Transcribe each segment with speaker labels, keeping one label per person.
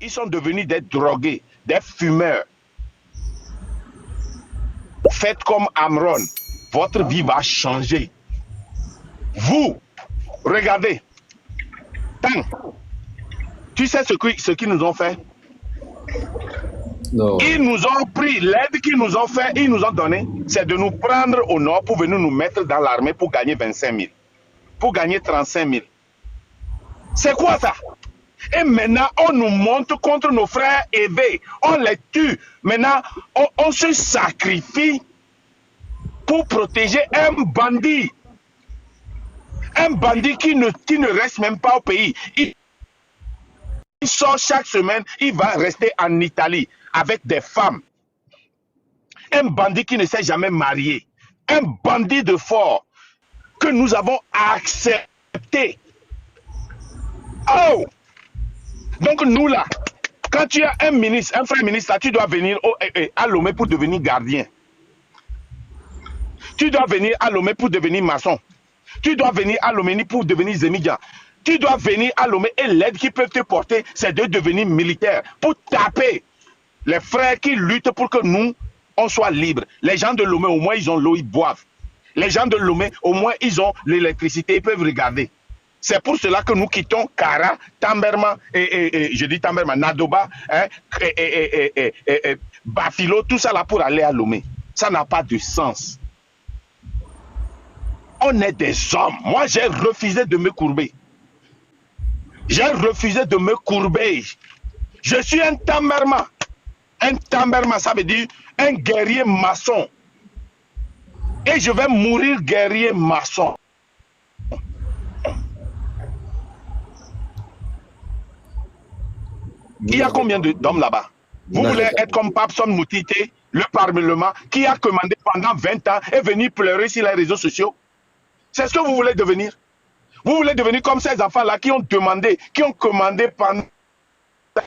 Speaker 1: Ils sont devenus des drogués, des fumeurs. Faites comme Amron. Votre vie va changer. Vous, regardez. Tant. Tu sais ce qu'ils nous ont fait?
Speaker 2: Non.
Speaker 1: Ils nous ont pris, l'aide qu'ils nous ont fait, ils nous ont donné, c'est de nous prendre au nord pour venir nous mettre dans l'armée pour gagner 25 000, pour gagner 35 000. C'est quoi ça? Et maintenant, on nous monte contre nos frères aidés, on les tue. Maintenant, on se sacrifie pour protéger un bandit. Un bandit qui ne reste même pas au pays. Il sort chaque semaine, il va rester en Italie avec des femmes. Un bandit qui ne s'est jamais marié. Un bandit de fort que nous avons accepté. Oh! Donc nous là, quand tu as un ministre, un frère ministre, là, tu dois venir à Lomé pour devenir gardien. Tu dois venir à Lomé pour devenir maçon. Tu dois venir à Lomé pour devenir zémidien. Tu dois venir à Lomé et l'aide qu'ils peuvent te porter, c'est de devenir militaire pour taper les frères qui luttent pour que nous, on soit libres. Les gens de Lomé, au moins, ils ont l'eau, ils boivent. Les gens de Lomé, au moins, ils ont l'électricité, ils peuvent regarder. C'est pour cela que nous quittons Kara, Tamberma, je dis Tamberma, Nadoba, hein, Bafilo, tout ça là pour aller à Lomé. Ça n'a pas de sens. On est des hommes. Moi, j'ai refusé de me courber. J'ai refusé de me courber. Je suis un Tamberma. Un Tamberma, ça veut dire un guerrier maçon. Et je vais mourir guerrier maçon. Il y a combien d'hommes là-bas? Vous voulez être comme Papson Moutité, le Parlement, qui a commandé pendant 20 ans et venu pleurer sur les réseaux sociaux? C'est ce que vous voulez devenir? Vous voulez devenir comme ces enfants-là qui ont demandé, qui ont commandé pendant,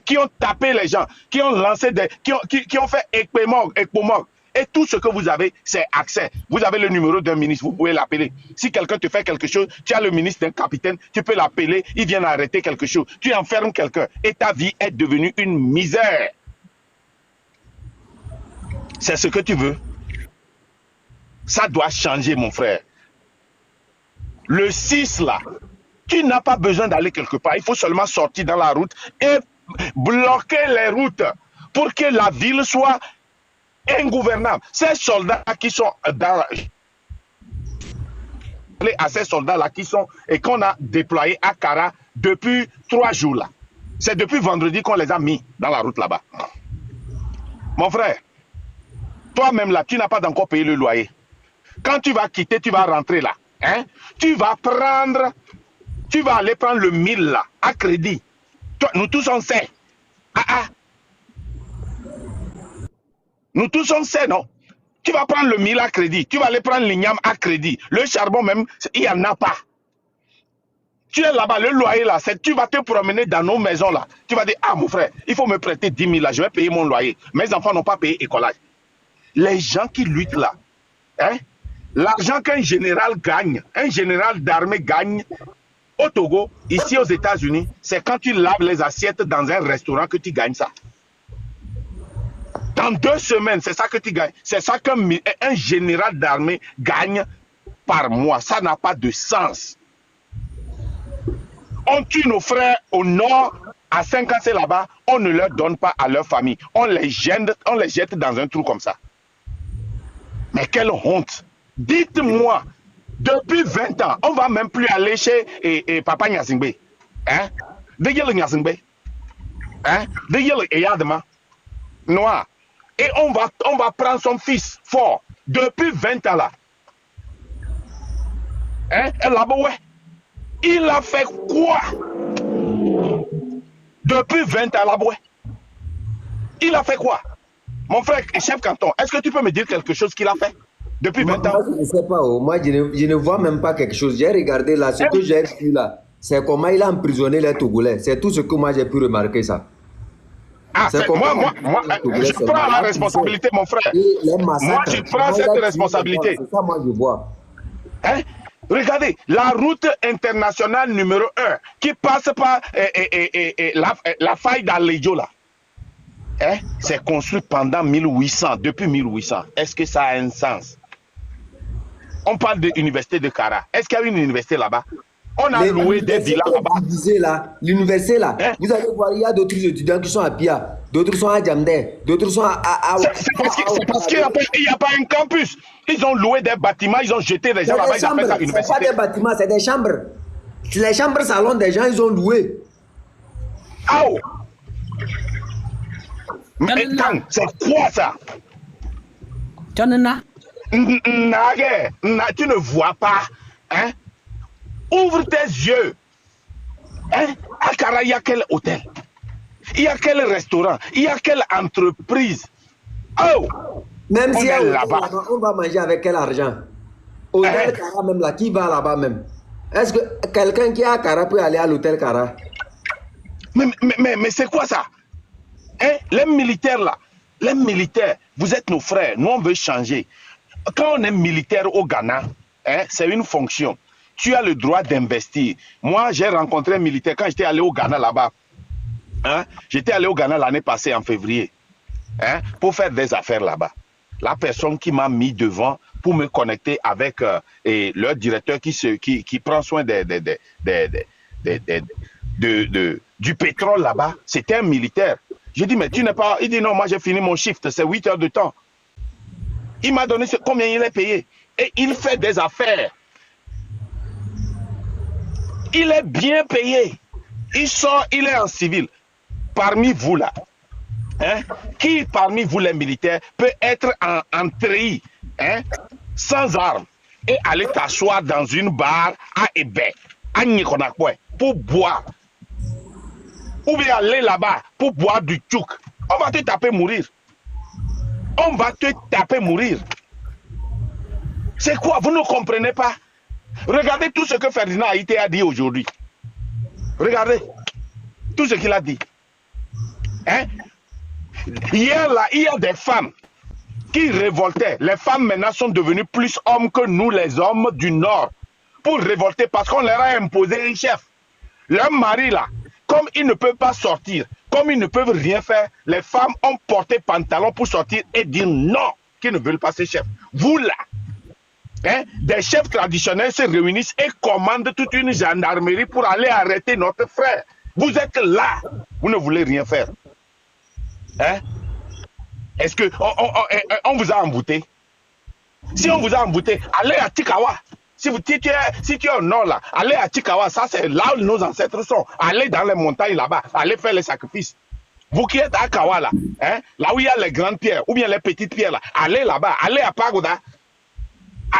Speaker 1: qui ont tapé les gens, qui ont lancé des, qui ont fait Ekpomog. Et tout ce que vous avez, c'est accès. Vous avez le numéro d'un ministre, vous pouvez l'appeler. Si quelqu'un te fait quelque chose, tu as le ministre d'un capitaine, tu peux l'appeler, il vient arrêter quelque chose. Tu enfermes quelqu'un et ta vie est devenue une misère. C'est ce que tu veux. Ça doit changer, mon frère. Le 6 là, tu n'as pas besoin d'aller quelque part. Il faut seulement sortir dans la route et bloquer les routes pour que la ville soit ingouvernable. Ces soldats qui sont dans à ces soldats là qui sont et qu'on a déployés à Kara depuis 3 jours là. C'est depuis vendredi qu'on les a mis dans la route là-bas. Mon frère, toi-même là, tu n'as pas encore payé le loyer. Quand tu vas quitter, tu vas rentrer là. Hein? Tu vas aller prendre le 1000 là, à crédit. Toi, nous tous on sait. Nous tous on sait, non? Tu vas prendre le 1000 à crédit. Tu vas aller prendre l'igname à crédit. Le charbon même, il n'y en a pas. Tu es là-bas, le loyer là, tu vas te promener dans nos maisons là. Tu vas dire, ah mon frère, il faut me prêter 10 000 là, je vais payer mon loyer. Mes enfants n'ont pas payé écolage. Les gens qui luttent là, hein? L'argent qu'un général gagne, un général d'armée gagne au Togo, ici aux États-Unis, c'est quand tu laves les assiettes dans un restaurant que tu gagnes ça. Dans 2 semaines, c'est ça que tu gagnes. C'est ça qu'un général d'armée gagne par mois. Ça n'a pas de sens. On tue nos frères au nord, à 5 ans, c'est là-bas, on ne leur donne pas à leur famille. On les jette dans un trou comme ça. Mais quelle honte! Dites-moi, depuis 20 ans, on ne va même plus aller chez Papa Nyasingbe. Hein? De Nyasingbe. Hein? De Eyadema. Noir. Et on va prendre son fils fort. Depuis 20 ans là. Hein? Il a fait quoi? Depuis 20 ans là, il a fait quoi? Mon frère, chef canton, est-ce que tu peux me dire quelque chose qu'il a fait depuis 20 ans?
Speaker 2: Moi, je ne sais pas. Moi, je ne vois même pas quelque chose. J'ai regardé là, ce que j'ai vu là, c'est comment il a emprisonné les Togolais. C'est tout ce que moi j'ai pu remarquer ça.
Speaker 1: Ah, moi, je prends la responsabilité, mon frère. Moi, je prends cette responsabilité.
Speaker 2: C'est ça, moi, je vois.
Speaker 1: Hein? Regardez, la route internationale numéro 1 qui passe par la faille d'Alejo là, hein, c'est construit pendant 1800, depuis 1800. Est-ce que ça a un sens? On parle de l'université de Kara. Est-ce qu'il y a une université là-bas? On a loué des villas là-bas.
Speaker 2: L'université là,
Speaker 1: Hein?
Speaker 2: vous allez voir, il y a d'autres étudiants qui sont à Pia, d'autres sont à Djamdé, d'autres sont à
Speaker 1: C'est parce qu'il n'y a pas un campus. Ils ont loué des bâtiments, ils ont jeté des gens là-bas, ils appellent ça
Speaker 2: c'est
Speaker 1: université.
Speaker 2: pas des bâtiments, c'est des chambres. Les chambres salons des gens, ils ont loué.
Speaker 1: Ah oh. Mais c'est quoi ça?
Speaker 3: Tchanena.
Speaker 1: Tu ne vois pas. Hein? Ouvre tes yeux. Hein? À Kara, il y a quel hôtel? Il y a quel restaurant? Il y a quelle entreprise? Oh!
Speaker 2: Même si
Speaker 1: là-bas,
Speaker 2: on va manger avec quel argent? Hôtel Kara même là, qui va là-bas même? Est-ce que quelqu'un qui est à Kara peut aller à l'hôtel Kara?
Speaker 1: Mais c'est quoi ça? Hein? Les militaires là, les militaires, vous êtes nos frères, nous on veut changer. Quand on est militaire au Ghana, hein, c'est une fonction. Tu as le droit d'investir. Moi, j'ai rencontré un militaire quand j'étais allé au Ghana là-bas. Hein? J'étais allé au Ghana l'année passée en février, hein, pour faire des affaires là-bas. La personne qui m'a mis devant pour me connecter avec leur directeur qui prend soin du pétrole là-bas, c'était un militaire. J'ai dit, mais tu n'es pas... Il dit, non, moi j'ai fini mon shift, c'est 8 heures de temps. Il m'a donné combien il est payé. Et il fait des affaires. Il est bien payé. Il sort, il est en civil. Parmi vous là, hein, qui parmi vous les militaires peut être en treillis, hein, sans armes, et aller t'asseoir dans une bar à Ébé, à Nikonakwe, pour boire? Ou bien aller là-bas pour boire du tchouk? On va te taper mourir. On va te taper mourir. C'est quoi? Vous ne comprenez pas? Regardez tout ce que Ferdinand Haïté a dit aujourd'hui. Regardez tout ce qu'il a dit. Hein? Hier, là, il y a des femmes qui révoltaient. Les femmes maintenant sont devenues plus hommes que nous, les hommes du Nord, pour révolter parce qu'on leur a imposé un chef. Leur mari, là, comme ils ne peuvent pas sortir, comme ils ne peuvent rien faire, les femmes ont porté pantalon pour sortir et dire non, qu'ils ne veulent pas ces chefs. Vous, là, hein, des chefs traditionnels se réunissent et commandent toute une gendarmerie pour aller arrêter notre frère. Vous êtes là, vous ne voulez rien faire. Hein? Est-ce que on vous a embouté? Si on vous a embouté, allez à Tikawa. Si tu es au nord là, allez à Tikawa, ça c'est là où nos ancêtres sont. Allez dans les montagnes là-bas, allez faire les sacrifices. Vous qui êtes à Kawa là, hein, là où il y a les grandes pierres ou bien les petites pierres là, allez là-bas, allez à Pagoda.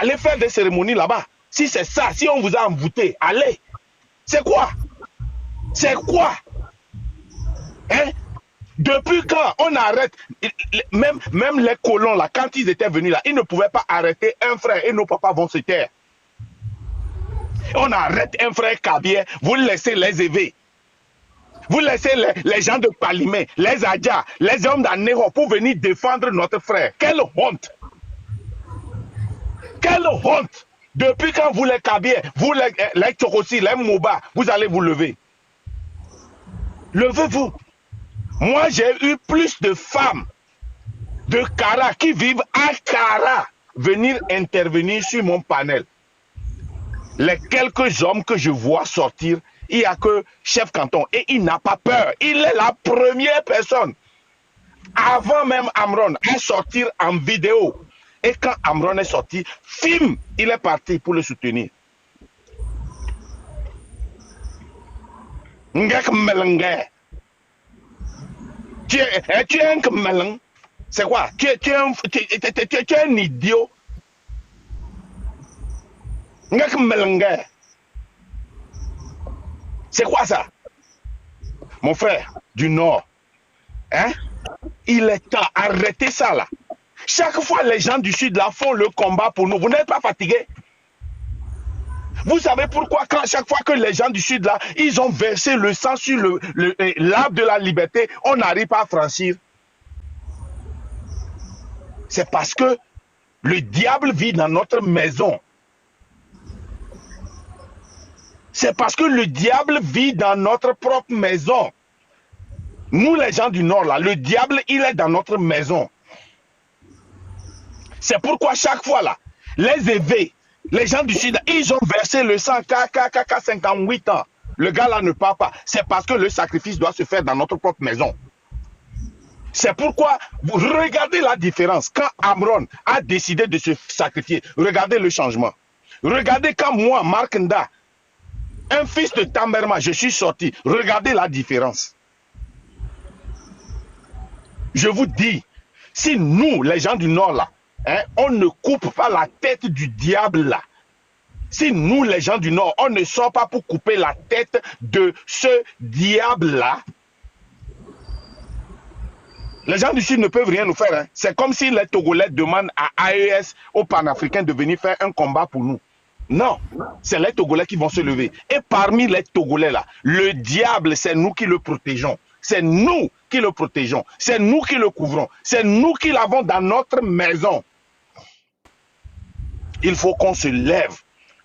Speaker 1: Allez faire des cérémonies là-bas. Si c'est ça, si on vous a embouté, allez. C'est quoi? C'est quoi? Hein? Depuis quand on arrête, même les colons là, quand ils étaient venus là, ils ne pouvaient pas arrêter un frère et nos papas vont se taire. On arrête un frère Kabier, vous laissez les évêques. Vous laissez les gens de Palimé, les Adja, les hommes d'Anéro pour venir défendre notre frère. Quelle honte! Quelle honte! Depuis quand vous les Kabier, vous les Tchokossi, les Mouba, vous allez vous lever. Levez-vous. Moi, j'ai eu plus de femmes de Kara qui vivent à Kara venir intervenir sur mon panel. Les quelques hommes que je vois sortir, il n'y a que chef canton et il n'a pas peur. Il est la première personne, avant même Amron, à sortir en vidéo. Et quand Amron est sorti, film, il est parti pour le soutenir. Ngek Melenge. Tu es un Meleng. C'est quoi? Tu es un idiot. Ngek Melenge. C'est quoi ça? Mon frère du Nord, hein? Il est temps, arrêtez ça là. Chaque fois, les gens du Sud là font le combat pour nous. Vous n'êtes pas fatigués? Vous savez pourquoi chaque fois que les gens du Sud là, ils ont versé le sang sur l'arbre de la liberté, on n'arrive pas à franchir? C'est parce que le diable vit dans notre maison. C'est parce que le diable vit dans notre propre maison. Nous, les gens du Nord, là, le diable, il est dans notre maison. C'est pourquoi chaque fois, là, les évêques, les gens du Sud, ils ont versé le sang, 58 ans. Le gars là ne part pas. C'est parce que le sacrifice doit se faire dans notre propre maison. C'est pourquoi, vous regardez la différence. Quand Amron a décidé de se sacrifier, regardez le changement. Regardez quand moi, Mark Nda, un fils de Tamberma, je suis sorti. Regardez la différence. Je vous dis, si nous, les gens du Nord là, hein, on ne coupe pas la tête du diable là, si nous, les gens du Nord, on ne sort pas pour couper la tête de ce diable-là, les gens du Sud ne peuvent rien nous faire. Hein. C'est comme si les Togolais demandent à AES, aux Panafricains, de venir faire un combat pour nous. Non, c'est les Togolais qui vont se lever. Et parmi les Togolais là, le diable, c'est nous qui le protégeons. C'est nous qui le protégeons. C'est nous qui le couvrons. C'est nous qui l'avons dans notre maison. Il faut qu'on se lève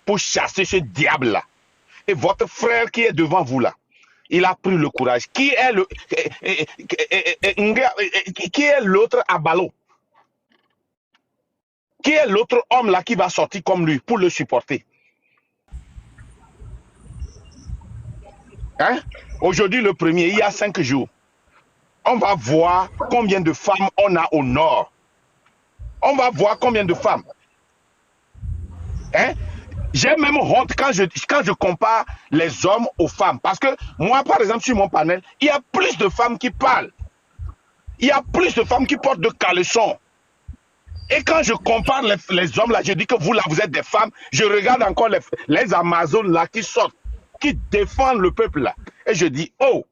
Speaker 1: pour chasser ce diable-là. Et votre frère qui est devant vous là, il a pris le courage. Qui est l'autre Abalo? Qui est l'autre homme là qui va sortir comme lui pour le supporter? Hein? Aujourd'hui, le premier, il y a 5 jours. On va voir combien de femmes on a au nord. On va voir combien de femmes. Hein? J'ai même honte quand je compare les hommes aux femmes. Parce que moi, par exemple, sur mon panel, il y a plus de femmes qui parlent. Il y a plus de femmes qui portent de caleçons. Et quand je compare les hommes là, je dis que vous là, vous êtes des femmes. Je regarde encore les Amazones là qui sortent, qui défendent le peuple là. Et je dis, oh,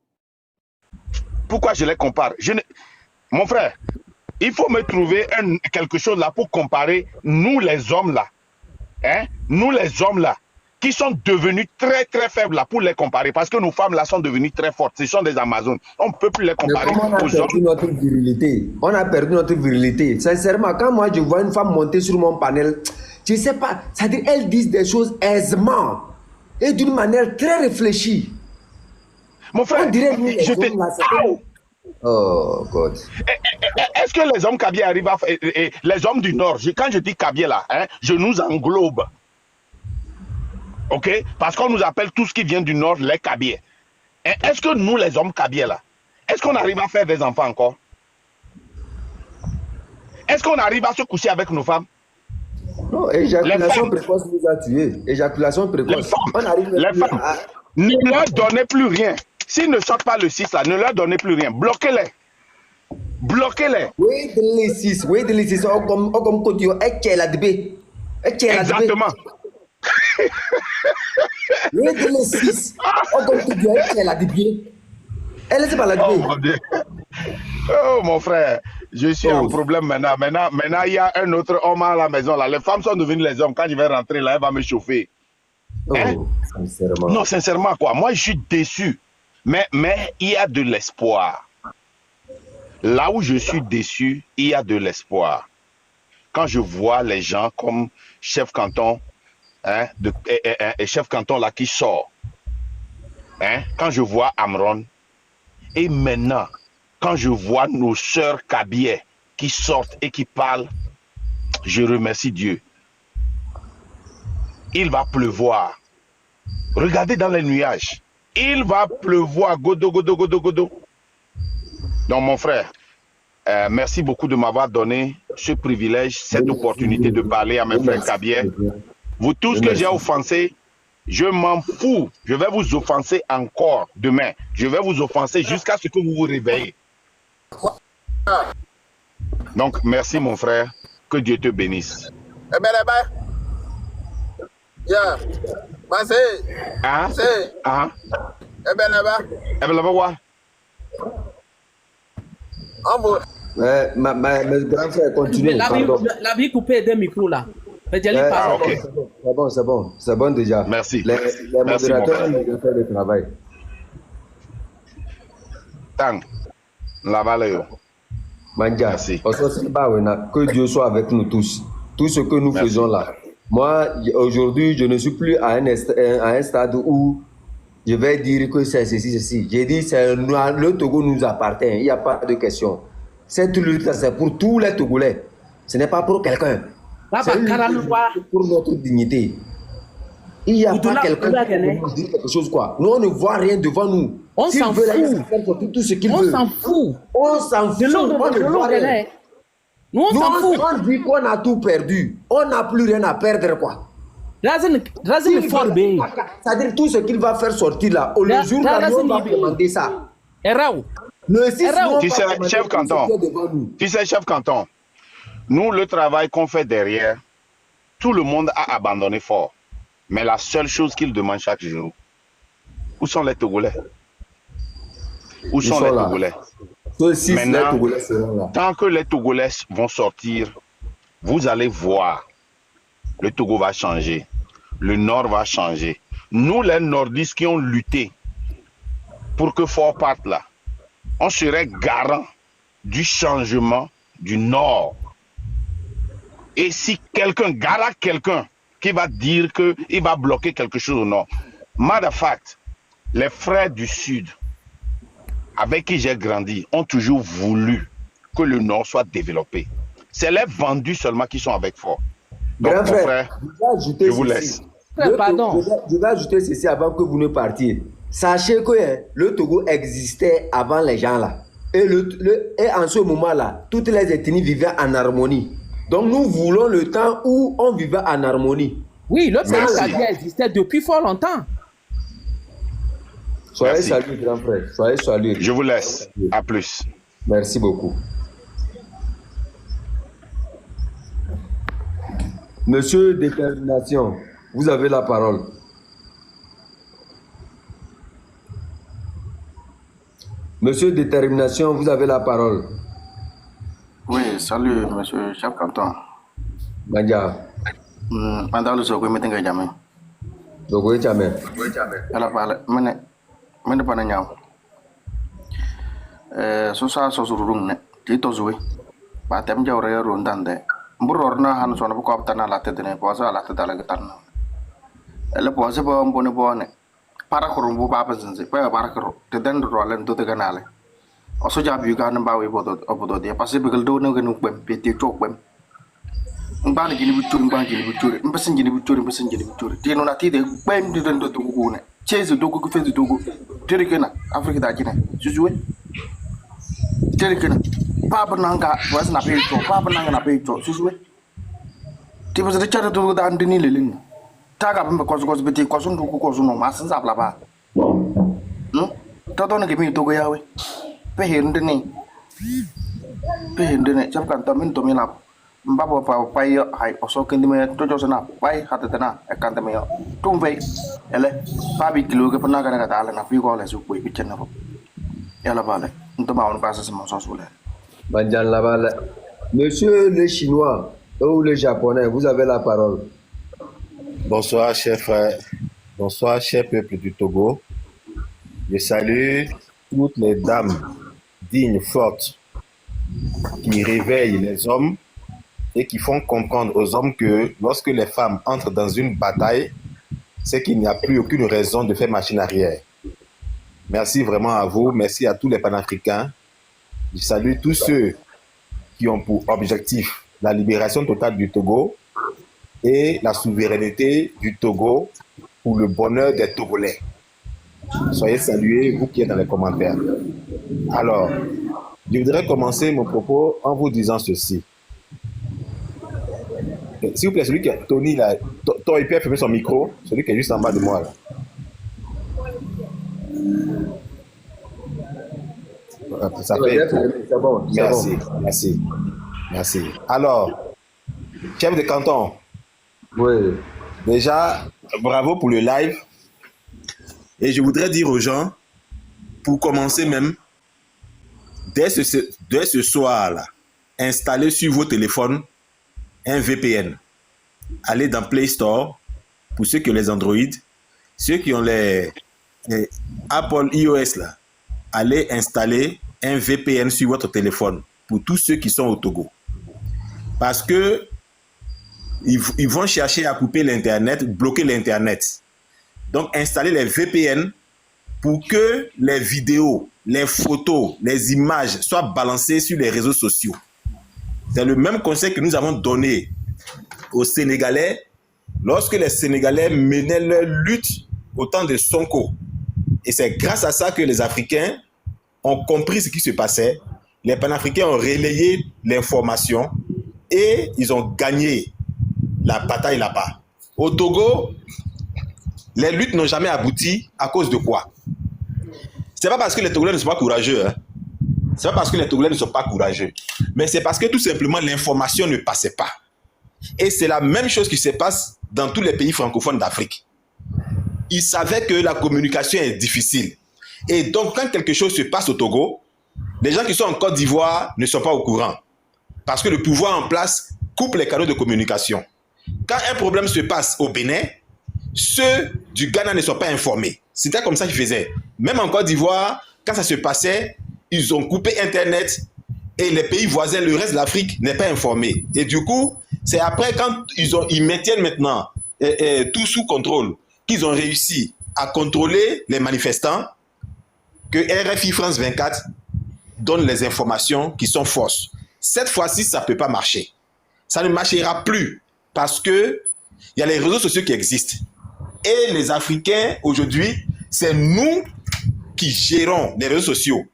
Speaker 1: pourquoi je les compare? Mon frère, il faut me trouver quelque chose là pour comparer nous les hommes là. Hein? Nous les hommes là, qui sont devenus très très faibles là pour les comparer, parce que nos femmes là sont devenues très fortes, ce sont des Amazones, on ne peut plus les comparer
Speaker 2: on a
Speaker 1: aux
Speaker 2: perdu
Speaker 1: hommes.
Speaker 2: notre virilité. On a perdu notre virilité. Sincèrement, quand moi je vois une femme monter sur mon panel, je ne sais pas, c'est-à-dire elles disent des choses aisément et d'une manière très réfléchie.
Speaker 1: Mon frère,
Speaker 2: On dirait nous,
Speaker 1: je te...
Speaker 2: Là, oh God.
Speaker 1: Est-ce que les hommes Kabyé arrivent à faire... Les hommes du Nord, quand je dis Kabyé là, hein, je nous englobe. Ok? Parce qu'on nous appelle tout ce qui vient du Nord les Kabyé. Est-ce que nous, les hommes Kabyé là, est-ce qu'on arrive à faire des enfants encore? Est-ce qu'on arrive à se coucher avec nos femmes?
Speaker 2: Non, éjaculation précoce nous a tués. Éjaculation précoce.
Speaker 1: Les femmes, ne leur donnez plus rien. S'ils ne sortent pas le 6 là, ne leur donnez plus rien. Bloquez-les. Bloquez-les.
Speaker 2: Oui, les 6. Oui, les 6. Comme Kodio,
Speaker 1: exactement.
Speaker 2: Oui, les 6. Comme Kodio, elle est pas la
Speaker 1: Oh mon Dieu. Oh mon frère, je suis en problème maintenant. Maintenant, il y a un autre homme à la maison là. Les femmes sont devenues les hommes. Quand je vais rentrer là, elle va me chauffer. Hein?
Speaker 2: Sincèrement.
Speaker 1: Non, sincèrement quoi. Moi, je suis déçu. Mais il y a de l'espoir. Là où je suis déçu, il y a de l'espoir. Quand je vois les gens comme chef canton, hein, et chef canton là qui sort, hein, quand je vois Amron, et maintenant, quand je vois nos sœurs Kabyé qui sortent et qui parlent, je remercie Dieu. Il va pleuvoir. Regardez dans les nuages. Il va pleuvoir. Godo, godo, godo, godo. Donc, mon frère, merci beaucoup de m'avoir donné ce privilège, cette opportunité de parler à mes frères Kabyé. Vous tous que j'ai offensés, je m'en fous. Je vais vous offenser encore demain. Je vais vous offenser jusqu'à ce que vous vous réveillez. Donc, merci mon frère. Que Dieu te bénisse.
Speaker 4: Eh bien, là-bas. Yeah.
Speaker 1: Hein? Hein?
Speaker 4: Eh bien, là-bas.
Speaker 1: Eh bien, là-bas, quoi?
Speaker 2: Mes grands frères, continuez.
Speaker 3: La vie coupée des micros là.
Speaker 1: Ah, ok.
Speaker 2: C'est bon déjà.
Speaker 1: Merci.
Speaker 2: Les
Speaker 1: Merci,
Speaker 2: modérateurs ont déjà fait le travail.
Speaker 1: Tang. Là-bas,
Speaker 2: Manja,
Speaker 1: merci.
Speaker 2: que Dieu soit avec nous tous. Tout ce que nous faisons là, Moi, aujourd'hui, je ne suis plus à un stade où je vais dire que c'est ceci, ceci. J'ai dit, le Togo nous appartient. Il n'y a pas de question. Cette lutte-là, c'est pour tous les Togolais. Ce n'est pas pour quelqu'un. C'est une lutte pour notre dignité. Il n'y a pas quelqu'un qui peut nous dire quelque chose, quoi. Nous, on ne voit rien devant nous.
Speaker 3: On s'en fout.
Speaker 2: Tout ce qu'il
Speaker 3: On
Speaker 2: veut.
Speaker 3: s'en fout.
Speaker 2: On s'en fout. On ne voit rien.
Speaker 3: Nous, on s'en fout.
Speaker 2: On dit qu'on a tout perdu. On n'a plus rien à perdre, quoi. C'est-à-dire tout ce qu'il va faire sortir là, le jour où on va demander ça.
Speaker 1: Tu sais, chef canton, nous, le travail qu'on fait derrière, tout le monde a abandonné fort. Mais la seule chose qu'ils demandent chaque jour, où sont les Togolais? Où sont les Togolais? Maintenant, tant que les Togolais vont sortir, vous allez voir, le Togo va changer. Le Nord va changer. Nous, les Nordistes qui ont lutté pour que Fort parte là, on serait garant du changement du Nord. Et si quelqu'un, qui va dire qu'il va bloquer quelque chose au Nord. Matter of fact, les frères du Sud, avec qui j'ai grandi, ont toujours voulu que le Nord soit développé. C'est les vendus seulement qui sont avec Fort. Donc,
Speaker 2: Grand frère,
Speaker 1: je vous laisse.
Speaker 2: Je vais ajouter ceci avant que vous ne partiez. Sachez que le Togo existait avant les gens là. Et en ce moment-là, toutes les ethnies vivaient en harmonie. Donc nous voulons le temps où on vivait en harmonie.
Speaker 3: Oui, le pays existait depuis fort longtemps.
Speaker 2: Soyez salués, grand frère. Soyez salués.
Speaker 1: Je vous laisse. À plus.
Speaker 2: Merci beaucoup. Monsieur Détermination, vous avez la parole. Monsieur Détermination, vous avez la parole.
Speaker 5: Oui, salut, monsieur chef canton.
Speaker 2: Bandia.
Speaker 5: Pendant le soir, je me suis jamais.
Speaker 2: Donc, oui, jamais.
Speaker 5: Elle parle, je pas n'ayam. So ça, so sur room, tu t'os joué. Bah, t'aimes bien aurait rondande. Bourorna, han son beaucoup obtenu la tête de n'importe à la tête de la guitare. Elle pose pas un bonnet bonnet. Paracorumbo papas, pas paracro, te den roland to the canale. Also, job you got about about the possible do no can win, pity choke when. Banking with touring, banking with touring, passenging with touring, passenging with touring. Tino Nati, when didn't do Gune. Chase the Dogo Fez the Dogo. Terricana, Africa Dagina, Suzue. Terricana. Papa Nanga wasn't a pay to Papa Nanga pay to Suzue. It was the charter to the Anthony Lilin. Tag up because was between Cosun to Cosuno, Masters of Lava. No, don't give me to go away. Pay him the name. Pay him the name, Chapkan Tomin to me up. Babo Pai, I also can do it to Josana, Pai, Hatana, a cantameo. Tumbe, Ele, Pabi Kiluga Panaga, and a few dollars of way, which never. Ella Valley, into Mount Passes Monsosule.
Speaker 2: Banjan Laval. Monsieur le Chinois ou le Japonais, vous avez la parole.
Speaker 6: Bonsoir, chers frères. Bonsoir, cher peuple du Togo. Je salue toutes les dames dignes, fortes, qui réveillent les hommes et qui font comprendre aux hommes que lorsque les femmes entrent dans une bataille, c'est qu'il n'y a plus aucune raison de faire machine arrière. Merci vraiment à vous. Merci à tous les panafricains. Je salue tous ceux qui ont pour objectif la libération totale du Togo et la souveraineté du Togo pour le bonheur des Togolais. Soyez salués, vous qui êtes dans les commentaires. Alors, je voudrais commencer mon propos en vous disant ceci. S'il vous plaît, celui qui a Tony là, il peut fermer son micro, celui qui est juste en bas de moi là. Ça fait...
Speaker 2: bon.
Speaker 6: Merci. Alors, chef de canton,
Speaker 2: oui.
Speaker 6: Déjà, bravo pour le live. Et je voudrais dire aux gens, pour commencer même, dès ce soir-là, installez sur vos téléphones un VPN. Allez dans Play Store, pour ceux qui ont les Android, ceux qui ont les Apple iOS, là, allez installer un VPN sur votre téléphone, pour tous ceux qui sont au Togo. Parce que ils vont chercher à couper l'Internet, bloquer l'Internet. Donc, installer les VPN pour que les vidéos, les photos, les images soient balancées sur les réseaux sociaux. C'est le même conseil que nous avons donné aux Sénégalais lorsque les Sénégalais menaient leur lutte au temps de Sonko. Et c'est grâce à ça que les Africains ont compris ce qui se passait. Les panafricains ont relayé l'information et ils ont gagné la bataille là-bas. Au Togo, les luttes n'ont jamais abouti à cause de quoi? C'est pas parce que les Togolais ne sont pas courageux. Hein. C'est pas parce que les Togolais ne sont pas courageux. Mais c'est parce que tout simplement l'information ne passait pas. Et c'est la même chose qui se passe dans tous les pays francophones d'Afrique. Ils savaient que la communication est difficile. Et donc, quand quelque chose se passe au Togo, les gens qui sont en Côte d'Ivoire ne sont pas au courant. Parce que le pouvoir en place coupe les canaux de communication. Quand un problème se passe au Bénin, ceux du Ghana ne sont pas informés. C'était comme ça qu'ils faisaient. Même en Côte d'Ivoire, quand ça se passait, ils ont coupé Internet et les pays voisins, le reste de l'Afrique n'est pas informé. Et du coup, c'est après quand ils maintiennent maintenant tout sous contrôle, qu'ils ont réussi à contrôler les manifestants, que RFI France 24 donne les informations qui sont fausses. Cette fois-ci, ça ne peut pas marcher. Ça ne marchera plus parce qu'il y a les réseaux sociaux qui existent. Et les Africains, aujourd'hui, c'est nous qui gérons les réseaux sociaux.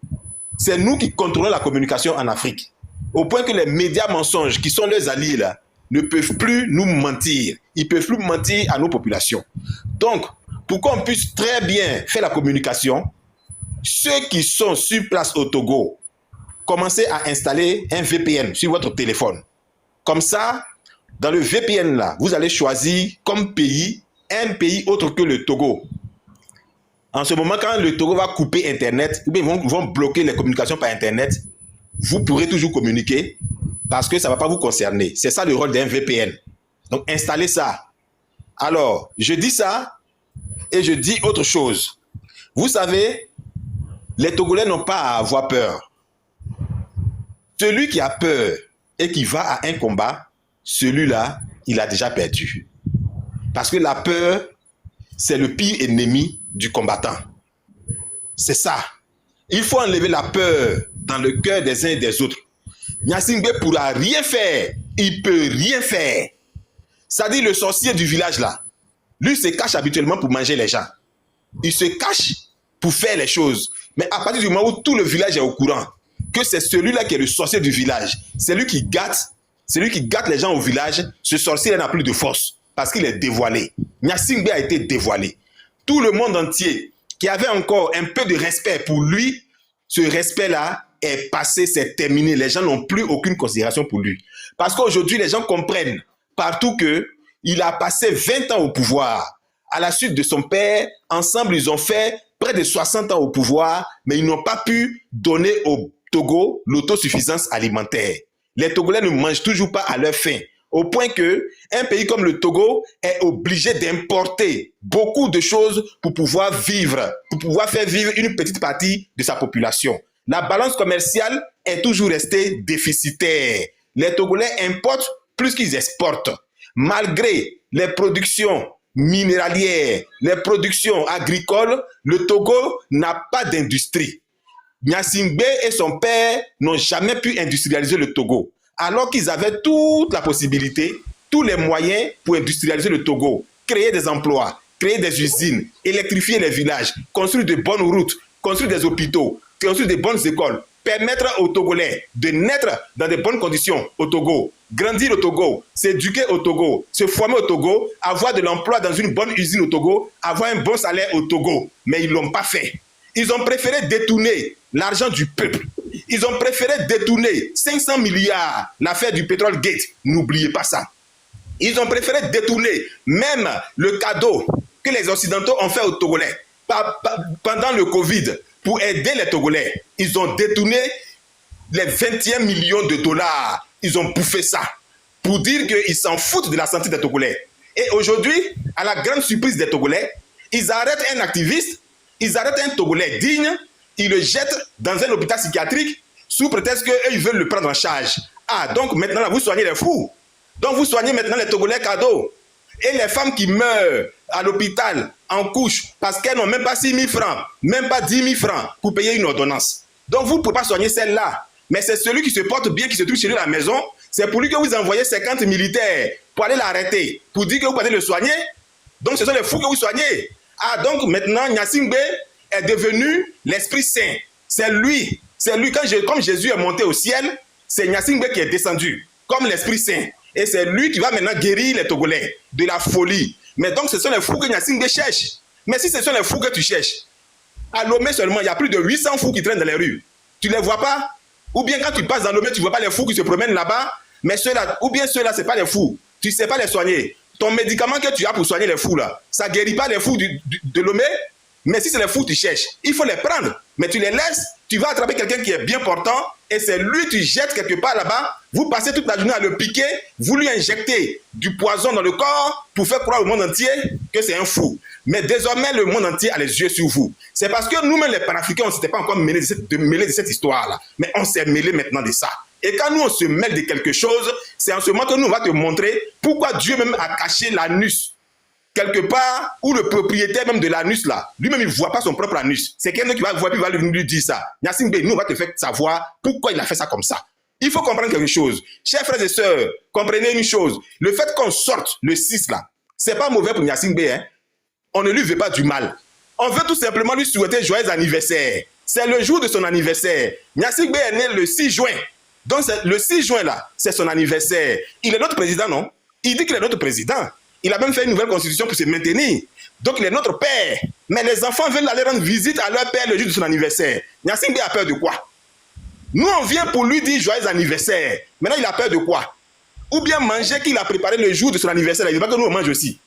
Speaker 6: C'est nous qui contrôlons la communication en Afrique. Au point que les médias mensonges, qui sont leurs alliés, là, ne peuvent plus nous mentir. Ils ne peuvent plus mentir à nos populations. Donc, pour qu'on puisse très bien faire la communication, ceux qui sont sur place au Togo, commencez à installer un VPN sur votre téléphone. Comme ça, dans le VPN là, vous allez choisir comme pays un pays autre que le Togo. En ce moment, quand le Togo va couper Internet, ils vont bloquer les communications par Internet, vous pourrez toujours communiquer parce que ça ne va pas vous concerner. C'est ça le rôle d'un VPN. Donc, installez ça. Alors, je dis ça et je dis autre chose. Vous savez, les Togolais n'ont pas à avoir peur. Celui qui a peur et qui va à un combat, celui-là, il a déjà perdu. Parce que la peur, c'est le pire ennemi du combattant. C'est ça. Il faut enlever la peur dans le cœur des uns et des autres. Gnassingbé ne pourra rien faire. Il ne peut rien faire. Ça dit le sorcier du village là. Lui se cache habituellement pour manger les gens. Il se cache pour faire les choses. Mais à partir du moment où tout le village est au courant que c'est celui-là qui est le sorcier du village, c'est lui qui gâte les gens au village, ce sorcier n'a plus de force parce qu'il est dévoilé. Gnassingbé a été dévoilé. Tout le monde entier qui avait encore un peu de respect pour lui, ce respect-là est passé, c'est terminé. Les gens n'ont plus aucune considération pour lui. Parce qu'aujourd'hui, les gens comprennent partout qu'il a passé 20 ans au pouvoir. À la suite de son père, ensemble, ils ont fait près de 60 ans au pouvoir, mais ils n'ont pas pu donner au Togo l'autosuffisance alimentaire. Les Togolais ne mangent toujours pas à leur faim. Au point qu'un pays comme le Togo est obligé d'importer beaucoup de choses pour pouvoir vivre, pour pouvoir faire vivre une petite partie de sa population. La balance commerciale est toujours restée déficitaire. Les Togolais importent plus qu'ils exportent. Malgré les productions minéralières, les productions agricoles, le Togo n'a pas d'industrie. Gnassingbé et son père n'ont jamais pu industrialiser le Togo. Alors qu'ils avaient toute la possibilité, tous les moyens pour industrialiser le Togo, créer des emplois, créer des usines, électrifier les villages, construire de bonnes routes, construire des hôpitaux, construire de bonnes écoles, permettre aux Togolais de naître dans de bonnes conditions au Togo, grandir au Togo, s'éduquer au Togo, se former au Togo, avoir de l'emploi dans une bonne usine au Togo, avoir un bon salaire au Togo. Mais ils ne l'ont pas fait. Ils ont préféré détourner l'argent du peuple. Ils ont préféré détourner 500 milliards, l'affaire du pétrole gate. N'oubliez pas ça. Ils ont préféré détourner même le cadeau que les Occidentaux ont fait aux Togolais pendant le Covid pour aider les Togolais. Ils ont détourné les 21 millions de dollars. Ils ont bouffé ça pour dire qu'ils s'en foutent de la santé des Togolais. Et aujourd'hui, à la grande surprise des Togolais, ils arrêtent un activiste, ils arrêtent un Togolais digne, ils le jettent dans un hôpital psychiatrique sous prétexte qu'eux, ils veulent le prendre en charge. Ah, donc maintenant, là, vous soignez les fous.
Speaker 7: Donc vous soignez maintenant les Togolais cadeaux. Et les femmes qui meurent à l'hôpital en couche parce qu'elles n'ont même pas 6 000 francs, même pas 10 000 francs pour payer une ordonnance. Donc vous ne pouvez pas soigner celle-là. Mais c'est celui qui se porte bien, qui se trouve chez lui à la maison. C'est pour lui que vous envoyez 50 militaires pour aller l'arrêter, pour dire que vous pouvez le soigner. Donc ce sont les fous que vous soignez. Ah, donc maintenant, Gnassingbé est devenu l'Esprit Saint. C'est lui, comme Jésus est monté au ciel, c'est Gnassingbé qui est descendu, comme l'Esprit Saint. Et c'est lui qui va maintenant guérir les Togolais de la folie. Mais donc ce sont les fous que Gnassingbé cherche. Mais si ce sont les fous que tu cherches, à Lomé seulement, il y a plus de 800 fous qui traînent dans les rues. Tu ne les vois pas? Ou bien quand tu passes dans Lomé, tu ne vois pas les fous qui se promènent là-bas. Mais ceux-là, ou bien ceux-là, ce n'est pas les fous. Tu ne sais pas les soigner. Ton médicament que tu as pour soigner les fous, là, ça ne guérit pas les fous de Lomé. Mais si c'est les fous que tu cherches, il faut les prendre. Mais tu les laisses, tu vas attraper quelqu'un qui est bien portant et c'est lui que tu jettes quelque part là-bas. Vous passez toute la journée à le piquer, vous lui injectez du poison dans le corps pour faire croire au monde entier que c'est un fou. Mais désormais, le monde entier a les yeux sur vous. C'est parce que nous-mêmes, les Panafricains, on ne s'était pas encore mêlés de cette histoire-là. Mais on s'est mêlés maintenant de ça. Et quand nous, on se mêle de quelque chose, c'est en ce moment que nous, on va te montrer pourquoi Dieu même a caché l'anus quelque part où le propriétaire même de l'anus là, lui-même il ne voit pas son propre anus. C'est quelqu'un qui va voir puis va lui dire ça. Gnassingbé, nous on va te faire savoir pourquoi il a fait ça comme ça. Il faut comprendre quelque chose. Chers frères et sœurs, comprenez une chose. Le fait qu'on sorte le 6 là, c'est pas mauvais pour Gnassingbé, hein. On ne lui veut pas du mal. On veut tout simplement lui souhaiter joyeux anniversaire. C'est le jour de son anniversaire. Gnassingbé est né le 6 juin. Donc le 6 juin là, c'est son anniversaire. Il est notre président, non? Il dit qu'il est notre président. Il a même fait une nouvelle constitution pour se maintenir. Donc il est notre père. Mais les enfants veulent aller rendre visite à leur père le jour de son anniversaire. Gnassingbé a peur de quoi? Nous on vient pour lui dire joyeux anniversaire. Maintenant il a peur de quoi? Ou bien manger qu'il a préparé le jour de son anniversaire. Il veut pas que nous on mange aussi.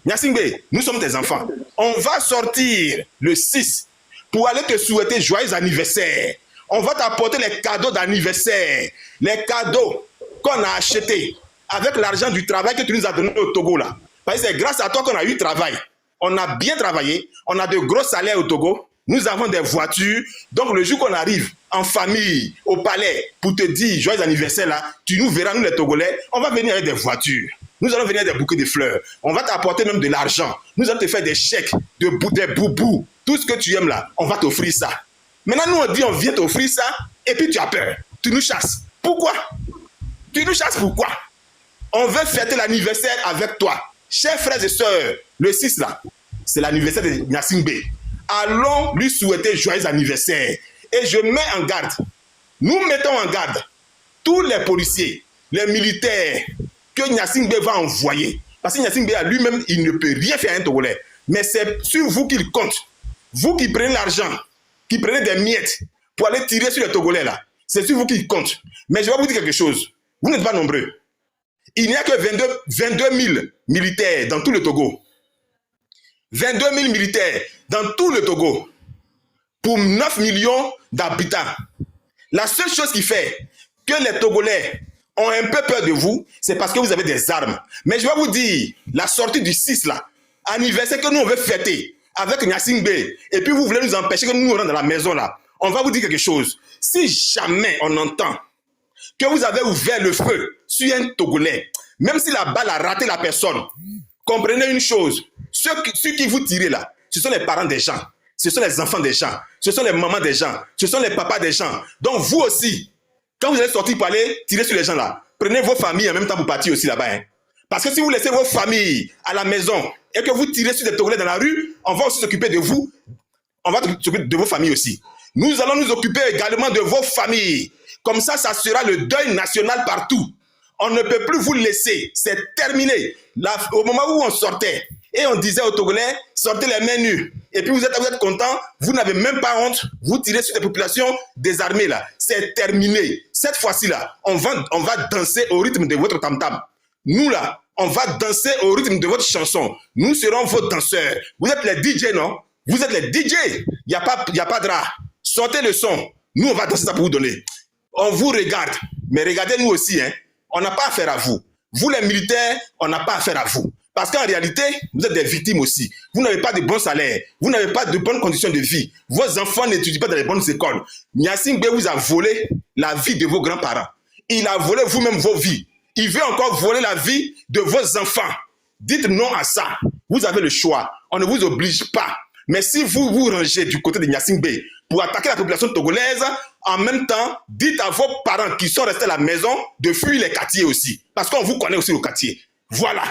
Speaker 7: Gnassingbé, nous sommes tes enfants. On va sortir le 6 pour aller te souhaiter joyeux anniversaire. On va t'apporter les cadeaux d'anniversaire. Les cadeaux qu'on a achetés avec l'argent du travail que tu nous as donné au Togo là. Parce que c'est grâce à toi qu'on a eu travail. On a bien travaillé, on a de gros salaires au Togo, nous avons des voitures. Donc le jour qu'on arrive en famille, au palais, pour te dire joyeux anniversaire là, tu nous verras, nous les Togolais, on va venir avec des voitures. Nous allons venir avec des bouquets de fleurs. On va t'apporter même de l'argent. Nous allons te faire des chèques, des boubous, tout ce que tu aimes là, on va t'offrir ça. Maintenant nous on dit on vient t'offrir ça, et puis tu as peur. Tu nous chasses. Pourquoi? Tu nous chasses pourquoi? On veut fêter l'anniversaire avec toi. Chers frères et sœurs, le 6 là, c'est l'anniversaire de Gnassingbé. Allons lui souhaiter joyeux anniversaire. Et je mets en garde, nous mettons en garde tous les policiers, les militaires que Gnassingbé va envoyer. Parce que Gnassingbé à lui-même, il ne peut rien faire à un Togolais. Mais c'est sur vous qu'il compte. Vous qui prenez l'argent, qui prenez des miettes pour aller tirer sur les Togolais là, c'est sur vous qu'il compte. Mais je vais vous dire quelque chose. Vous n'êtes pas nombreux. Il n'y a que 22 000 militaires dans tout le Togo. 22 000 militaires dans tout le Togo. Pour 9 millions d'habitants. La seule chose qui fait que les Togolais ont un peu peur de vous, c'est parce que vous avez des armes. Mais je vais vous dire, la sortie du 6 là, anniversaire que nous on veut fêter avec Gnassingbé, et puis vous voulez nous empêcher que nous rentrions dans la maison là, on va vous dire quelque chose. Si jamais on entend que vous avez ouvert le feu sur un Togolais, même si la balle a raté la personne, comprenez une chose, ceux qui vous tirez là, ce sont les parents des gens, ce sont les enfants des gens, ce sont les mamans des gens, ce sont les papas des gens. Donc vous aussi, quand vous allez sortir pour aller tirer sur les gens là, prenez vos familles en même temps pour partir aussi là-bas. Hein. Parce que si vous laissez vos familles à la maison et que vous tirez sur des Togolais dans la rue, on va aussi s'occuper de vous, on va s'occuper de vos familles aussi. Nous allons nous occuper également de vos familles. Comme ça, ça sera le deuil national partout. On ne peut plus vous laisser. C'est terminé. Là, au moment où on sortait, et on disait aux Togolais, sortez les mains nues. Et puis vous êtes contents, vous n'avez même pas honte, vous tirez sur des populations désarmées là. C'est terminé. Cette fois-ci là, on va danser au rythme de votre tam-tam. Nous là, on va danser au rythme de votre chanson. Nous serons vos danseurs. Vous êtes les DJ, non? Vous êtes les DJ. Il n'y a pas de rat. Sortez le son. Nous, on va danser ça pour vous donner. On vous regarde, mais regardez-nous aussi, hein. On n'a pas affaire à vous. Vous les militaires, on n'a pas affaire à vous. Parce qu'en réalité, vous êtes des victimes aussi. Vous n'avez pas de bons salaires, vous n'avez pas de bonnes conditions de vie. Vos enfants n'étudient pas dans les bonnes écoles. Gnassingbé vous a volé la vie de vos grands-parents. Il a volé vous-même vos vies. il veut encore voler la vie de vos enfants. Dites non à ça. Vous avez le choix. On ne vous oblige pas. Mais si vous vous rangez du côté de Gnassingbé pour attaquer la population togolaise, en même temps, dites à vos parents qui sont restés à la maison de fuir les quartiers aussi. Parce qu'on vous connaît aussi au quartier. Voilà.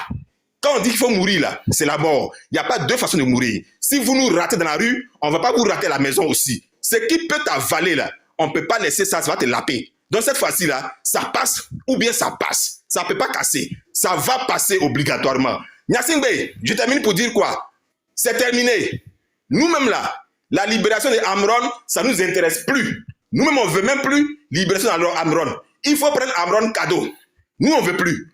Speaker 7: Quand on dit qu'il faut mourir là, c'est la mort. Il n'y a pas deux façons de mourir. Si vous nous ratez dans la rue, on ne va pas vous rater à la maison aussi. Ce qui peut t'avaler là, on ne peut pas laisser ça, ça va te laper. Donc cette fois-ci là, ça passe ou bien ça passe. Ça ne peut pas casser. Ça va passer obligatoirement. Gnassingbé, je termine pour dire quoi? C'est terminé. Nous-mêmes là, la libération de Amron, ça ne nous intéresse plus. Nous-mêmes, on ne veut même plus libération d'Amron. Il faut prendre Amron cadeau. Nous, on ne veut plus.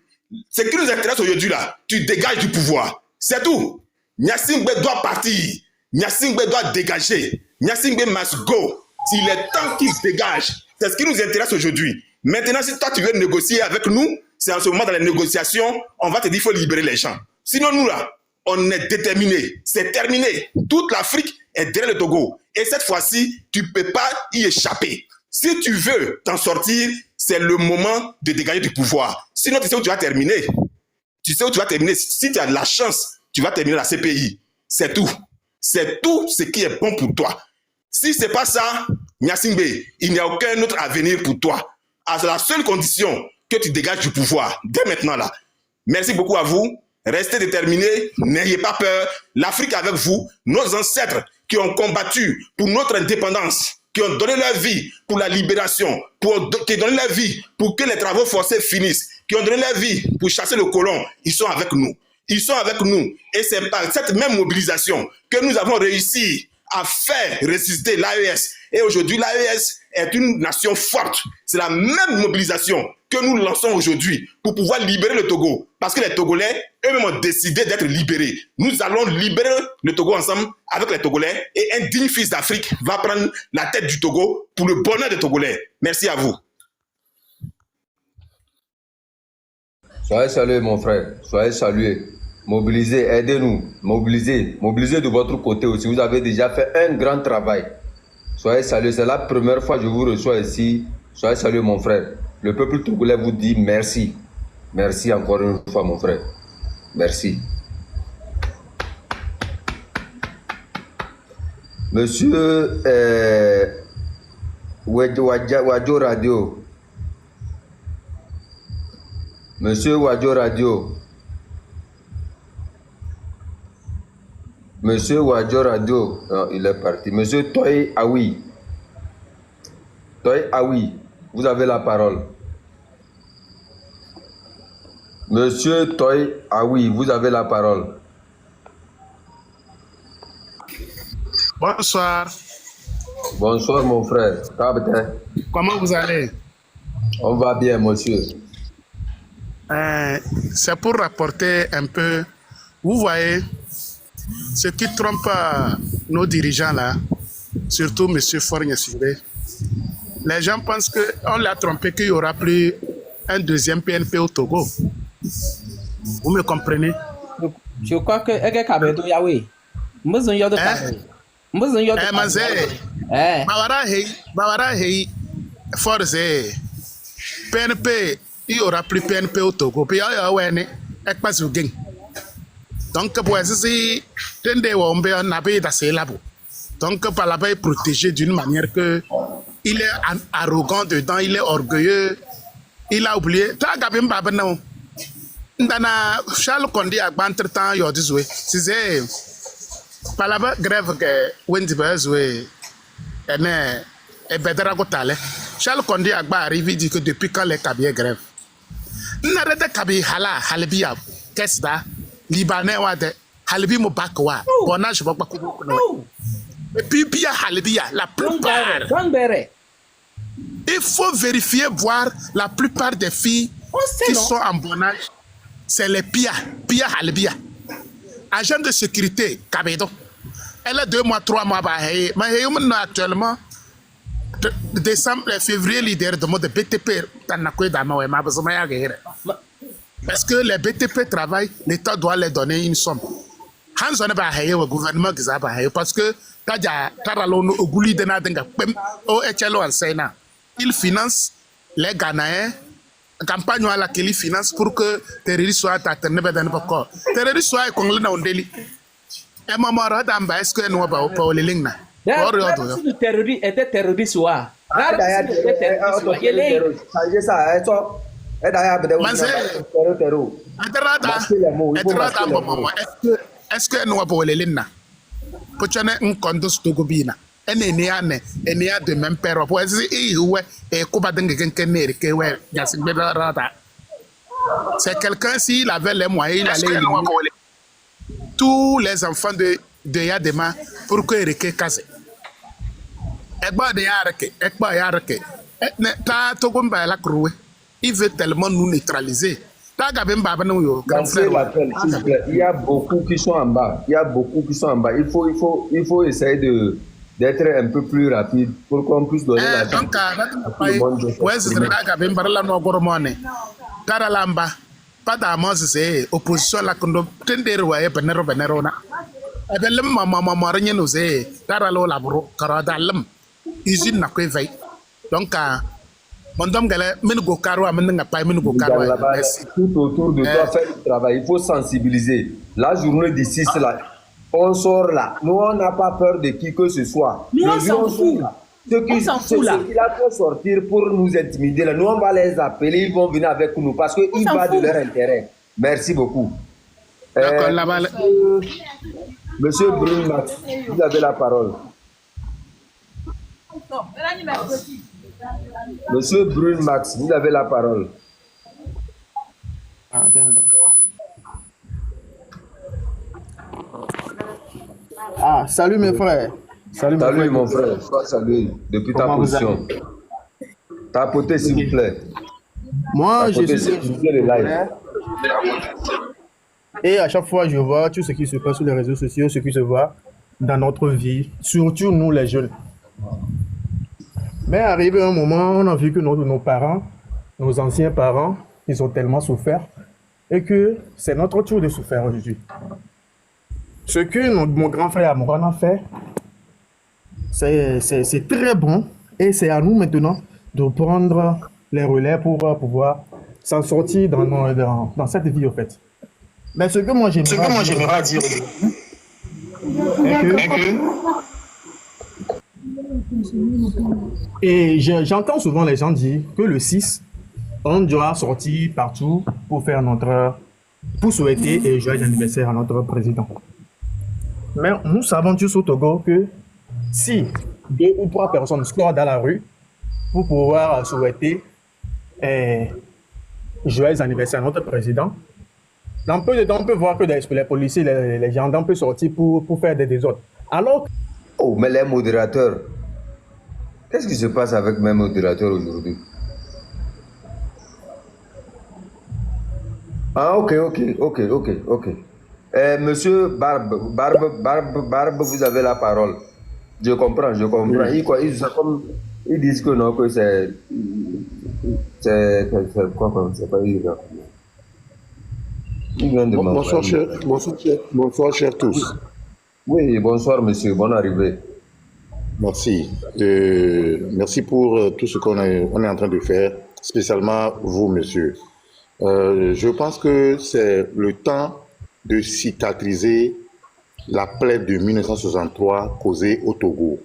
Speaker 7: Ce qui nous intéresse aujourd'hui là, tu dégages du pouvoir. C'est tout. Gnassingbé doit partir. Gnassingbé doit dégager. Gnassingbé must go. Il est temps qu'il se dégage. C'est ce qui nous intéresse aujourd'hui. Maintenant, si toi tu veux négocier avec nous, c'est en ce moment dans les négociations, on va te dire qu'il faut libérer les gens. Sinon, nous là, on est déterminés. C'est terminé. Toute l'Afrique est derrière le Togo. Et cette fois-ci, tu ne peux pas y échapper. Si tu veux t'en sortir, c'est le moment de dégager du pouvoir. Sinon, tu sais où tu vas terminer. Tu sais où tu vas terminer. Si tu as de la chance, tu vas terminer la CPI. C'est tout. C'est tout ce qui est bon pour toi. Si ce n'est pas ça, Gnassingbé, il n'y a aucun autre avenir pour toi. À la seule condition que tu dégages du pouvoir, dès maintenant là. Merci beaucoup à vous. Restez déterminés, n'ayez pas peur. L'Afrique avec vous, nos ancêtres qui ont combattu pour notre indépendance, qui ont donné leur vie pour la libération, qui ont donné leur vie pour que les travaux forcés finissent, qui ont donné leur vie pour chasser le colon, ils sont avec nous. Ils sont avec nous. Et c'est par cette même mobilisation que nous avons réussi à faire résister l'AES. Et aujourd'hui, l'AES est une nation forte. C'est la même mobilisation que nous lançons aujourd'hui pour pouvoir libérer le Togo. Parce que les Togolais, eux-mêmes ont décidé d'être libérés. Nous allons libérer le Togo ensemble avec les Togolais et un digne fils d'Afrique va prendre la tête du Togo pour le bonheur des Togolais. Merci à vous.
Speaker 2: Soyez salués, mon frère. Soyez salués. Mobilisez, aidez-nous. Mobilisez. Mobilisez de votre côté aussi. Vous avez déjà fait un grand travail. Soyez salués. C'est la première fois que je vous reçois ici. Soyez salués, mon frère. Le peuple togolais vous dit merci. Merci encore une fois, mon frère. Merci. Monsieur Wadjo Radio. Monsieur Wadjo Radio. Monsieur Wadjo Radio. Non, il est parti. Monsieur Toy Aoui. Toy Aoui. Vous avez la parole. Monsieur Toy Aoui, vous avez la parole.
Speaker 8: Bonsoir.
Speaker 2: Bonsoir, mon frère.
Speaker 8: Comment vous allez?
Speaker 2: On va bien, monsieur.
Speaker 8: C'est pour rapporter un peu. Vous voyez, ce qui trompe nos dirigeants là, surtout M. Faure-Gnassingbé, les gens pensent qu'on l'a trompé qu'il n'y aura plus un deuxième PNP au Togo. Vous me comprenez?
Speaker 3: Je crois que Kabedo Yahweh.
Speaker 8: Bawara Hei, Force, PNP, il n'y aura plus PNP au Togo. Puis il y a un passe au gain. Donc, pour essayer de naber dans ces labos. Donc, par là-bas, il est protégé d'une manière que il est arrogant dedans, il est orgueilleux, il a oublié. Ndana Charles Condé a entre-temps, il y a dit, c'est par là-bas, grève que Wendy Bezwe est bedra gotale. Charles Condé a arrivé, dit que depuis quand les Kabi est grève. N'arrête Kabi Hala, Halibia, qu'est-ce que Libanais ou de Halibi Mobakwa, Bonage Bobakou. Et puis, bien Halibia, la plupart. Il faut vérifier, voir la plupart des filles qui sont en bon âge. C'est les Pia Halibia. Agent de sécurité, Kabedo. Elle a 2 mois, 3 mois. Mais actuellement, décembre, février, leader de mode de BTP. Parce que les BTP travaillent, l'État doit les donner une somme. Hans on va au gouvernement parce que il finance les Ghanéens campagne à la qui finance pour que terroristes soient attaqués ne bedane pas quoi terroristes soient qu'on na ondeli et maman rada mba est-ce que nous va pas le lingna
Speaker 3: Si le terroriste était terroriste, changer
Speaker 2: ça,
Speaker 8: est-ce que nous va pas le lingna pour tu un condos to gobina ene de même père pour et kuba dengue kenkenere que ouais c'est quelqu'un s'il avait les moyens il allait éliminer tous les enfants de Yadema pour que Reke casse. Ekba de Yareke, Ekba Yareke. Ta Togomba la Croué. Il veut tellement nous neutraliser. Ta Gabemba Banoyo, grand frère.
Speaker 2: Il y a beaucoup qui sont en bas. Il y a beaucoup qui sont en bas. Il faut essayer d'être un peu plus rapide pour qu'on puisse donner la chance.
Speaker 8: Donc, ouais, c'est vrai Gabemba la Nogormone. Taralamba. Pas d'amance, c'est opposition la condo. Tenderouaye, Benero na. Ebelem mama renye no ze taralo labro karada lem usine na kwevai donc mondom gale men go karo amen nga pay men go karo
Speaker 2: tout autour de toi faire du travail il faut sensibiliser la journée du 6 là on sort là nous on n'a pas peur de qui que ce soit
Speaker 3: mais on s'en fout
Speaker 2: ceux qui la font sortir pour nous intimider là nous on va les appeler ils vont venir avec nous parce que il va de leur intérêt merci beaucoup
Speaker 8: d'accord là-bas
Speaker 2: Monsieur Brune Max, vous avez la parole. Monsieur Brune Max, vous avez la parole.
Speaker 9: Ah, salut mes frères.
Speaker 2: Salut mon frère. Sois salué depuis ta position. Tapotez s'il vous plaît.
Speaker 9: Moi, je suis
Speaker 2: le live.
Speaker 9: Et à chaque fois, je vois tout ce qui se passe sur les réseaux sociaux, ce qui se voit dans notre vie, surtout nous les jeunes. Mais arrivé un moment, on a vu que nos parents, nos anciens parents, ils ont tellement souffert et que c'est notre tour de souffrir aujourd'hui. Ce que mon grand frère Amoran a fait, c'est très bon et c'est à nous maintenant de prendre les relais pour pouvoir s'en sortir dans cette vie, en fait. Mais ce que moi j'aimerais dire, et j'entends souvent les gens dire que le 6, on doit sortir partout pour souhaiter et joyeux anniversaire à notre président. Mais nous savons tous au Togo que si 2 ou 3 personnes sortent dans la rue pour pouvoir souhaiter joyeux anniversaire à notre président, dans peu de temps, on peut voir que les policiers, les gendarmes peuvent sortir pour faire des désordres. Alors...
Speaker 2: Oh, mais les modérateurs, qu'est-ce qui se passe avec mes modérateurs aujourd'hui? Ah, ok. Monsieur Barbe, vous avez la parole. Je comprends. Ils disent que non, que c'est quoi, c'est pas évident.
Speaker 10: Bonsoir, chers tous.
Speaker 2: Oui, bonsoir, monsieur. Bonne arrivée.
Speaker 10: Merci. Merci pour tout ce qu'on est en train de faire, spécialement vous, monsieur. Je pense que c'est le temps de cicatriser la plaie de 1963 causée au Togo.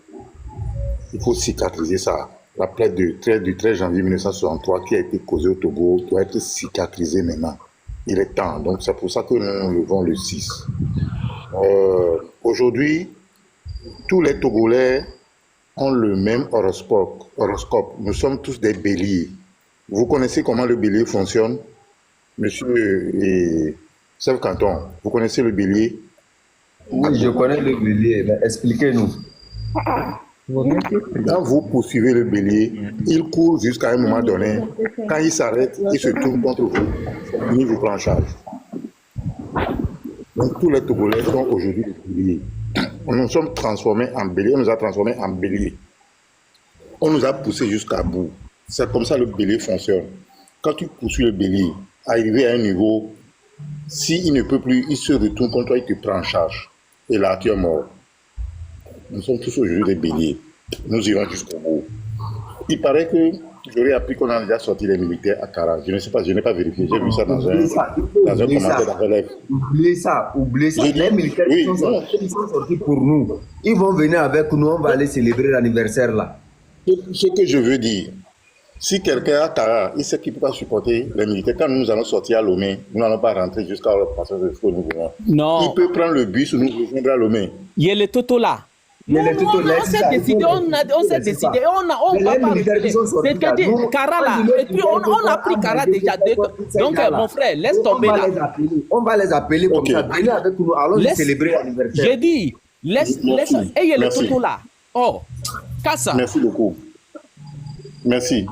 Speaker 10: Il faut cicatriser ça. La plaie du 13 janvier 1963 qui a été causée au Togo doit être cicatrisée maintenant. Il est temps. Donc, c'est pour ça que nous levons le 6. Aujourd'hui, tous les Togolais ont le même horoscope. Nous sommes tous des béliers. Vous connaissez comment le bélier fonctionne? Monsieur Chef Canton, vous connaissez le bélier?
Speaker 2: Oui, je connais le bélier. Expliquez-nous.
Speaker 10: Quand vous poursuivez le bélier, il court jusqu'à un moment donné. Quand il s'arrête, il se tourne contre vous. Il vous prend en charge. Donc tous les Togolais sont aujourd'hui des béliers. On nous sommes transformés en bélier. On nous a transformés en bélier. On nous a poussés jusqu'à bout. C'est comme ça le bélier fonctionne. Quand tu poursuis le bélier, arrivé à un niveau, s'il ne peut plus, il se retourne contre toi, il te prend en charge. Et là, tu es mort. Nous sommes tous aujourd'hui des béliers. Nous irons jusqu'au bout. Il paraît que j'aurais appris qu'on a déjà sorti les militaires à Kara. Je ne sais pas, je n'ai pas vérifié. J'ai vu ça dans un commentaire dans Relève.
Speaker 2: Oubliez ça. Les militaires qui sont sortis pour nous, ils vont venir avec nous, on va aller célébrer l'anniversaire là.
Speaker 10: Ce que je veux dire, si quelqu'un à Kara, il sait qu'il ne peut pas supporter les militaires, quand nous allons sortir à Lomé, nous n'allons pas rentrer jusqu'à la passage de feu.
Speaker 3: Non.
Speaker 10: Il peut prendre le bus ou nous rejoindre à Lomé.
Speaker 3: Il y a le Toto là. Non, on s'est décidé, on s'est décidé, on va pas reculer. C'est-à-dire, Kara là, et puis on a pris Kara déjà. Donc, mon frère, laisse tomber là.
Speaker 2: On va les appeler comme ça. Venez avec nous, allons célébrer l'anniversaire.
Speaker 3: J'ai dit, laisse, et il y a le Toto là. Oh, Kassa.
Speaker 10: Merci beaucoup. Merci.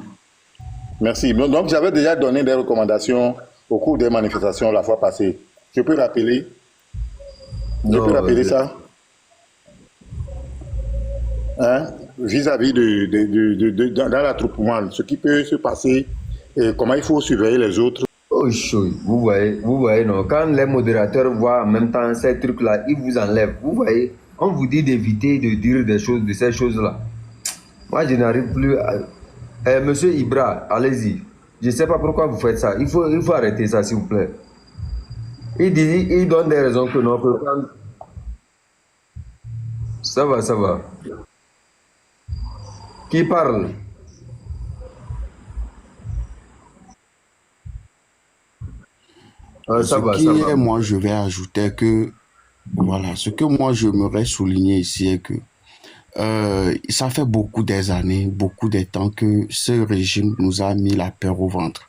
Speaker 10: Donc, j'avais déjà donné des recommandations au cours des manifestations la fois passée. Je peux rappeler ça? Hein? Vis-à-vis dans l'attroupement, ce qui peut se passer, et comment il faut surveiller les autres.
Speaker 2: Oh, vous voyez, non. Quand les modérateurs voient en même temps ces trucs-là, ils vous enlèvent. Vous voyez, on vous dit d'éviter de dire des choses, de ces choses-là. Moi, je n'arrive plus à... Monsieur Ibra, allez-y. Je ne sais pas pourquoi vous faites ça. Il faut arrêter ça, s'il vous plaît. Il donne des raisons que non. Ça va. Qui parle?
Speaker 5: Moi, je vais ajouter que, voilà, ce que moi, j'aimerais souligner ici est que ça fait beaucoup des années, beaucoup de temps que ce régime nous a mis la peur au ventre.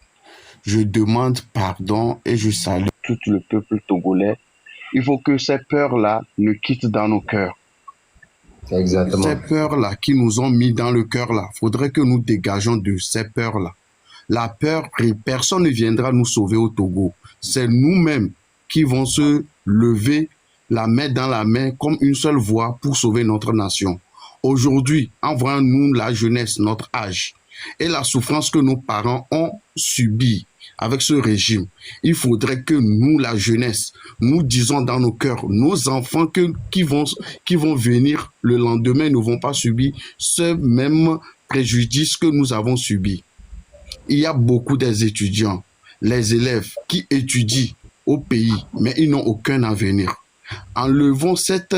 Speaker 5: Je demande pardon et je salue tout le peuple togolais. Il faut que ces peurs-là ne quittent dans nos cœurs.
Speaker 2: Exactement.
Speaker 5: Ces peurs-là qui nous ont mis dans le cœur-là, il faudrait que nous dégageons de ces peurs-là. La peur, personne ne viendra nous sauver au Togo. C'est nous-mêmes qui vont se lever la main dans la main comme une seule voix pour sauver notre nation. Aujourd'hui, en voyant nous la jeunesse, notre âge, et la souffrance que nos parents ont subie avec ce régime, il faudrait que nous, la jeunesse, nous disons dans nos cœurs, nos enfants qui vont venir le lendemain ne vont pas subir ce même préjudice que nous avons subi. Il y a beaucoup des étudiants, les élèves qui étudient au pays, mais ils n'ont aucun avenir. Enlevons cette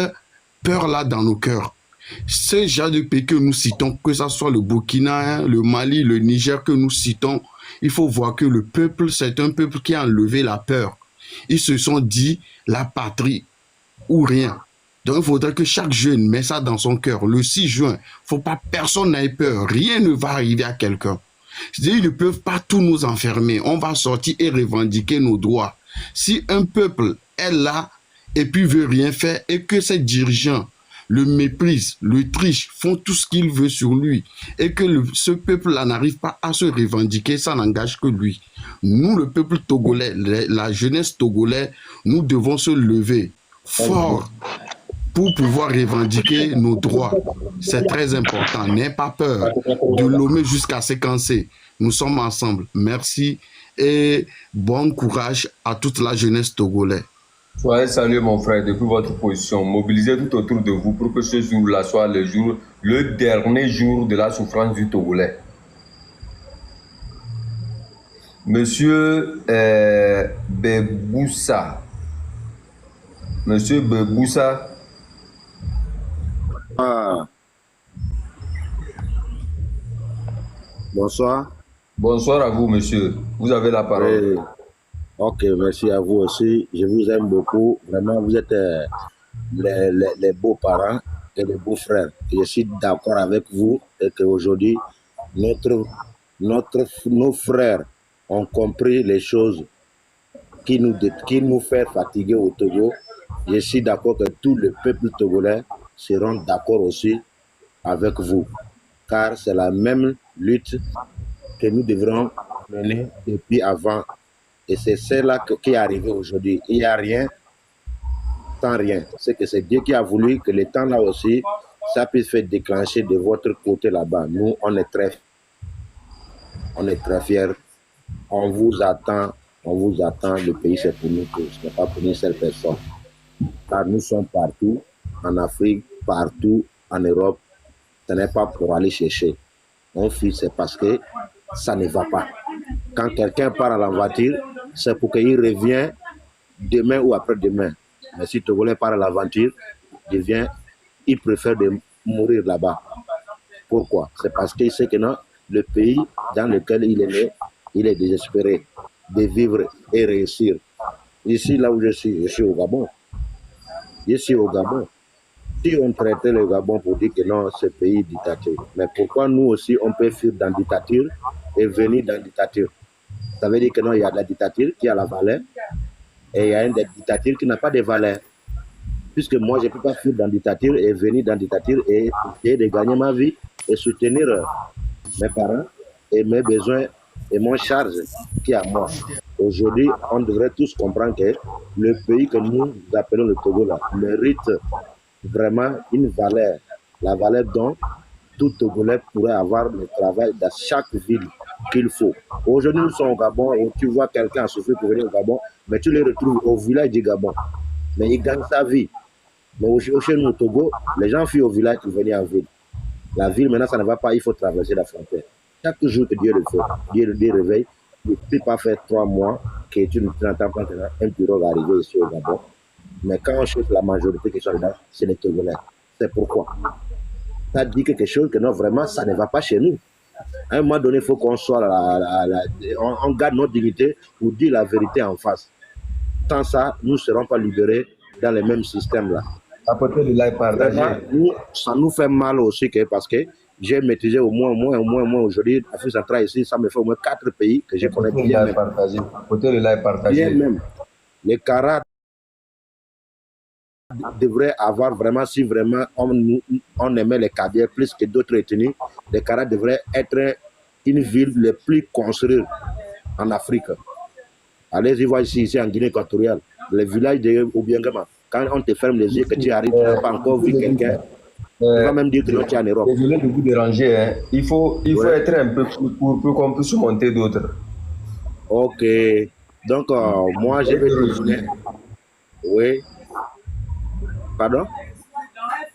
Speaker 5: peur-là dans nos cœurs. Ce genre de pays que nous citons, que ce soit le Burkina, le Mali, le Niger que nous citons, il faut voir que le peuple, c'est un peuple qui a enlevé la peur. Ils se sont dit la patrie ou rien. Donc il faudrait que chaque jeune mette ça dans son cœur. Le 6 juin, faut pas personne n'ait peur. Rien ne va arriver à quelqu'un. Ils ne peuvent pas tout nous enfermer. On va sortir et revendiquer nos droits. Si un peuple est là et puis veut rien faire et que ses dirigeants le méprisent, le trichent, font tout ce qu'il veut sur lui et que ce peuple-là n'arrive pas à se revendiquer, ça n'engage que lui. Nous, le peuple togolais, la jeunesse togolaise, nous devons se lever fort pour pouvoir revendiquer nos droits. C'est très important. N'ayez pas peur de Lomé jusqu'à Séquencé. Nous sommes ensemble. Merci et bon courage à toute la jeunesse togolaise.
Speaker 2: Soyez salué, mon frère, depuis votre position. Mobilisez tout autour de vous pour que ce jour-là soit le dernier jour de la souffrance du Togolais. Monsieur Beboussa. Monsieur Beboussa.
Speaker 6: Ah. Bonsoir.
Speaker 2: Bonsoir à vous, monsieur. Vous avez la parole.
Speaker 6: Ok, merci à vous aussi. Je vous aime beaucoup. Vraiment, vous êtes les beaux parents et les beaux frères. Je suis d'accord avec vous et qu'aujourd'hui, nos frères ont compris les choses qui nous fait fatiguer au Togo. Je suis d'accord que tout le peuple togolais seront d'accord aussi avec vous. Car c'est la même lutte que nous devrons mener depuis avant. Et c'est celle-là qui est arrivée aujourd'hui. Il n'y a rien sans rien. C'est que c'est Dieu qui a voulu que le temps là aussi, ça puisse faire déclencher de votre côté là-bas. Nous, on est très fiers. On vous attend. Le pays, c'est pour nous tous. Ce n'est pas pour une seule personne. Car nous sommes partout, en Afrique, partout, en Europe. Ce n'est pas pour aller chercher. On fuit, c'est parce que ça ne va pas. Quand quelqu'un part à l'aventure, c'est pour qu'il revienne demain ou après-demain. Mais si Togolais part à l'aventure, il préfère de mourir là-bas. Pourquoi? C'est parce qu'il sait que non, le pays dans lequel il est né, il est désespéré de vivre et réussir. Ici, là où je suis au Gabon. Je suis au Gabon. Si on traitait le Gabon pour dire que non, c'est pays dictature, mais pourquoi nous aussi, on peut fuir dans la dictature et venir dans la dictature? Ça veut dire que non, il y a de la dictature qui a la valeur et il y a une dictature qui n'a pas de valeur. Puisque moi, je ne peux pas fuir dans la dictature et venir dans la dictature et essayer de gagner ma vie et soutenir mes parents et mes besoins et mon charge qui est à moi. Aujourd'hui, on devrait tous comprendre que le pays que nous appelons le Togo là, mérite vraiment une valeur, la valeur dont tout Togolais pourrait avoir le travail dans chaque ville qu'il faut. Aujourd'hui, nous sommes au Gabon et tu vois quelqu'un souffrir pour venir au Gabon, mais tu le retrouves au village du Gabon. Mais il gagne sa vie. Mais chez nous au Togo, les gens fuient au village pour venir en ville. La ville, maintenant, ça ne va pas, il faut traverser la frontière. Chaque jour que Dieu le fait, Dieu réveille, il ne peut pas faire 3 mois que tu n'entends pas un pirogue arriver ici au Gabon. Mais quand on cherche la majorité qui sont là, c'est les Togolais. C'est pourquoi. Ça dit quelque chose que non, vraiment, ça ne va pas chez nous. À un moment donné, il faut qu'on soit on garde notre dignité pour dire la vérité en face. Sans ça, nous ne serons pas libérés dans le même système là.
Speaker 2: Apporter de l'aide partagé.
Speaker 6: Ça nous fait mal aussi parce que j'ai maîtrisé au moins aujourd'hui, Afrique centrale ici, ça me fait au moins 4 pays que je connais bien.
Speaker 2: Apporter de l'aide partagé.
Speaker 6: Bien même. Les Kara devraient avoir vraiment, si vraiment on aimait les Kadiens plus que d'autres ethnies, les Kara devraient être une ville les plus construite en Afrique. Allez-y voir ici en Guinée équatoriale, les villages de Obiangama. Quand on te ferme les yeux, que tu arrives, tu n'as pas encore vu quelqu'un, tu vas même dire que tu es en Europe.
Speaker 2: Désolé de vous déranger, hein. Il faut être un peu pour qu'on puisse monter d'autres.
Speaker 6: Ok. Donc, moi, je vais te... Oui. Pardon?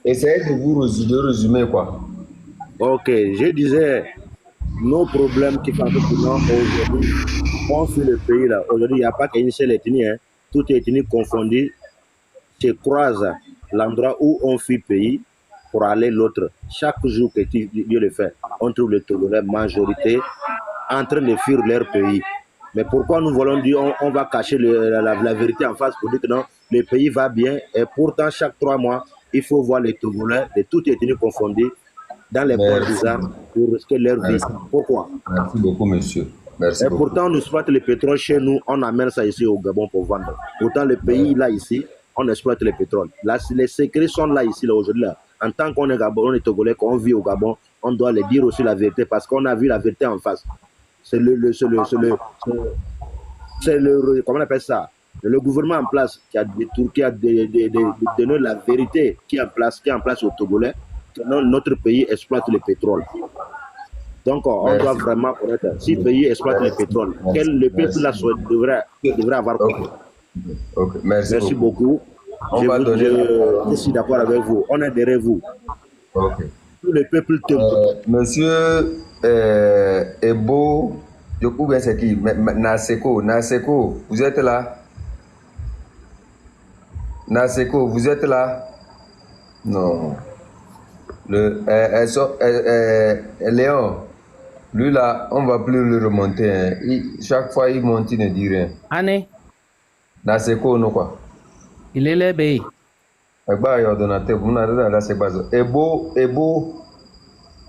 Speaker 2: Essayez de vous résumer, quoi.
Speaker 6: Ok. Je disais, nos problèmes qui font que nous, aujourd'hui, on suit le pays là. Aujourd'hui, il n'y a pas qu'une seule ethnie, hein. Toutes les ethnies confondues se croisent l'endroit où on fuit le pays pour aller l'autre. Chaque jour que Dieu le fait, on trouve les Togolais majorité en train de fuir leur pays. Mais pourquoi nous voulons dire on va cacher la vérité en face pour dire que non, le pays va bien et pourtant chaque 3 mois, il faut voir les Togolais de toutes les ethnies confondues dans les ports bizarres pour risquer leur vie. Pourquoi?
Speaker 2: Merci beaucoup, monsieur. Merci
Speaker 6: et
Speaker 2: beaucoup.
Speaker 6: pourtant, on exploite le pétrole chez nous, on amène ça ici au Gabon pour vendre. Pourtant, le pays là ici, on exploite le pétrole. Là, les secrets sont là ici, là, aujourd'hui. Là. En tant qu'on est Gabon, on est Togolais, qu'on vit au Gabon, on doit les dire aussi la vérité parce qu'on a vu la vérité en face. C'est comment on appelle ça? Le gouvernement en place qui a donné la vérité qui est en place au Togolais, que notre pays exploite le pétrole. Donc, on doit vraiment connaître. Si le pays exploite le pétrole, le peuple là devrait avoir compris.
Speaker 2: Okay. Merci
Speaker 6: beaucoup. Je suis d'accord avec vous. On est derrière vous.
Speaker 2: Okay.
Speaker 6: Tout le peuple
Speaker 2: Monsieur Ebo, ou bien c'est qui? Naseko, vous êtes là? Naseko, vous êtes là? Non. Léon, lui là, on ne va plus le remonter. Hein. Chaque fois, il monte, il ne dit rien.
Speaker 3: Anne?
Speaker 2: Naseko, non quoi?
Speaker 3: Il est là, bé.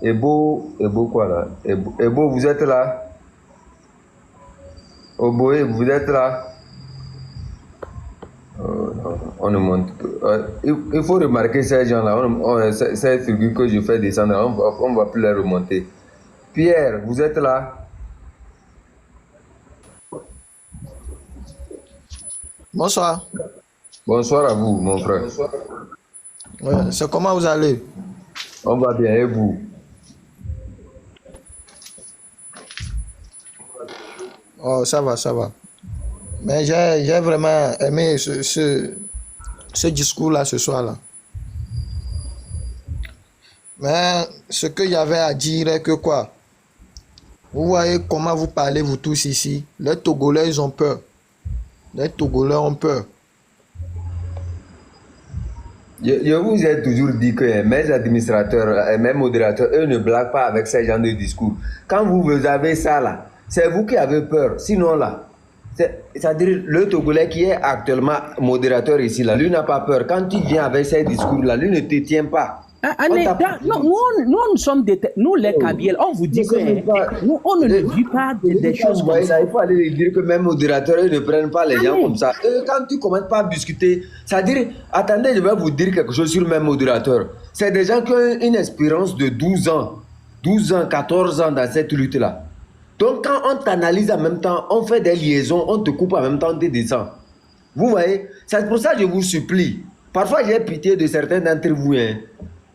Speaker 2: Ebo quoi là? Ebo, vous êtes là? Oboé, vous êtes là? On ne monte. Il faut remarquer ces gens-là. Ces figures que je fais descendre, on ne va plus les remonter. Pierre, vous êtes là?
Speaker 11: Bonsoir.
Speaker 2: Bonsoir à vous, mon frère.
Speaker 11: Ouais, c'est comment vous allez?
Speaker 2: On va bien, et vous?
Speaker 11: Oh, ça va, ça va. Mais j'ai vraiment aimé ce discours-là ce soir-là. Mais ce qu'il y avait à dire est que quoi? Vous voyez comment vous parlez, vous tous ici. Les Togolais, ils ont peur. Les Togolais ont peur.
Speaker 2: Je vous ai toujours dit que mes administrateurs, mes modérateurs, eux ne blaguent pas avec ces genres de discours. Quand vous avez ça là, c'est vous qui avez peur. Sinon là, c'est-à-dire le Togolais qui est actuellement modérateur ici là, lui n'a pas peur. Quand tu viens avec ces discours là, lui ne te tient pas.
Speaker 3: Allez, nous sommes nous les Kabyles, on vous dit que nous, on ne vit pas des choses comme ça.
Speaker 2: Il faut aller dire que même modérateurs ne prennent pas les gens comme ça. Et quand tu commences pas à discuter, c'est-à-dire, attendez, je vais vous dire quelque chose sur mes modérateurs. C'est des gens qui ont une expérience de 12 ans, 14 ans dans cette lutte-là. Donc quand on t'analyse en même temps, on fait des liaisons, on te coupe en même temps, on te descend. Vous voyez, c'est pour ça que je vous supplie. Parfois j'ai pitié de certains d'entre vous. Hein.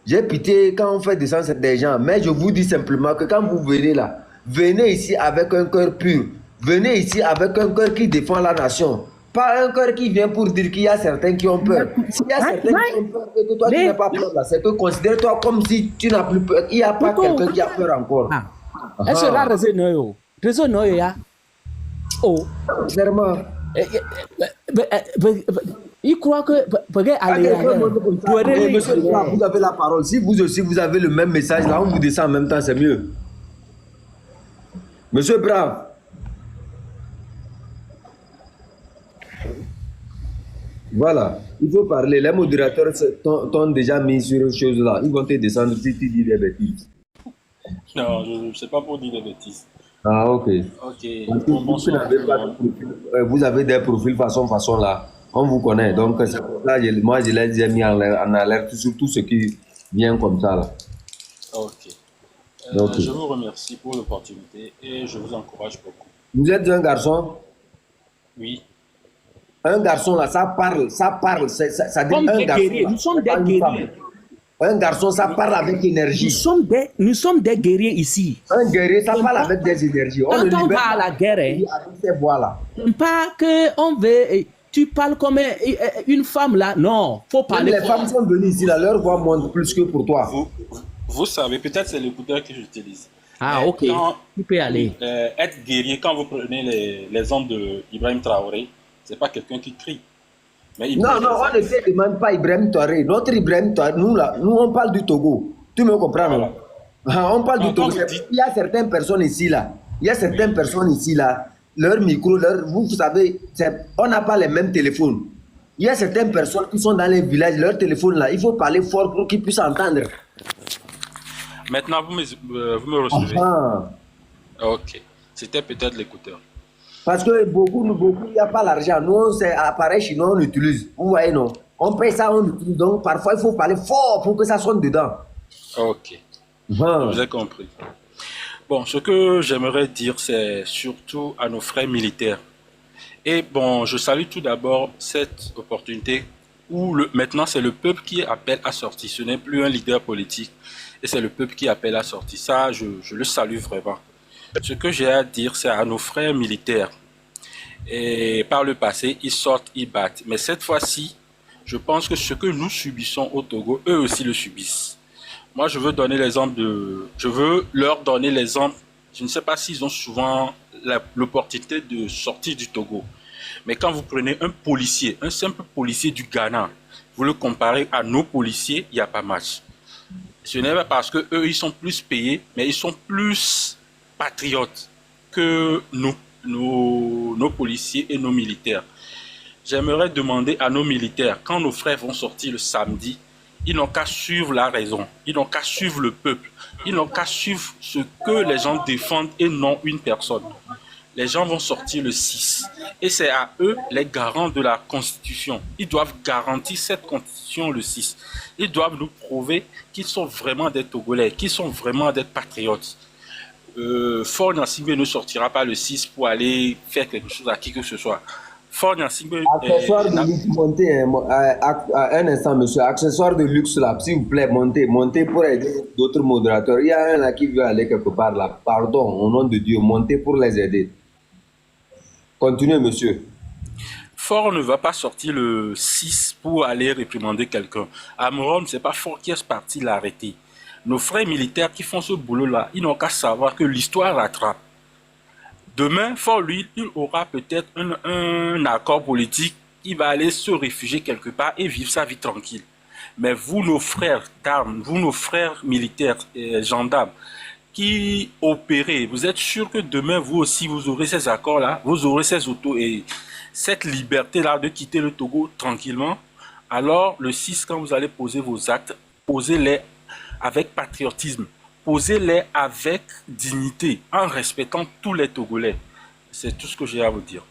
Speaker 2: J'ai pitié quand on fait descendre des gens. Mais je vous dis simplement que quand vous venez là, venez ici avec un cœur pur. Venez ici avec un cœur qui défend la nation. Pas un cœur qui vient pour dire qu'il y a certains qui ont peur. S'il y a certains qui ont peur et que toi tu n'as pas peur là, c'est que considère-toi comme si tu n'as plus peur. Il n'y a pas quelqu'un qui a peur encore.
Speaker 3: Est-ce que là, raison ya? Oh,
Speaker 2: clairement.
Speaker 3: Il croit que
Speaker 2: monsieur, vous avez la parole. Si vous aussi vous avez le même message, là on vous descend en même temps, c'est mieux. Monsieur Brave. Voilà, il faut parler. Les modérateurs t'ont déjà mis sur une chose là. Ils vont te descendre si tu dis des bêtises.
Speaker 12: Non, je ne sais pas pour dire des bêtises.
Speaker 2: Ah, ok.
Speaker 12: Ok.
Speaker 2: Vous avez des profils façon là. On vous connaît. Donc, c'est pour ça que moi, je les ai mis en alerte sur tout ce qui vient comme ça là.
Speaker 12: Ok. Je vous remercie pour l'opportunité et je vous encourage beaucoup.
Speaker 2: Vous êtes un garçon?
Speaker 12: Oui.
Speaker 2: Un garçon là, ça parle, ça dit
Speaker 3: comme
Speaker 2: un
Speaker 3: des
Speaker 2: garçon.
Speaker 3: Guerriers. Nous sommes des guerriers.
Speaker 2: Un garçon, ça parle avec énergie.
Speaker 3: Nous sommes des guerriers ici.
Speaker 2: Un guerrier, ça parle avec des énergies.
Speaker 3: Quand on va à la guerre, pas que on veut. Tu parles comme une femme là. Non, faut parler.
Speaker 2: Les femmes sont venues ici, là, leur voix monte plus que pour toi.
Speaker 12: Vous savez, peut-être c'est l'écouteur que j'utilise.
Speaker 3: Ah, ok. Tu peux aller.
Speaker 12: Être guerrier, quand vous prenez les hommes de Ibrahim Traoré, c'est pas quelqu'un qui crie. Mais
Speaker 2: non, on ne te demande pas Ibrahim Traoré. Notre Ibrahim Traoré, nous on parle du Togo. Tu me comprends, non? On parle du Togo. Il y a certaines personnes ici, là. Leur micro, vous savez, on n'a pas les mêmes téléphones. Il y a certaines personnes qui sont dans les villages, leur téléphone là, il faut parler fort pour qu'ils puissent entendre.
Speaker 12: Maintenant, vous me recevez. Ok. C'était peut-être l'écouteur.
Speaker 2: Parce que beaucoup, il n'y a pas l'argent. Nous, c'est appareil chinois, on utilise. Vous voyez, non? On paye ça, on utilise. Donc, parfois, il faut parler fort pour que ça sonne dedans.
Speaker 12: Ok. Je vous ai compris. Bon, ce que j'aimerais dire, c'est surtout à nos frères militaires. Et bon, je salue tout d'abord cette opportunité où maintenant c'est le peuple qui appelle à sortir. Ce n'est plus un leader politique et c'est le peuple qui appelle à sortir. Ça, je le salue vraiment. Ce que j'ai à dire, c'est à nos frères militaires. Et par le passé, ils sortent, ils battent. Mais cette fois-ci, je pense que ce que nous subissons au Togo, eux aussi le subissent. Moi, je veux leur donner l'exemple. Je ne sais pas s'ils ont souvent l'opportunité de sortir du Togo. Mais quand vous prenez un policier, un simple policier du Ghana, vous le comparez à nos policiers, il n'y a pas match. Ce n'est pas parce qu'eux, ils sont plus payés, mais ils sont plus patriotes que nos policiers et nos militaires. J'aimerais demander à nos militaires, quand nos frères vont sortir le samedi, ils n'ont qu'à suivre la raison, ils n'ont qu'à suivre le peuple, ils n'ont qu'à suivre ce que les gens défendent et non une personne. Les gens vont sortir le 6 et c'est à eux les garants de la Constitution. Ils doivent garantir cette Constitution le 6. Ils doivent nous prouver qu'ils sont vraiment des Togolais, qu'ils sont vraiment des patriotes. Faure Gnassingbé ne sortira pas le 6 pour aller faire quelque chose à qui que ce soit. Faure Gnassingbé...
Speaker 2: Accessoire de luxe, montez, un instant monsieur, accessoire de luxe là, s'il vous plaît, montez pour aider d'autres modérateurs. Il y a un là qui veut aller quelque part là, pardon, au nom de Dieu, montez pour les aider. Continuez monsieur.
Speaker 12: Faure ne va pas sortir le 6 pour aller réprimander quelqu'un. À Moron, c'est pas Faure qui est parti l'arrêter. Nos frères militaires qui font ce boulot-là, ils n'ont qu'à savoir que l'histoire rattrape. Demain, fort lui, il aura peut-être un accord politique, il va aller se réfugier quelque part et vivre sa vie tranquille. Mais vous, nos frères d'armes, vous, nos frères militaires et gendarmes, qui opérez, vous êtes sûr que demain, vous aussi, vous aurez ces accords-là, vous aurez ces autos et cette liberté-là de quitter le Togo tranquillement. Alors, le 6, quand vous allez poser vos actes, posez-les avec patriotisme, posez-les avec dignité, en respectant tous les Togolais. C'est tout ce que j'ai à vous dire.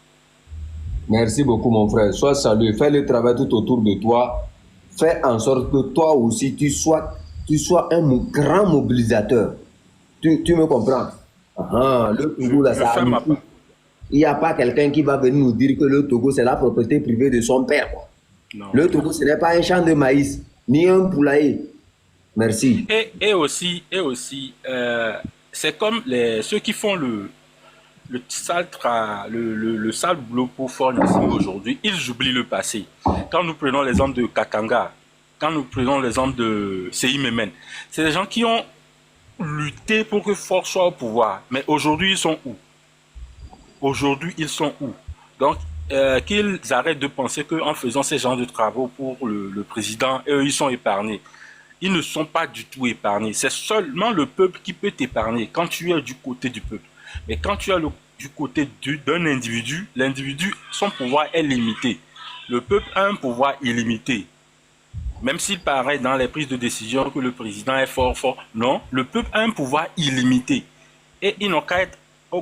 Speaker 2: Merci beaucoup, mon frère. Sois salué. Fais le travail tout autour de toi. Fais en sorte que toi aussi, tu sois un grand mobilisateur. Tu me comprends? Le Togo, là, ça il n'y a pas quelqu'un qui va venir nous dire que le Togo, c'est la propriété privée de son père. Non. Le Togo, ce n'est pas un champ de maïs, ni un poulailler. Merci.
Speaker 12: Et aussi, c'est comme ceux qui font le sale boulot pour Fort-Nassingui aujourd'hui, ils oublient le passé. Quand nous prenons l'exemple de Katanga, quand nous prenons l'exemple de Seyi Memen, c'est des gens qui ont lutté pour que Fort soit au pouvoir. Mais aujourd'hui, ils sont où? Aujourd'hui, ils sont où? Donc, qu'ils arrêtent de penser qu'en faisant ces genres de travaux pour le président, eux, ils sont épargnés. Ils ne sont pas du tout épargnés. C'est seulement le peuple qui peut t'épargner quand tu es du côté du peuple. Mais quand tu es du côté d'un individu, l'individu, son pouvoir est limité. Le peuple a un pouvoir illimité. Même s'il paraît dans les prises de décision que le président est fort, non, le peuple a un pouvoir illimité. Et ils n'ont qu'à être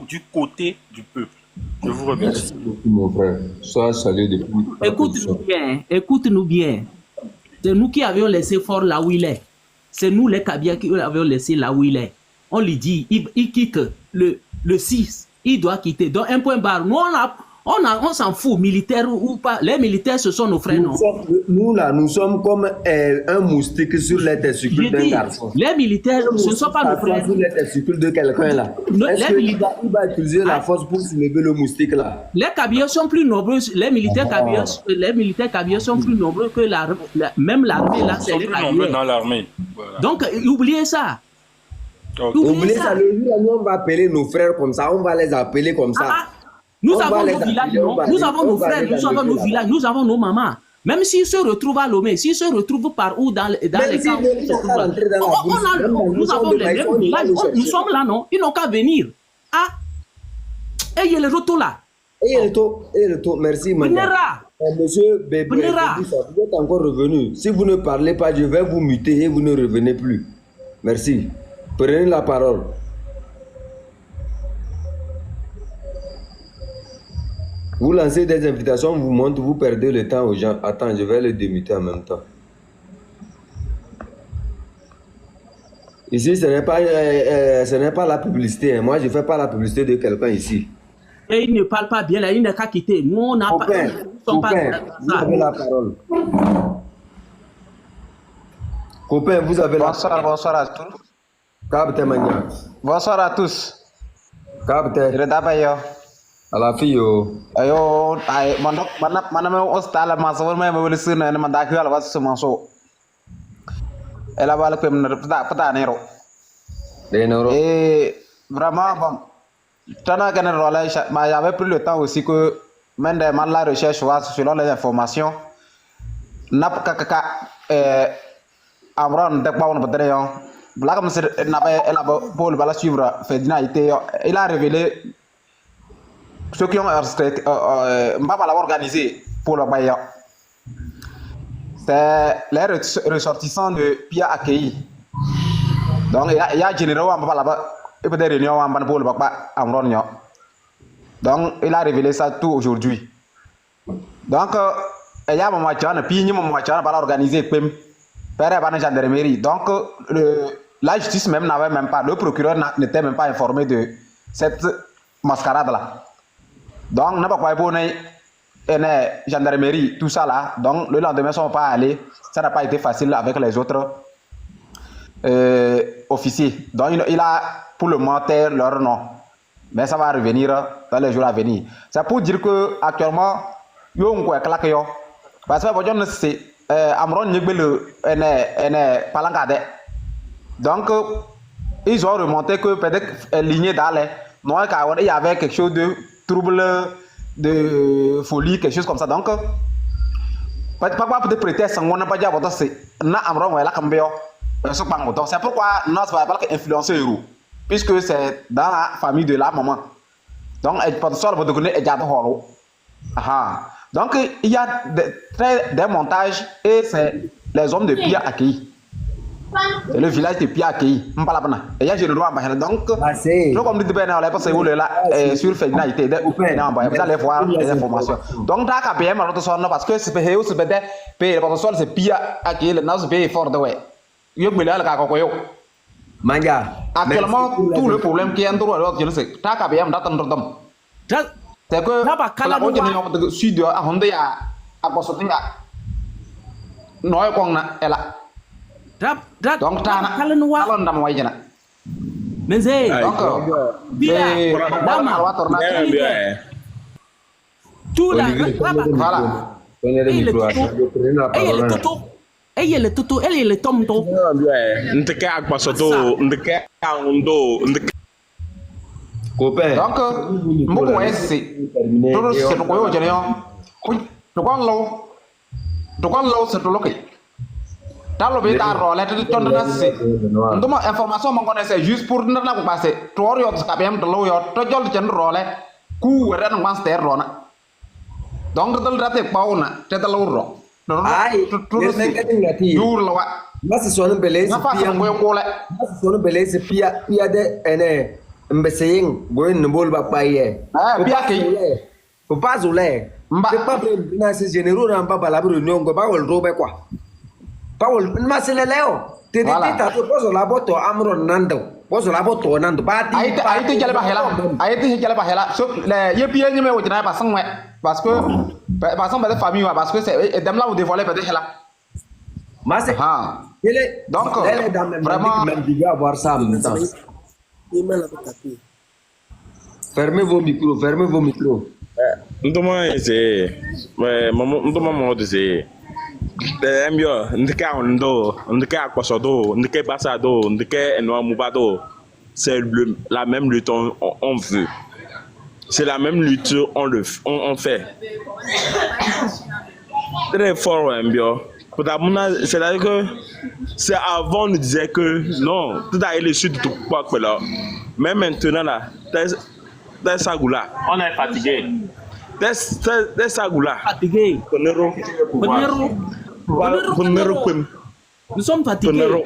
Speaker 12: du côté du peuple. Je vous remercie.
Speaker 2: Merci beaucoup, mon frère. Sois salué depuis.
Speaker 3: Écoute-nous bien. C'est nous qui avions laissé Fort là où il est. C'est nous les Kabia qui avions laissé là où il est. On lui dit, il quitte le 6. Il doit quitter. Donc un point barre. Nous, on s'en fout, militaire ou pas. Les militaires, ce sont nos frères, non?
Speaker 2: Nous sommes comme un moustique sur les testicules d'un garçon.
Speaker 3: Les militaires, ce ne sont pas nos frères.
Speaker 2: Sur les testicules de quelqu'un là. Est-ce qu'il va utiliser la force pour soulever le moustique là?
Speaker 3: Les Kabyas sont plus nombreux. Les militaires Kabyas sont plus nombreux que même l'armée là.
Speaker 12: Ils sont plus nombreux dans l'armée.
Speaker 3: Voilà. Donc, oubliez ça.
Speaker 2: Okay. Oubliez ça. Le jour où on va appeler nos frères comme ça, on va les appeler comme ça.
Speaker 3: Nous avons nos villages, nous avons nos frères, nous avons nos villages, nous avons nos mamans. Même s'ils se retrouvent à Lomé, s'ils se retrouvent par où dans les camps, nous avons les mêmes villages, nous sommes là, non? Ils n'ont qu'à venir. Et il y a le retour là.
Speaker 2: Et le retour, merci, madame. Monsieur Bébé, vous êtes encore revenu. Si vous ne parlez pas, je vais vous muter et vous ne revenez plus. Merci. Prenez la parole. Vous lancez des invitations, on vous montre, vous perdez le temps aux gens. Attends, je vais le démuter en même temps. Ici, ce n'est pas la publicité. Moi, je ne fais pas la publicité de quelqu'un ici.
Speaker 3: Et il ne parle pas bien, là, il n'a qu'à quitter. Nous, on n'a pas...
Speaker 2: Vous avez la parole. Copain, vous avez la parole.
Speaker 13: Bonsoir à tous.
Speaker 2: Capitaine Magna.
Speaker 13: Bonsoir à tous.
Speaker 2: Capitaine. À la fille,
Speaker 13: ayo ay maname hostal maso me wele sina ne manda ko ala wasu maso ela bala ko pata nero et vraiment bon tana gane rola mais j'avais pris le temps aussi que même de la recherche selon les informations nap kaka amron de pa on badre yo black monsieur nabe ela Paul bala suivre Fedina été il a révélé ceux qui ont organisé pour le Baïa, c'est les ressortissants de Pia Akei. Donc, il y a généraux et peut-être réunion pour le Bapa Amron. Donc, il a révélé ça tout aujourd'hui. Donc, il y a un match, puis il y a un match à organiser Pem, Père et gendarmerie. Donc, la justice même n'avait même pas, le procureur n'était même pas informé de cette mascarade-là. Donc, n'a pas gendarmerie, tout ça là. Donc, le lendemain, ils ne sont pas allés. Ça n'a pas été facile avec les autres officiers. Donc, il a pour le moment leur nom. Mais ça va revenir dans les jours à venir. C'est pour dire que actuellement, il y a un claque. Parce que c'est Amron Nigbele est palangade. Donc, ils ont remonté que peut-être lignée d'aller. non, il y avait quelque chose de trouble, de folie, quelque chose comme ça. Donc, pas de prétexte, on n'a pas dit à votre c'est c'est pourquoi non, ça va pas influencer Euro, puisque c'est dans la famille de la maman. Donc, elle peut se votre donner et donc, il y a des montages et c'est les hommes de Pia accueillis. C'est le village de Pia accueilli. Et il y a Général Ambahena. Donc, comme dit Ben, on l'a passé là sur Facebook, vous allez voir les informations. Donc, dans le KPM, parce que c'est le potentiel, c'est Pia accueilli, le nas est fort de way. Actuellement, tout le problème qui est en droit, je ne sais pas, KPM d'attendre. C'est que la route de sud à Honda à Bosotinga. Non, elle a. Donc, t'as un moyen.
Speaker 3: Mais c'est. Tout là.
Speaker 13: Voilà.
Speaker 3: Et il est tout, elle est le tomto.
Speaker 14: Ndeke akpasoto, ndeke aondo, ndeke.
Speaker 13: Donc, beaucoup c'est le quoi au général. C'est tout l'ok. Dans le bêta rôle, c'est information mon connaissait juste pour ne pas passer. Toi, tu as bien de l'eau, tu as déjà le rôle, coup, et un master rona. Donc, tu as été pas on a, tu as l'euro.
Speaker 2: Ai, Mas sono beleza, sono beleza, pia de ene, mbeseying, boy nbol bapaye.
Speaker 13: Pia ki,
Speaker 2: pas zule. C'est pas bien, c'est généraux n'a pas la réunion, pas le robe quoi. Pas le, mas le leo. Te dis t'as pose la boto amron nando, pose la boto nando.
Speaker 13: Aïe jale bahela, so le ye pia ni me wajina pas sang parce que par exemple la famille parce que c'est dame là vous dévoiler peut-être là. Donc vraiment
Speaker 2: avoir ça en même temps. Fermez vos micros.
Speaker 14: Ndoma ese, ndoma mo de mbio ndika ondo, ndika akpasodo, ndika basado, ndika enwa mubado. C'est la même lutte on veut. C'est la même lutte on fait. Très fort mbio. C'est-à-dire que c'est avant on nous disait que non, tout a été sud tout quoi que là. Mais maintenant là, t'es sagoula.
Speaker 12: On est fatigué.
Speaker 14: T'es sagoula.
Speaker 3: Fatigué. Nous sommes fatigués.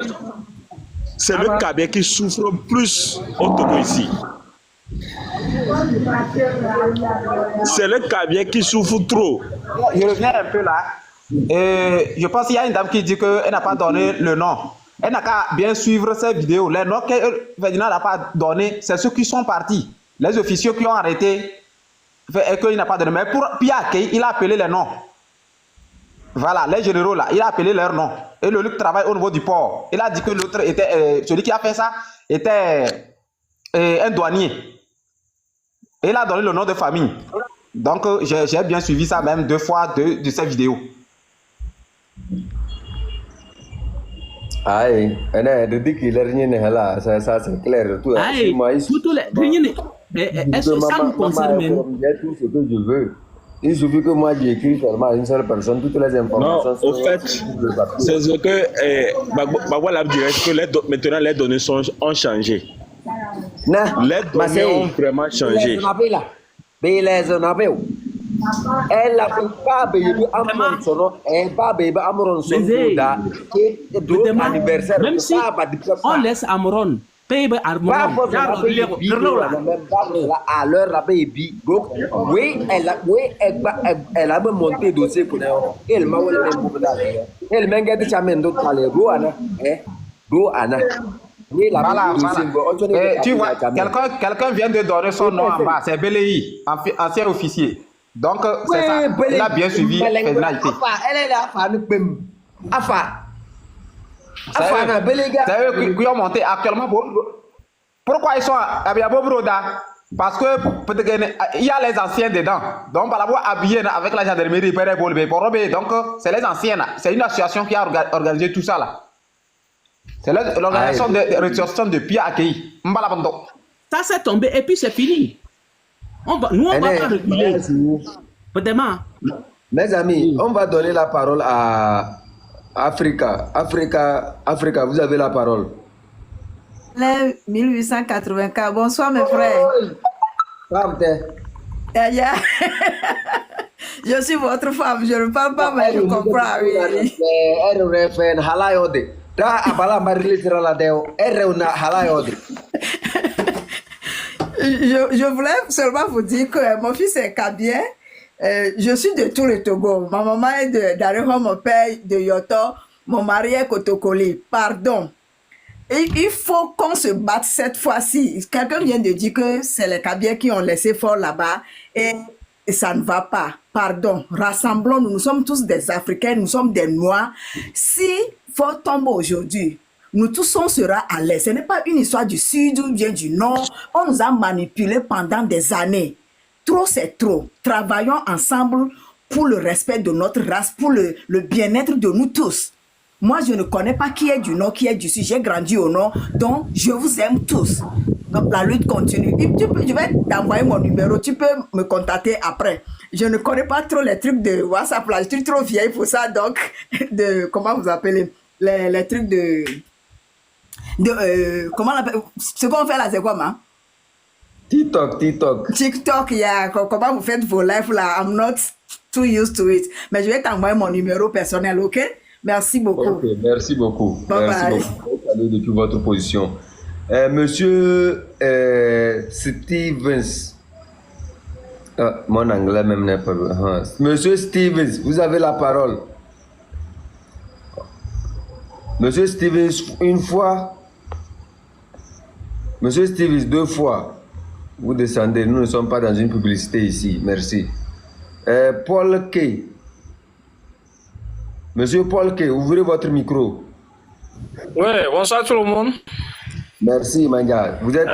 Speaker 14: C'est le Kabia qui souffre plus au Togo ici. C'est le Kabia qui souffre trop.
Speaker 13: Je reviens un peu là. Je pense qu'il y a une dame qui dit qu'elle n'a pas donné le nom. Elle n'a qu'à bien suivre ces vidéos. Les noms qu'elle n'a pas donné, c'est ceux qui sont partis. Les officiers qui ont arrêté et qu'il n'a pas donné. Mais pour Pia, il a appelé les noms. Voilà, les généraux là, il a appelé leurs noms. Et le Luc travaille au niveau du port. Il a dit que l'autre était, celui qui a fait ça, était un douanier. Et il a donné le nom de famille. Donc, j'ai bien suivi ça même 2 fois de ces vidéos.
Speaker 2: Aïe, de dire qu'il est rien là, ça c'est clair. Tout
Speaker 3: est-ce que ça nous concerne même?
Speaker 2: Tout ce que je veux. Il suffit que moi j'écris seulement une seule personne, toutes les informations.
Speaker 14: Non, au fait, c'est ce que voilà que maintenant les données ont changé. Les données ont vraiment changé.
Speaker 2: Elle a pas payé Amron Sono, elle pas payé Amron Sono anniversaire.
Speaker 3: Même si on laisse Amron, paye Amron.
Speaker 2: À l'heure la baby, oui, elle a monté dossier pour elle. Elle m'a oublié elle m'a gâté sa main d'autre à l'Egoana, Goana.
Speaker 13: Voilà. Tu vois, quelqu'un vient de donner son nom en bas, c'est Belei, ancien officier. Donc, c'est ça. Il a bien suivi la pénalité.
Speaker 2: Elle est là, Afa.
Speaker 13: C'est eux qui ont monté actuellement. Pourquoi ils sont à Bobroda? Parce que il y a les anciens dedans. Donc, par rapport habillés avec la gendarmerie, donc c'est les anciens. C'est une association qui a organisé tout ça là. C'est l'organisation de rétention de Pia accueilli. Mbalabando.
Speaker 3: Ça s'est tombé et puis c'est fini. Nous, on va pas reculer. Peut-être.
Speaker 2: Mes amis, on va donner la parole à Africa. Africa, vous avez la parole.
Speaker 15: 1884. Bonsoir mes frères. Je suis votre femme, je ne parle pas, mais je comprends. Je voulais seulement vous dire que mon fils est kabien. Je suis de tout le Togo. Ma maman est d'Areho, mon père de Yoto, mon mari est Kotokoli. Pardon. Et il faut qu'on se batte cette fois-ci. Quelqu'un vient de dire que c'est les Kabyens qui ont laissé fort là-bas et ça ne va pas. Pardon. Rassemblons-nous. Nous sommes tous des Africains, nous sommes des Noirs. Si fort tombe aujourd'hui, nous tous on sera à l'aise. Ce n'est pas une histoire du Sud ou bien du Nord. On nous a manipulés pendant des années. Trop, c'est trop. Travaillons ensemble pour le respect de notre race, pour le bien-être de nous tous. Moi, je ne connais pas qui est du Nord, qui est du Sud. J'ai grandi au Nord, donc je vous aime tous. Donc, la lutte continue. Je vais t'envoyer mon numéro, tu peux me contacter après. Je ne connais pas trop les trucs de WhatsApp, là. Je suis trop vieille pour ça, donc, comment vous appelez, les trucs comment on appelle, ce qu'on fait là, c'est quoi, man?
Speaker 2: TikTok,
Speaker 15: yeah. Comment vous faites vos lives là? I'm not too used to it. Mais je vais t'envoyer mon numéro personnel, ok? Merci beaucoup.
Speaker 2: Ok, merci beaucoup.
Speaker 15: Bye
Speaker 2: merci
Speaker 15: bye.
Speaker 2: beaucoup. Salut depuis votre position. Monsieur Stevens. Mon anglais même n'est pas bon. Monsieur Stevens, vous avez la parole. Monsieur Stevens, une fois. Monsieur Stevens, deux fois. Vous descendez, nous ne sommes pas dans une publicité ici. Merci. Paul Kay. Monsieur Paul Kay, ouvrez votre micro.
Speaker 16: Oui, bonsoir tout le monde.
Speaker 2: Merci, Manga. Vous êtes...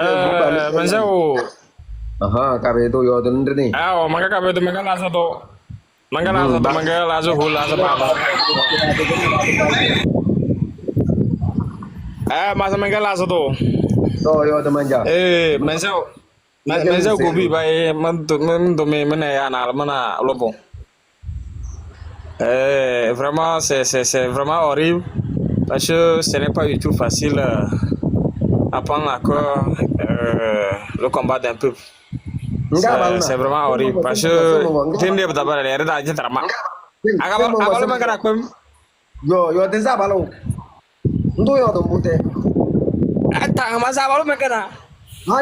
Speaker 16: Manzao.
Speaker 2: Kabeto, Yodondrini.
Speaker 16: Ah, Manga Kabeto, Manga Lazado. Manga Lazado, Manga Lazo, Lazababa. Ah, Masa Manga Lazado.
Speaker 2: No, you're the Manga.
Speaker 16: Manzao. Manzao Gobi, by Mandome, Mana, Mana, Lobo. Vraiment, c'est vraiment horrible parce que ce n'est pas du tout facile à prendre encore le combat d'un peuple. C'est vraiment horrible parce que je ne sais pas les rédacteurs de drama.
Speaker 2: Yo, déjà ballon. Ndo yo dombote.
Speaker 16: Attends, mais ça va le mec.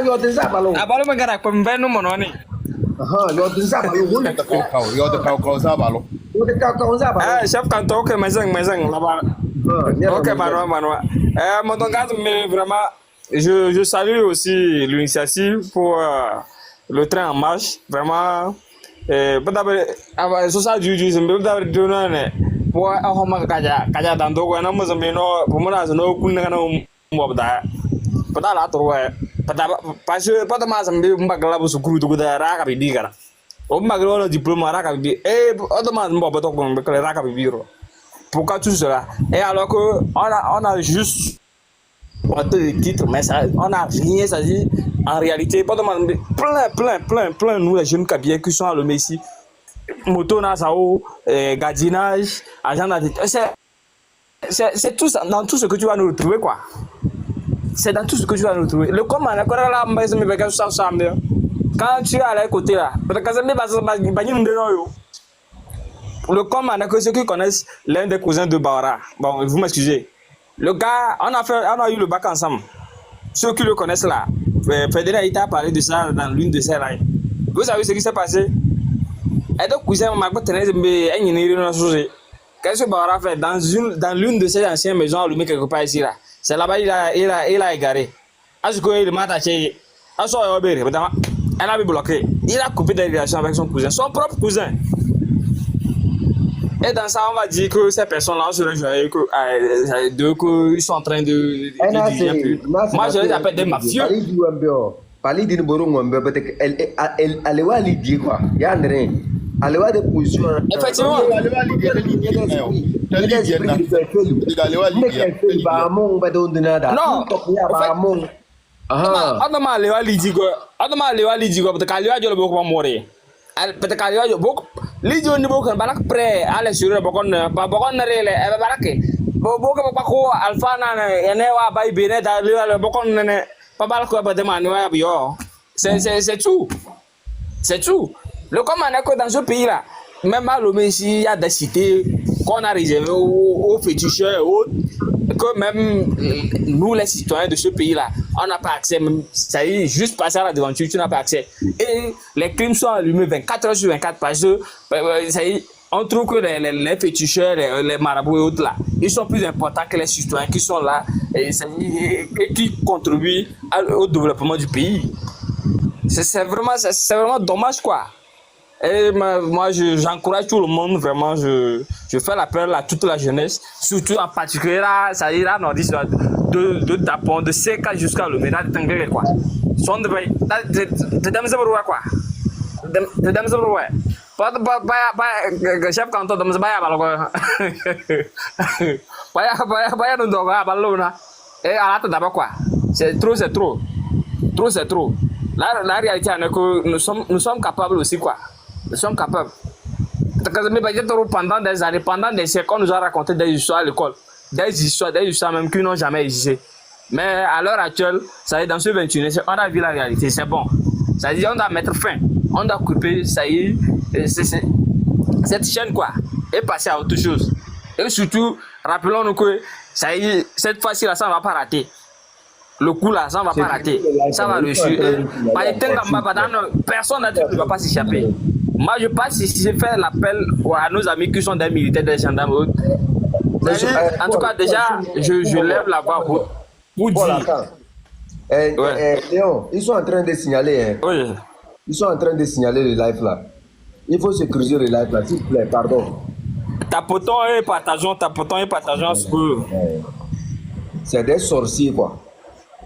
Speaker 2: Yo déjà ballon.
Speaker 16: Abalo mengara comme ben mononi.
Speaker 2: Yo déjà ballon.
Speaker 4: Yo de kau za ballon.
Speaker 16: Chef canton, ok, mais là-bas. Ok, Manoa. Mon mais vraiment, je salue aussi l'initiative pour le train en marche. Vraiment, ça du pour Ahoma Kaja Dando, and I'm pour moi, no Kunana Mobda. Pas la trouver. Parce que pas de masse, Mbagala se coule de Raka Bidigara. Au Magro, diplôme Raka Bi, et autrement, Mobotokon, Raka Bibiro. Pourquoi tout cela? Et alors qu'on a juste des titres, mais ça, on n'a rien, ça dit, en réalité, pas de plein, nous les jeunes Kabyens qui sont à le Messi, moto Nasao, gadinage, agent d'addition. C'est tout ça, dans tout ce que tu vas nous retrouver, quoi. C'est dans tout ce que tu vas nous retrouver. Le comment, la Corée là, quand tu es à côté là, le comment, ceux qui connaissent l'un des cousins de Baora, bon, vous m'excusez. Le gars, on a eu le bac ensemble. Ceux qui le connaissent là, Frédéric a parlé de ça dans l'une de ses lives. Vous savez ce qui s'est passé? Et donc, cousin, ma boîte tenait qu'est-ce que Baora fait dans l'une de ses anciennes maisons allumées quelque part ici là? C'est là-bas il a égaré. À ce qu'il m'a attaché, à son obéir, elle avait bloqué. Il a coupé des relations avec son cousin, son propre cousin. Et dans ça, on va dire que ces personnes-là, on se réjouit qu'ils sont en train de moi, je les appelle des mafieux.
Speaker 2: Parler d'une bourre, peut-être elle va l'idée quoi. Il y a un rien. Elle va des positions.
Speaker 16: Effectivement. Adama lewa lidigo parce que lewa jolo boko mori. Peut-être que lewa boko lidio ni boko balak pre ale sur bokon rele e balake. Boko bako alpha na ene wa bay bene da lewa bokon ne pas balako ba demande wa bio. C'est tout. C'est tout. Le commandant que dans ce pays-là, même à l'Omessi, il y a des cités qu'on a réservées aux féticheurs, que même nous, les citoyens de ce pays-là, on n'a pas accès. Ça y est, juste passer à la devanture, tu n'as pas accès. Et les crimes sont allumés 24 heures sur 24 parce que ça y est, on trouve que les féticheurs, les marabouts et autres là, ils sont plus importants que les citoyens qui sont là et qui contribuent au développement du pays. C'est vraiment dommage quoi. Et moi j'encourage tout le monde vraiment, je fais l'appel à toute la jeunesse, surtout en particulier là, ça ira nordiste de Tapon, de Seka jusqu'à le Ménat de Tangere quoi. Sont de dames quoi. De dames pas chef canton de Mzabaya balogo. Baya no doga balona. Et à la d'abord quoi. C'est trop. Trop c'est trop. La réalité est que nous sommes capables aussi quoi. Nous sommes capables. Pendant des années, pendant des siècles, on nous a raconté des histoires à l'école. Des histoires même qui n'ont jamais existé. Mais à l'heure actuelle, ça y est, dans ce 21e siècle, on a vu la réalité, c'est bon. Ça dit, on doit mettre fin. On doit couper, ça y est, cette chaîne quoi. Et passer à autre chose. Et surtout, rappelons-nous que ça y est, cette fois-ci là, ça ne va pas rater. Le coup là, ça ne va pas rater. Ça va le suivre. Personne ne va pas s'échapper. Moi, je passe ici, je fais l'appel à nos amis qui sont des militaires, des gendarmes. En tout cas, déjà, je lève la voix pour dire.
Speaker 2: Léon, ils sont en train de signaler. Hein.
Speaker 16: Oui.
Speaker 2: Ils sont en train de signaler le live là. Il faut sécuriser le live là, s'il vous plaît, pardon.
Speaker 16: Tapotons et partageons ce que.
Speaker 2: C'est des sorciers quoi.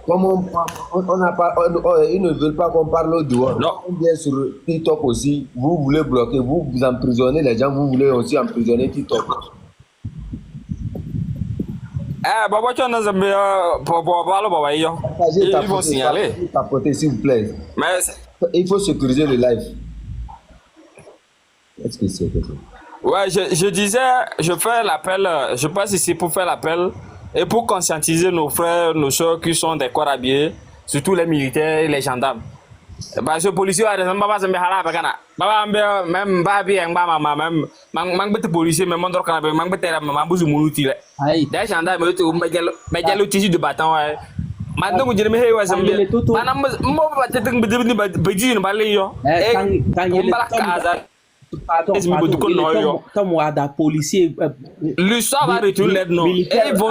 Speaker 2: Comme on n'a pas, ils ne veulent pas qu'on parle au dehors.
Speaker 16: Non.
Speaker 2: On vient sur TikTok aussi. Vous voulez bloquer, vous emprisonnez les gens, vous voulez aussi emprisonner TikTok.
Speaker 16: Ils vont signaler.
Speaker 2: Tapoter, s'il vous plaît.
Speaker 16: Mais
Speaker 2: il faut sécuriser le live. Est-ce que c'est ça?
Speaker 16: Ouais, je disais, je fais l'appel, je passe ici pour faire l'appel et pour conscientiser nos frères, nos soeurs qui sont des corps habillés, surtout les militaires et les gendarmes. Parce que les policiers, même policiers, même des gendarmes, des tissus de bâton. Maintenant, vous direz, mais
Speaker 3: policiers.
Speaker 16: L'histoire va retourner l'aide, non. Et ils vont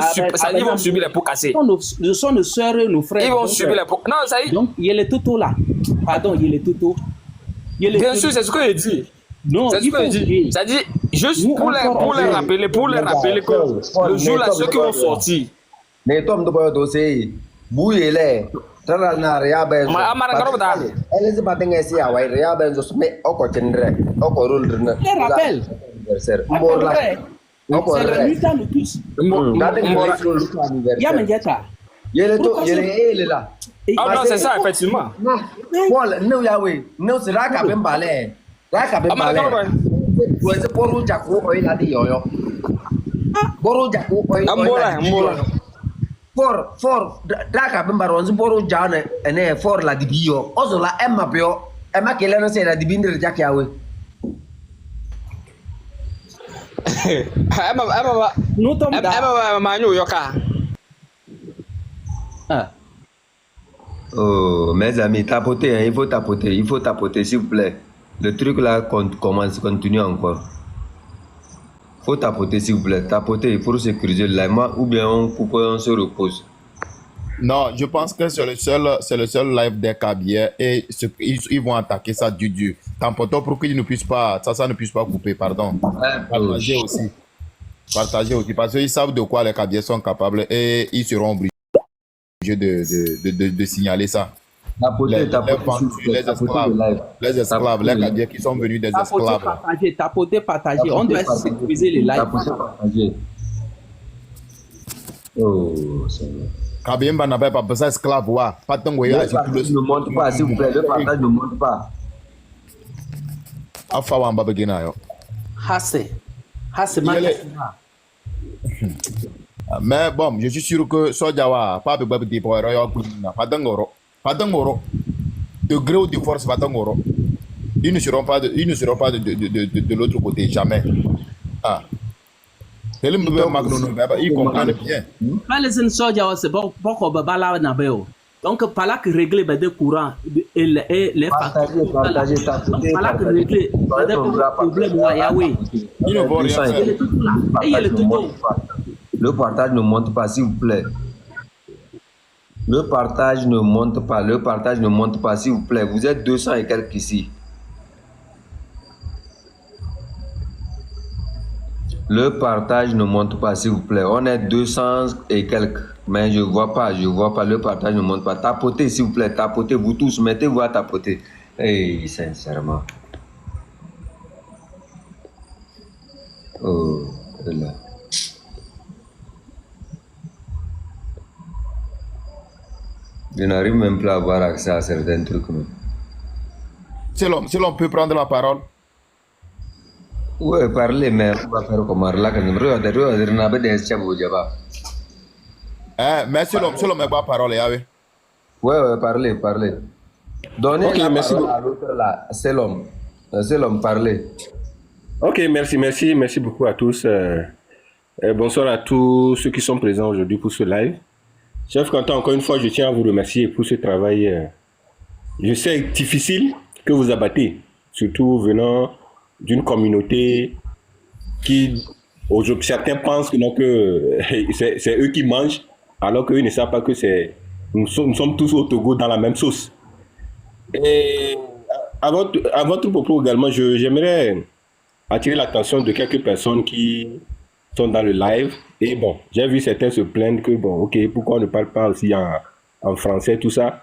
Speaker 16: subir les pots cassés.
Speaker 3: Ce sont nos soeurs et nos frères.
Speaker 16: Ils vont subir les pots. Non, ça y est.
Speaker 3: Donc, il y a les totos là. Pardon, il y a les totos.
Speaker 16: Bien sûr, c'est ce que je dis.
Speaker 3: Non,
Speaker 16: c'est ce que je dis. Ça dit, juste pour les rappeler que le jour là, ceux qui vont sortir.
Speaker 2: Mais Tom de dossier, bouillez-les. Tara na ria ben
Speaker 16: ma amara karo da
Speaker 2: elise batenga si awai ria ben so me oko tendre oko rul drna
Speaker 3: les rappel
Speaker 2: mbor la oko
Speaker 3: c'est le mutant de tous ya menjata
Speaker 2: yele to yele là
Speaker 16: ah non c'est ça effectivement
Speaker 2: Paul no yawe no sira ka ben balé ra ka ben balé ouais c'est pour rouja ko oi la di yoyo boru jaku oi
Speaker 16: ambola
Speaker 2: for daka bimba ronzi boru jana ene for la dibio ozo la emma pio emma kele no se la dibindir jaki awe
Speaker 16: emma
Speaker 3: no tom da
Speaker 16: emma manyu yoka
Speaker 2: oh mes amis tapotez hein, il faut tapoter s'il vous plaît le truc là continue encore. Faut tapoter s'il vous plaît, tapoter pour sécuriser le live ou bien on coupe on se repose.
Speaker 4: Non, je pense que c'est le seul live des cabiers et ils vont attaquer ça du dur. Tampotons pour qu'ils ne puissent pas, ça ne puisse pas couper, pardon. Partagez aussi. Partagez aussi parce qu'ils savent de quoi les cabiers sont capables et ils seront obligés de signaler ça.
Speaker 2: Tapoter,
Speaker 4: les esclaves, les cabiers qui sont venus des esclaves.
Speaker 3: Tapoter, on doit sécuriser les lives.
Speaker 2: Oh, c'est vrai.
Speaker 4: Kabemba n'avait pas besoin d'esclaves, pas tant que
Speaker 2: le partage ne monte pas, s'il vous plaît, le partage ne monte pas.
Speaker 4: Afa wa mbabe gina yo.
Speaker 3: Hasse
Speaker 4: mais bon, je suis sûr que Sojawa, pas de babi pour pas d'angoro, de gré ou de force, pas d'angoro. Ils ne seront pas de l'autre côté, jamais. Ah. Ils comprennent bien.
Speaker 3: Pas les soldats, c'est bon, pourquoi Babala n'a pas. Donc, par là que régler des courants et les factures. Par là que régler des problèmes à Yahweh.
Speaker 2: Il ne faut rien faire. Le partage ne monte pas, s'il vous plaît. Le partage ne monte pas, s'il vous plaît. Vous êtes 200 et quelques ici. Le partage ne monte pas, s'il vous plaît. On est 200 et quelques. Mais je vois pas. Le partage ne monte pas. Tapotez, s'il vous plaît. Tapotez, vous tous. Mettez-vous à tapoter. Hey, sincèrement. Oh, là. Je n'arrive même plus à avoir accès à certains trucs.
Speaker 4: Si l'on peut prendre la parole.
Speaker 2: Oui, parlez, mais on va faire comme là.
Speaker 4: Mais si l'on met pas parole,
Speaker 2: oui, parlez. Donnez la parole à l'autre là. C'est l'homme, parlez.
Speaker 17: Ok, merci beaucoup à tous. Bonsoir à tous ceux qui sont présents aujourd'hui pour ce live. Chef Quentin, encore une fois, je tiens à vous remercier pour ce travail, je sais, difficile que vous abattez, surtout venant d'une communauté qui, certains pensent que, non, que c'est eux qui mangent, alors qu'eux ne savent pas que nous sommes tous au Togo dans la même sauce. Et avant tout propos également, j'aimerais attirer l'attention de quelques personnes qui sont dans le live. Et bon, j'ai vu certains se plaindre que, bon, ok, pourquoi on ne parle pas aussi en français, tout ça.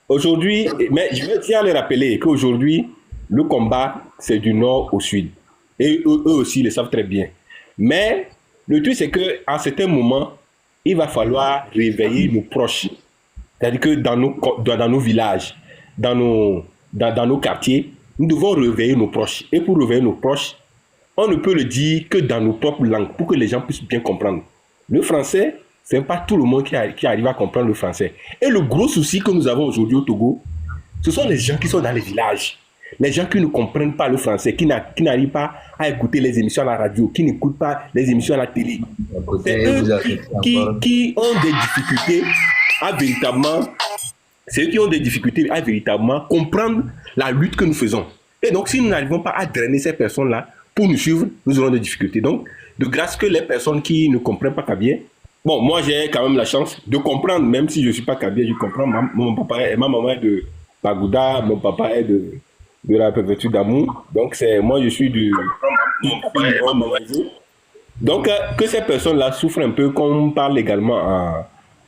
Speaker 17: Aujourd'hui, mais je tiens à les rappeler qu'aujourd'hui, le combat, c'est du nord au sud. Et eux aussi le savent très bien. Mais le truc, c'est qu'à certains moments, il va falloir réveiller nos proches. C'est-à-dire que dans nos villages, dans nos quartiers, nous devons réveiller nos proches. Et pour réveiller nos proches, on ne peut le dire que dans nos propres langues, pour que les gens puissent bien comprendre. Le français, ce n'est pas tout le monde qui arrive à comprendre le français. Et le gros souci que nous avons aujourd'hui au Togo, ce sont les gens qui sont dans les villages. Les gens qui ne comprennent pas le français, qui n'arrivent pas à écouter les émissions à la radio, qui n'écoutent pas les émissions à la télé. C'est eux qui ont des difficultés à véritablement comprendre la lutte que nous faisons. Et donc, si nous n'arrivons pas à drainer ces personnes-là pour nous suivre, nous aurons des difficultés. Donc, de grâce que les personnes qui ne comprennent pas Kabie, bon, moi j'ai quand même la chance de comprendre, même si je ne suis pas Kabie, je comprends. Ma maman est de Pagouda, mon papa est de la préfecture d'Amour. Donc, moi je suis du... Donc, que ces personnes-là souffrent un peu, qu'on parle également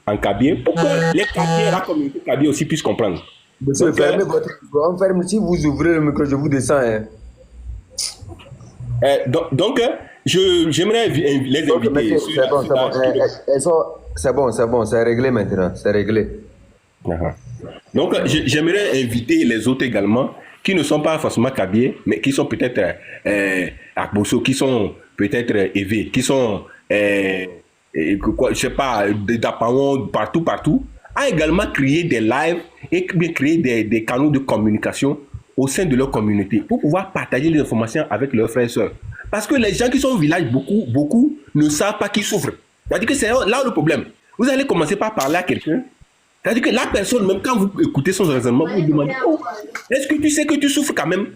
Speaker 17: en Kabie, pour que les Kabiens, la communauté Kabie aussi puisse comprendre.
Speaker 2: Monsieur, fermez votre micro. Si vous ouvrez le micro, je vous descends.
Speaker 17: Donc, j'aimerais les inviter.
Speaker 2: C'est bon, c'est réglé maintenant, c'est réglé.
Speaker 17: Donc, j'aimerais inviter les autres également, qui ne sont pas forcément Kabie, mais qui sont peut-être Akbosso, qui sont peut-être Évé, qui sont, je sais pas, d'Apaon, partout, à également créer des lives et bien créer des canaux de communication au sein de leur communauté pour pouvoir partager les informations avec leurs frères et sœurs. Parce que les gens qui sont au village, beaucoup ne savent pas qui souffre. C'est-à-dire que c'est là le problème. Vous allez commencer par parler à quelqu'un. C'est-à-dire que la personne, même quand vous écoutez son raisonnement, vous vous demandez est-ce que tu sais que tu souffres quand même?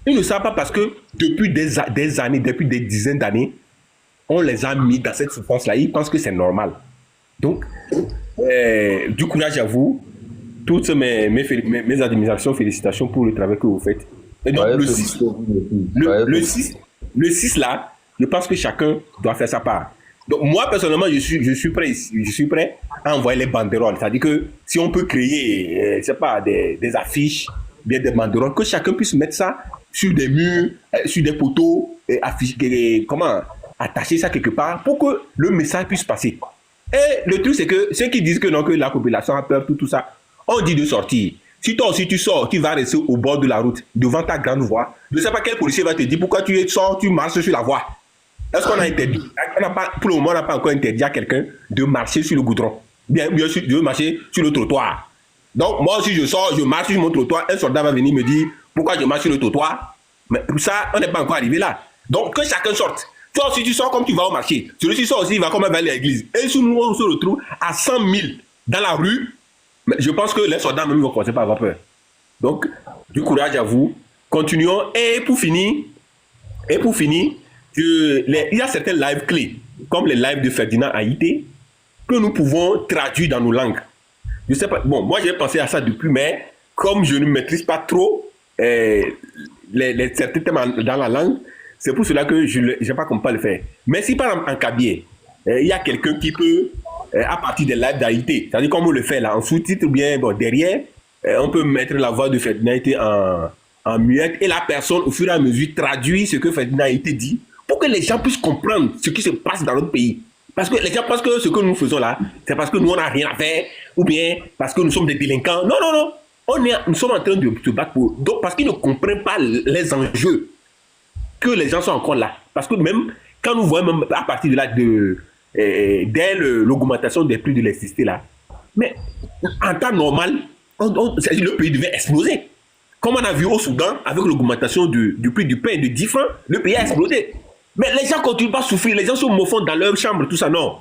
Speaker 17: Ils ne savent pas parce que depuis des années, depuis des dizaines d'années, on les a mis dans cette souffrance-là. Ils pensent que c'est normal. Donc, du courage à vous. Toutes mes admirations, félicitations pour le travail que vous faites. Et donc, le 6 là, je pense que chacun doit faire sa part. Donc, moi, personnellement, je suis prêt à envoyer les banderoles. C'est-à-dire que si on peut créer, je sais pas, des affiches, bien des banderoles, que chacun puisse mettre ça sur des murs, sur des poteaux, attacher ça quelque part pour que le message puisse passer. Et le truc, c'est que ceux qui disent que non, que la population a peur, tout ça, on dit de sortir. Si toi aussi tu sors, tu vas rester au bord de la route, devant ta grande voie. Je ne sais pas quel policier va te dire pourquoi tu sors, tu marches sur la voie. Est-ce qu'on a interdit? Pour le moment, on n'a pas encore interdit à quelqu'un de marcher sur le goudron. Bien sûr, de marcher sur le trottoir. Donc, moi, si je sors, je marche sur mon trottoir, un soldat va venir me dire pourquoi je marche sur le trottoir. Mais pour ça, on n'est pas encore arrivé là. Donc, que chacun sorte. Toi aussi, tu sors comme tu vas au marché. Celui-ci sort aussi, il va comme il va aller à l'église. Et si nous, on se retrouve à 100 000 dans la rue, mais je pense que les soldats même vont commencer par avoir peur. Donc, du courage à vous. Continuons. Et pour finir, il y a certains lives clés, comme les lives de Ferdinand Haïté, que nous pouvons traduire dans nos langues. Je sais pas, bon, moi j'ai pensé à ça depuis, mais comme je ne maîtrise pas trop certains thèmes dans la langue, c'est pour cela que je ne sais pas comment pas le faire. Mais si par exemple en Kabylie, il y a quelqu'un qui peut, à partir des lives d'Haïté, c'est-à-dire comme on le fait là, en sous-titre ou bien bon, derrière, on peut mettre la voix de Ferdinand Haïté en muette et la personne au fur et à mesure traduit ce que Ferdinand Haïté dit pour que les gens puissent comprendre ce qui se passe dans notre pays. Parce que les gens pensent que ce que nous faisons là, c'est parce que nous on n'a rien à faire ou bien parce que nous sommes des délinquants. Non, non, non. Nous sommes en train de se battre pour... Donc, parce qu'ils ne comprennent pas les enjeux que les gens sont encore là. Parce que même quand nous voyons même à partir de là, dès l'augmentation des prix de l'électricité là, mais en temps normal, le pays devait exploser. Comme on a vu au Soudan, avec l'augmentation du prix du pain de 10 francs, le pays a explosé. Mais les gens continuent pas à souffrir, les gens sont morfondés dans leur chambre, tout ça, non.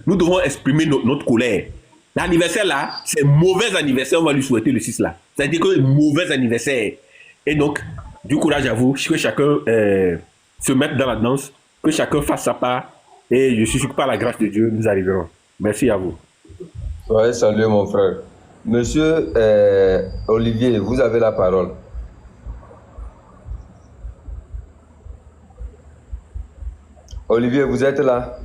Speaker 17: Nous devons exprimer notre colère. L'anniversaire là, c'est un mauvais anniversaire, on va lui souhaiter le 6 là. C'est-à-dire que mauvais anniversaire. Et donc, du courage à vous, que chacun se mette dans la danse, que chacun fasse sa part, et je suis sûr que par la grâce de Dieu, nous arriverons. Merci à vous.
Speaker 2: Ouais, salut mon frère. Monsieur Olivier, vous avez la parole. Olivier, vous êtes là?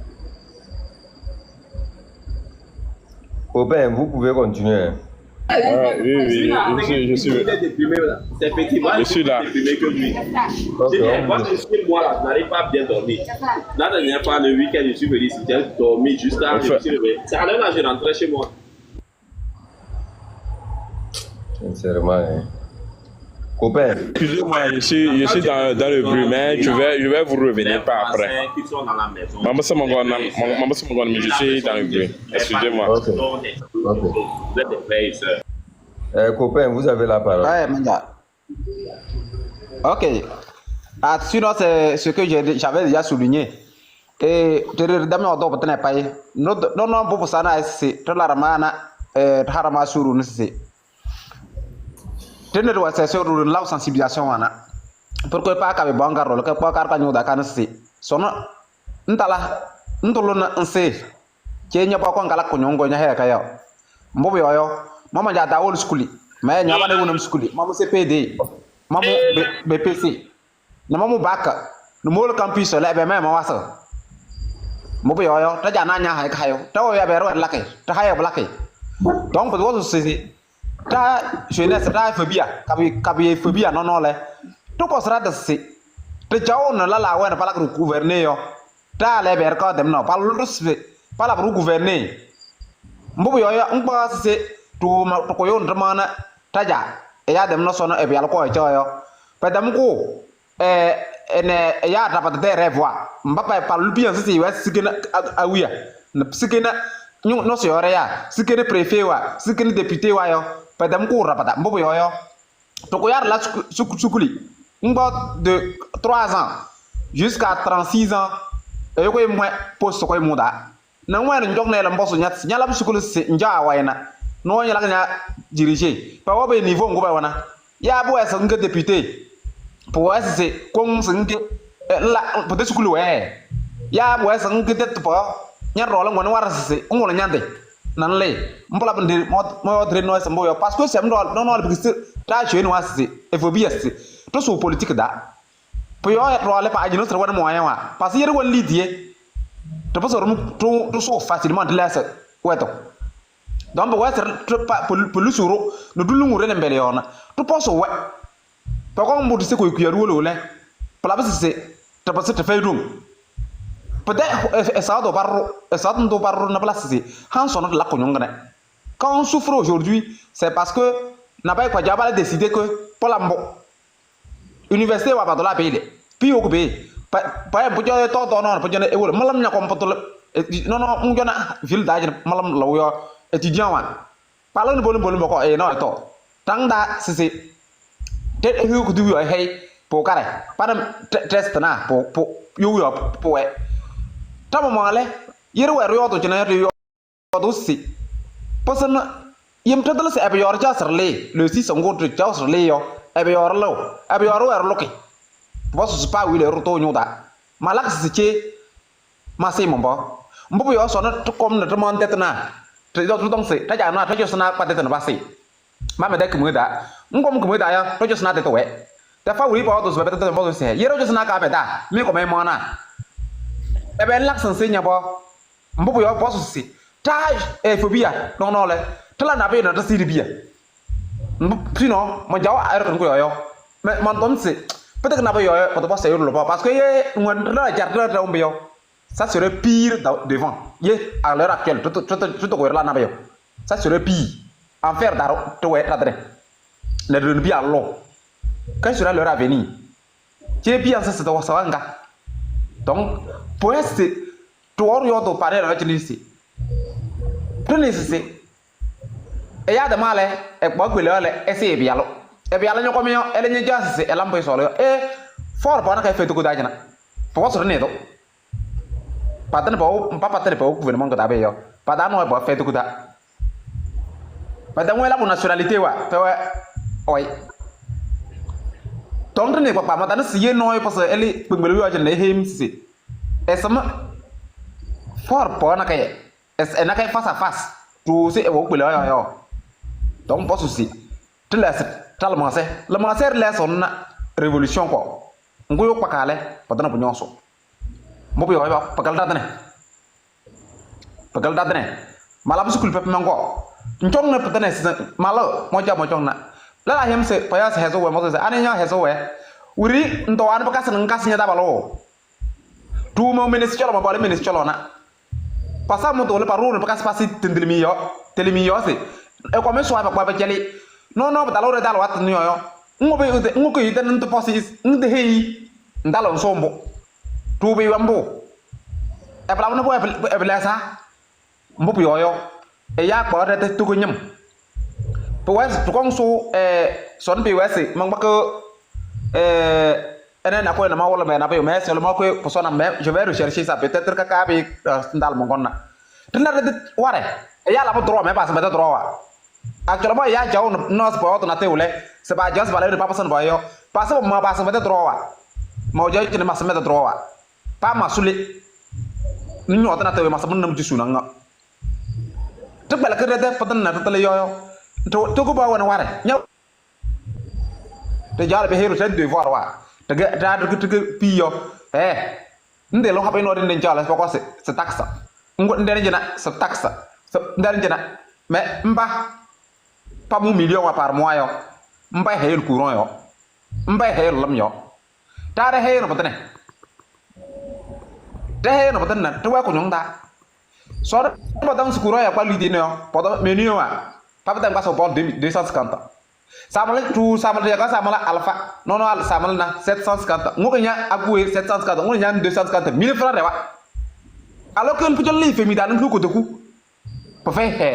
Speaker 2: Aubin, vous pouvez continuer.
Speaker 14: Ah, oui, je suis là.
Speaker 12: C'est petit, moi,
Speaker 14: je suis là.
Speaker 12: Que lui. Moi, moi, là, je n'arrive pas à bien dormir. La dernière fois, le week-end, je suis venu, j'ai dormi juste là, je me suis levé. C'est à l'heure là, je rentrais chez moi.
Speaker 2: Sincèrement, hein. Copain.
Speaker 14: Excusez-moi, je suis dans le bruit, mais je vais vous revenir par après.
Speaker 12: Qui sont dans la maison.
Speaker 14: Maman, c'est mon gars, mais je suis dans le bruit. Excusez-moi.
Speaker 2: Ok.
Speaker 12: Vous êtes des frères et sœurs.
Speaker 2: Copain, vous avez la parole.
Speaker 13: Ouais, Manga. Ok. Ah, sinon, c'est ce que j'avais déjà souligné. Et tu as dit, non, pour ça, c'est tout la ramana, harama suru, c'est. Tu ne c'est sur la sensibilisation, pourquoi pas qu'avec Bangarol, que pas car canyon d'Akan, c'est. Son ntala, ntolona, on sait. Kenya pas qu'on galak konyo nya kaya. Mbobo yo, mama ja da old school. Mais nyama de wonam school. Mama CPD. Mama BPC. Na mama baka. No mol campus la be mama wasa. Mbobo yo, ta ja na nya hay kayo. Ta o ya be ro lakai. Ta hayo lakai. Donc pour vous c'est ta jeunesse ta phobia, kabi phobia non le. To ko sera de c'est. Te jaw na la wa na pala ko gouverner yo. Ta le be ko dem no pal respect. Pas la pour gouverner. Mbobo yo ngba se to ko yo ndamana taja e ya dem no sono e bial ko e yo padam ko ene ya ta pat de revoir mbapa par le bien si wa sikena awia sikena no se yore ya sikena préfet wa sikena député wa yo padam ko rapata mbobo yo to ko yar la sukuli ngba de 3 ans jusqu'à 36 ans e ko mo poste ko muda na ngwana njok na la mboso nyala bisukulu se nja waina no nyala nya diriger pa wa be niveau ngoba wana ya bo esa nga député pour esa kong senge la peut sukulu we ya bo esa nga det po nya rola ngwana wara se ngona nyande nan le mbola bende mo dre no esa mboyo parce que c'est non parce que ta chenu wasi e faut bien c'est to so politique da po yo rola pa ajino tra wana mo wa parce que yere won lidie tu peux se sauver facilement de la ouais donc pour le suro nous devons nous rendre on tu penses ouais par contre on dit c'est quoi qu'il y a roule là pour la base c'est tu passes te faire donc peut-être ça doit pas na place c'est han son la konyongane. Quand on souffre aujourd'hui, c'est parce que n'a pas quoi diable décidé que pour la université va pas de la payer. Puis au payer. Pas pour dire tout non pour dire malam nya comme pour non on jona ville d'âge malam la yo étudiant wa. Parle bolum ko e non to. Tangda c'est te hu ku du yo hey pour carré. Pas test na pour yo pour tama male yere wer yo to jina yo to si parce que yem tadal se abe yor jasrle le si songo to jasrle yo abe yor lo abe yor wer loki parce que pas oui le roto nyoda malak se che masé mombo mbo yo so na to kom na to mon tetna to do to se ta ja na to josna pa tetna basi ma me da kumu da ngom kumu da ya to josna te to we ta fa wi ba to se be to mo se yere josna ka be da mi ko me mo na ebe lak sensenya bo mbo yo bo si ta phobia non le tala na be na ta siribia sinon mo jaw a ko yo mais man tom se peut-être na be yo ko to se yo lo parce que ye ngon la jarta ta umbe yo ça serait pire devant ye à l'heure actuelle tout ko la na be yo ça serait pire en faire daro to we la dre le de bien lo quand sera l'heure à venir qui bien ça to sawanga donc pour esse toi yo to parler avec lui prenez ceci et ya de male e gbo gbele ole ese bialo e bialo nyoko mi ele nye jasi e lampo solo e for pa na ka fetu ko dajana po so ne do patane po papa tele po gouvernement ko dabe yo pada no e bo fetu ko da pada mo la nationalité wa pe wa oi donc ne ko pa mata na siye no e parce ele gbele yo ajana him si e sama for pa na ka et na kay face à face tout c'est au peu là yo donc pas souci te laisse tellement c'est le master laisse on révolution quoi ngoyo pakale padana bu nyonso mo yo ba pakal dadane malam sukul pep mango ntong na padane malo mo ja mo chong na la hem se paya se hezo we mo se ani nya hezo we uri ndo an bakas ngas nya dabalo tu mo ministre mo bale ministre na passa mo dole parou pas passer telemi yo se e ko me so ba ba jeli no batalo re dalo wat ni yo ngobe yite nto posis nde hei ndalo nsombo tu bi wambo e bla no bo e bla sa mbo yo e ya ko re te tu ko nyam to wes to kong so son bi wese mang ba ko na ko na ma wala me na be me c'est le mo ko persona me je vais rechercher ça peut-être que ka bi ndal mo gonna tena de ware e ya la mo droit me pas me droit wa actuellement ya jaw no sport na teule c'est pas just valeur de pas personne boyo pas ça mo pas me droit wa mo jaw ci ma se me droit wa pas ma sule ni ñota na tewe ma sa mun ci suna nga te bala ke de patan na tele yo to ko ba wona ware ñaw te jaal be hero sen devoir wa daga daga piyo nde lo habe no den jala ko se taxa ngo ndene jena se taxa se ndene jena mais mba pas mon million par mois yo mba hel courant yo mba hel lam yo tare he no patane te he no patane to wa ko nyonda so ba dang su courant ya kwa lidi no poto menu wa pa patane ba so bol 250 samala tu samala ya ka samala alpha non samala na 750 ngo nya agoué 750 ngo nya 250 1000 francs rewa alors que on peut le faire mi dan ko to ku pa fe he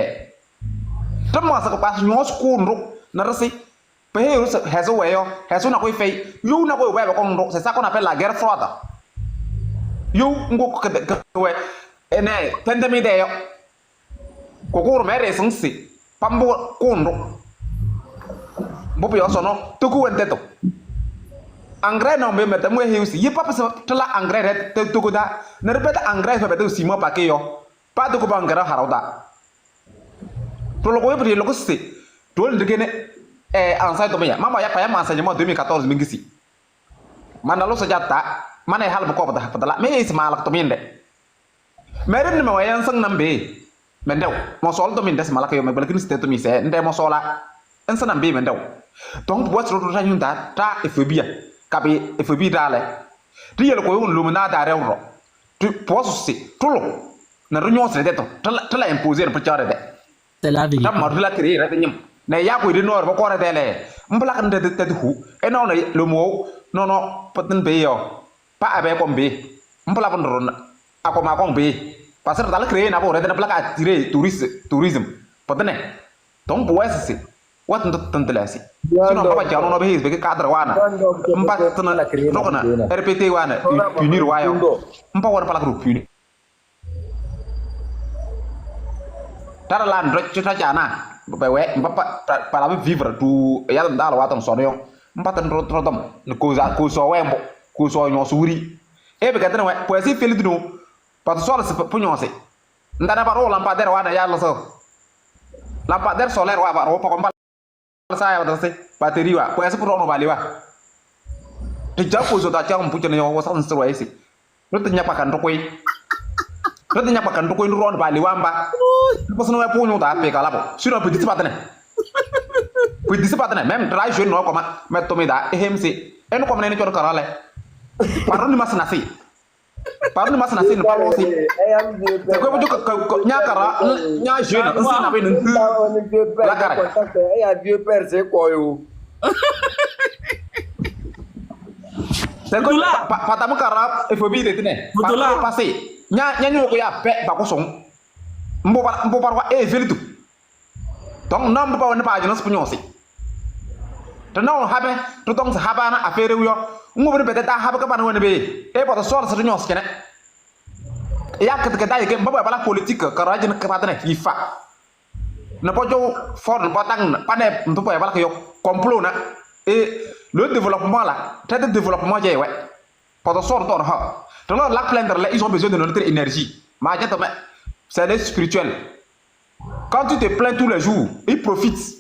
Speaker 13: tama sa ko pas nyos ko ndo na rasi pa he hezo weyo hezo na ko fe yu na ko we ba ko ndo c'est ça qu'on appelle la guerre froide yu ngo ko we ene tendemi de yo ko ko mere sensi pambo ko ndo bopo yo sono to ku wente to engrais no me meta mo hiusi yi papa se tla engrais ret to ko da na repete engrais fa beto simo pa ke yo pa to ko ba engrais harauda to lo ko yebri lo ko se to le gene ansay to ya mama ya pa ya enseignement 2014 mingisi manalo sa jata mana hal ko pa da me ismaala to minde mere ni ma wayan sang nambe mendew mo sol to minde ismaala ko yo me balakin ste to mi se nde mo sola ensa nambe mendew donc bois ro ta nyunda ta efobia kabe efobia dale ti yel ko yun lumina da rewro Tu penses c'est tout le na réunion c'est d'être tu l'as imposé le petit arrêt.
Speaker 3: C'est la vérité.
Speaker 13: Tu m'as la créer rek ñam. Na ya ko di nor ba ko rete le. Mblak ndé de hu. Et non le mot non patin be yo. Pas avec comme be. Mblak ndron akoma kon be. Parce que dans le créer na ko rete na plaka attirer tourisme. Patin. Donc pour c'est wat ndo la si. Sinon papa jano no be be cadre wana. Mpa tana rokona RPT wana punir wayo. Mpa wona pala ko punir. Tara lan rek ci tajana ba we mpa para vivre tu ya dal watam sono yo mpa tan rotom ne ko so wembo ko so nyo suri e be gadana we po si feli dino pa to so se punyo se ndana ba ro lampa der wana ya lo so lampa der solaire wa ba ro pa ko mbal sa ya se batterie wa po si pro no bali wa te ja ko so da cha mpu ne yo wo san se wa isi ro te nya pa kan to koi ro te nya pa kan to koi ro no bali wa mba parce que nous avons pour nous d'aller à la boue. Si nous avons petit partenaire, petit partenaire, même très jeune, nous comment mettre tomber dans EMC. Et nous comme nous sommes carrés. Pardon, nous m'as nasi. Pardon, nous m'as nasi. Nous parlons aussi. C'est quoi vous dites que n'y a cara, n'y a jeune, on s'en avait une la cara.
Speaker 2: Il y a vieux père, c'est quoi yo?
Speaker 13: C'est quoi là? Patamu cara, il faut bien détenir. Patamu passé. N'y a n'y a pas pas quoi mbo parwa e velitu donc non ba wona ba jino spagnosi to non habe to donc habana affaire yo ngobe be ta habe ka ban wona be e poto sor sa nyos kene yak ka dai ke mbo bala politique ka rajin ka patane fifa na pojo ford batang pane mbo bala yo complot na et le développement là très de développement jey ouais poto sor to ha to non la plaindre là ils ont besoin de notre énergie ma jata c'est spirituel. Quand tu te plains tous les jours, ils profitent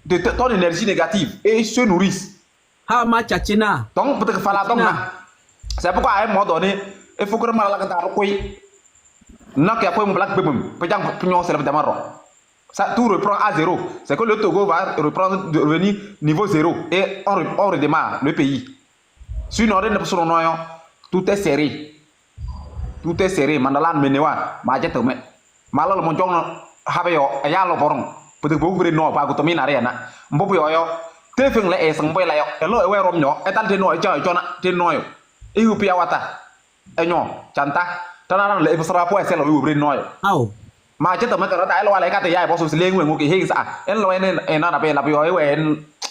Speaker 13: de ton énergie négative et ils se nourrissent. Donc, peut-être qu'il c'est pourquoi à un moment donné, il faut que le malade ça tout reprend à zéro. C'est que le Togo va revenir niveau zéro et on redémarre le pays. Sinon, tout est serré. Tout est serré. Mandalan menewa, majetome. Malal mon jong habe yo ayalo borong peut-être bo gure no pa ko to mi na re na mbo yo te feng le e sang boy la yo e lo e we rom nyo e tal te no e cha chona te no yo e hu pi awata e nyo chanta tanana le e sra po e se lo wi bre no yo aw ma che to ma ka ta lo wala ka te ya bo so se le ngwe ngo ki he sa en lo en na pe la pi yo e we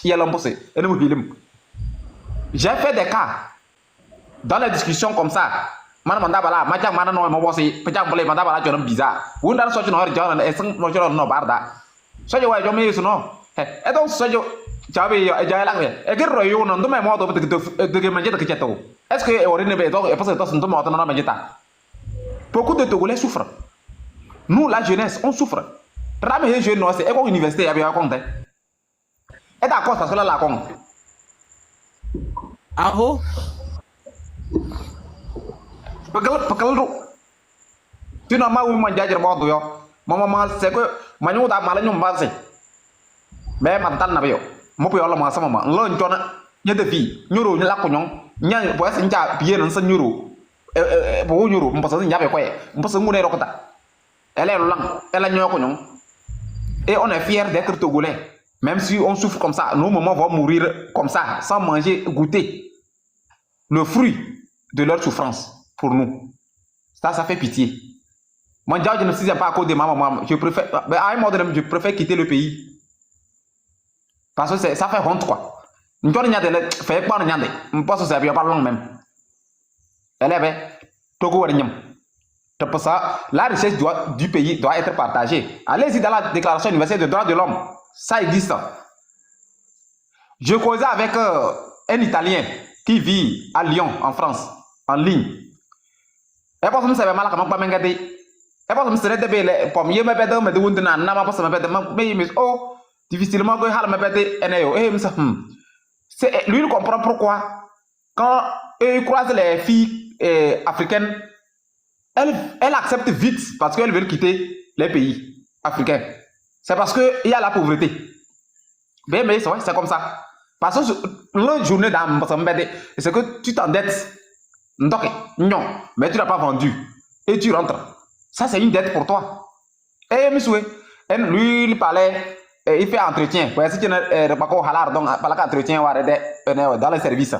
Speaker 13: ye lo mpo se e no hilim. J'ai fait des cas dans les discussions comme ça. Mana manda bala macam mana no mo bosi pecah boleh manda bala jono biza undar so jono jono eseng no jono no barda so jo wa jo me no e donc so jo jabe yo e jay la e gir ro yo no ndum mo do de manje de keto est ce que e orine be donc e parce que to ndum mo to no manje ta. Beaucoup de Togolais souffrent, nous la jeunesse on souffre rame he jeune no c'est e ko université abi ko nte e da ko parce que la ko
Speaker 3: aho
Speaker 13: pekel ru tu na ma wi man jajer mo do yo mama c'est que manyu da mala nyum ba se mais man tan na be yo mo pe yo la ma sama ma lo ntona nya de fi nyuro nya la ko nyong nya bo se nja biye nan sa nyuro bo nyuro mbo sa nya be ko e mbo sa ngune rokota elle lo lang elle nyo ko nyong et on est fier d'être togolais même si on souffre comme ça nos mamans vont mourir comme ça sans manger goûter le fruit de leur souffrance. Pour nous, ça fait pitié. Moi, je ne sais pas à cause de ma maman. Je préfère, à un moment donné, je préfère quitter le pays. Parce que ça fait honte, quoi. Nous ne fait pas de nyande. Je pense que c'est bien pas long même. Elle est bien. Togo est c'est pour ça, la richesse du pays doit être partagée. Allez-y dans la Déclaration universelle des droits de l'homme. Ça existe. Je causais avec un Italien qui vit à Lyon, en France, en ligne. Et parce que je sais mal comment pas m'engager. Et parce que je sais que pour mieux me perdre, me demande na na ma pas me perdre, mais oh difficilement que hal me perdre eno. Et ça, c'est lui il comprend pourquoi quand il croise les filles africaines, elle accepte vite parce qu'elle veut quitter les pays africains. C'est parce que il y a la pauvreté. Mais c'est comme ça. Parce que la journée d'âme, c'est que tu t'endettes. Non, mais tu n'as pas vendu. et tu rentres. Ça, c'est une dette pour toi. Et monsieur, lui, il parlait, il fait entretien. Si tu n'as pas donc, entretien dans le service.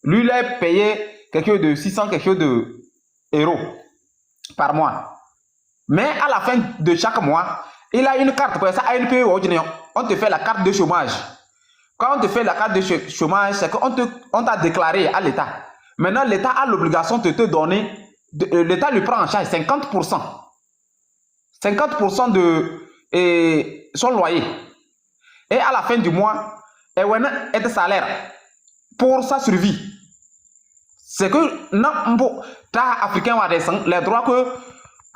Speaker 13: Lui, il est payé quelque chose de 600, quelque chose de euros par mois. Mais à la fin de chaque mois, il a une carte. Pour ça, ANPE, on te fait la carte de chômage. Quand on te fait la carte de chômage, c'est qu'on t'a déclaré à l'État. Maintenant, l'État a l'obligation de te donner, l'État lui prend en charge 50%. 50% de son loyer. Et à la fin du mois, il a un salaire pour sa survie. C'est que, non, africain, les droits que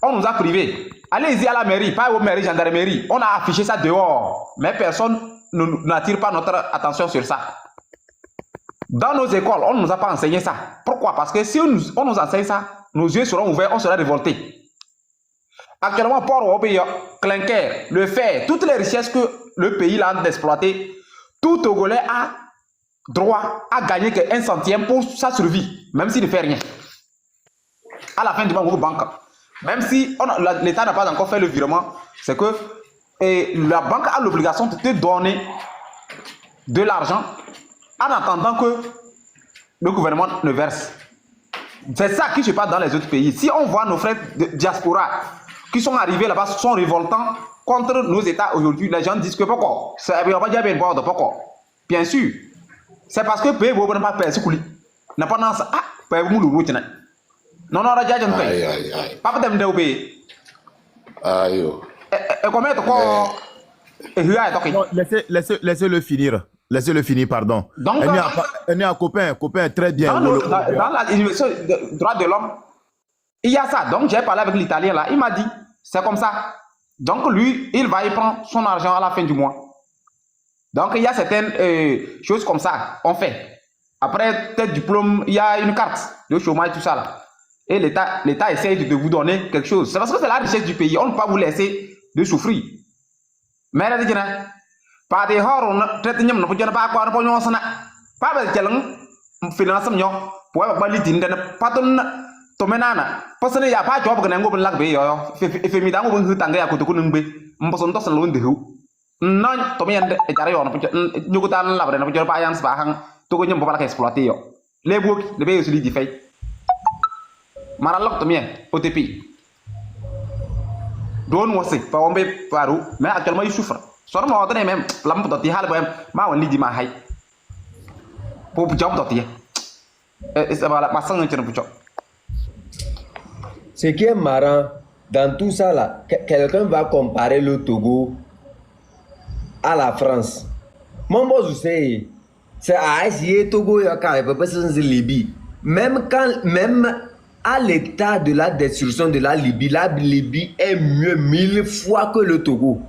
Speaker 13: on nous a privés. Allez-y à la mairie, pas aux mairies, gendarmerie. On a affiché ça dehors. Mais personne n'attire pas notre attention sur ça. Dans nos écoles, on ne nous a pas enseigné ça. Pourquoi? Parce que si on nous enseigne ça, nos yeux seront ouverts, on sera révoltés. Actuellement, port au pays, clinker, le fer, toutes les richesses que le pays a d'exploiter, tout Togolais a droit à gagner qu'un centime pour sa survie, même s'il ne fait rien. À la fin du mois, vos banques. Même si l'État n'a pas encore fait le virement, c'est que la banque a l'obligation de te donner de l'argent en attendant que le gouvernement ne verse. C'est ça qui se passe dans les autres pays. Si on voit nos frères de diaspora qui sont arrivés là-bas, sont révoltants contre nos États aujourd'hui, les gens disent que pourquoi? Bien sûr. C'est parce que le pays n'a pas perçu. N'a pas dans ça. Ah, non, non, pas de pays.
Speaker 10: Aïe.
Speaker 13: Et combien de quoi?
Speaker 4: Laissez-le finir. Laissez-le finir, pardon.
Speaker 13: Donc,
Speaker 4: il y a un copain très bien.
Speaker 13: Dans la dimension des droits de l'homme, il y a ça. Donc, j'ai parlé avec l'Italien là. Il m'a dit, c'est comme ça. Donc, lui, il va y prendre son argent à la fin du mois. Donc, il y a certaines choses comme ça. On fait. Après, tel diplôme, il y a une carte de chômage, tout ça là. Et l'État essaie de vous donner quelque chose. C'est parce que c'est la richesse du pays. On ne peut pas vous laisser de souffrir. Mais là, pas des horreurs, on traite de nous, on ne peut pas avoir un peu pas de jalon, finance, pour avoir litin, pas de menana. Parce qu'il n'y a pas de job que nous avons lâché. Fait mis dans un tangué à côté de nous, on peut s'en loin de vous. Non, Tommy et Tarion, nous avons la vraie, nous avons pas un spahang, tout le monde peut exploiter. Les boucs, les pays aussi dit fait. Maralok Tommy, OTP. Don't was it, pas on peut pas où, mais actuellement il souffre. Soalnya mau tadi même, lama betul tiha lebih mau ni di mahai. Pour jauh betul tiha. Ça va la passer un petit peu.
Speaker 2: Ce qui est marrant dans tout ça là, quelqu'un va comparer le Togo à la France. Mon boss c'est à essayer Togo et à Libye. Même à l'état de la destruction de la Libye est mieux 1000 fois que le Togo.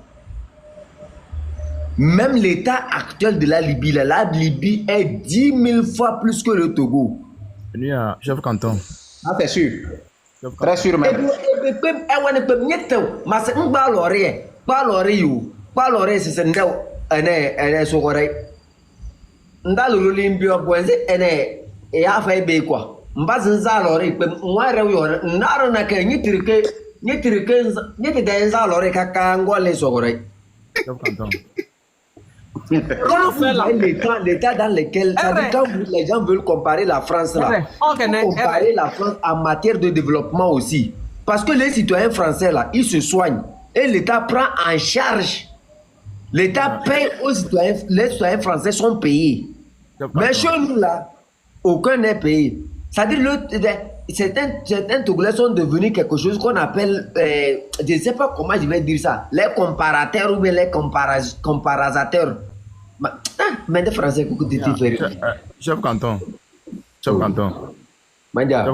Speaker 2: Même l'état actuel de la Libye est 10 000 fois plus que le Togo.
Speaker 4: Chef Canton.
Speaker 13: Ah, c'est sûr. Très sûr même.
Speaker 2: L'état dans lequel quand les gens veulent comparer la France là, comparer la France en matière de développement aussi, parce que les citoyens français là, ils se soignent et l'État prend en charge. L'État paye aux citoyens, les citoyens français sont payés. Mais chez nous là, aucun n'est payé. C'est-à-dire certains Togolais sont devenus quelque chose qu'on appelle, je ne sais pas comment je vais dire ça, les comparateurs ou bien les comparateurs. Mais des Français, beaucoup de différents.
Speaker 4: Chef Canton. Chef Canton.
Speaker 2: Mandia.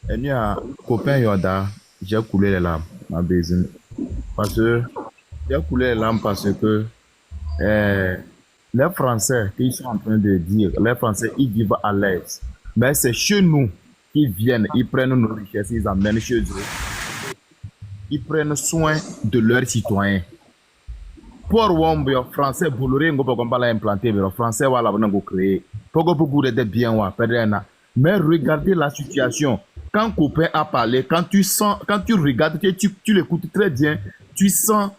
Speaker 4: Il y a un copain Yoda, j'ai coulé les larmes, ma baisine. Parce que j'ai coulé les larmes parce que les Français qui sont en train de dire, les Français, ils vivent à l'aise. Mais c'est chez nous qu'ils viennent, ils prennent nos richesses, ils amènent chez eux. Ils prennent soin de leurs citoyens. Pour les Français, Bouloré, on peut pas l'implanter, mais les Français, voilà, on va créer. Pour que vous êtes bien, mais regardez la situation. quand copain a parlé, quand tu regardes, tu l'écoutes très bien, tu sens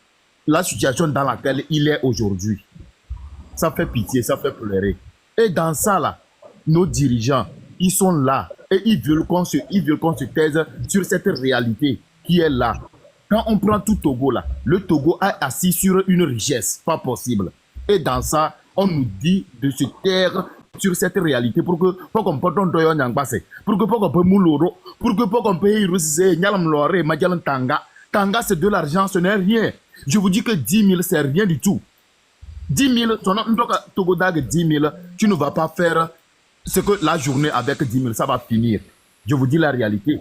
Speaker 4: la situation dans laquelle il est aujourd'hui. Ça fait pitié, ça fait pleurer. Et dans ça, là, nos dirigeants, ils sont là et ils veulent qu'on se taise sur cette réalité qui est là. Quand on prend tout Togo, là, le Togo est assis sur une richesse, pas possible. Et dans ça, on nous dit de se taire sur cette réalité pour que pour qu'on peut donner un passé, pour que pour qu'on peut mouloro, pour que pour qu'on peut y réussir, nyalam loré, madjalan tanga. Tanga, c'est de l'argent, ce n'est rien. Je vous dis que 10 000, c'est rien du tout. 10 000, Togo Dag 10 000, tu ne vas pas faire ce que la journée avec 10 000, ça va finir. Je vous dis la réalité.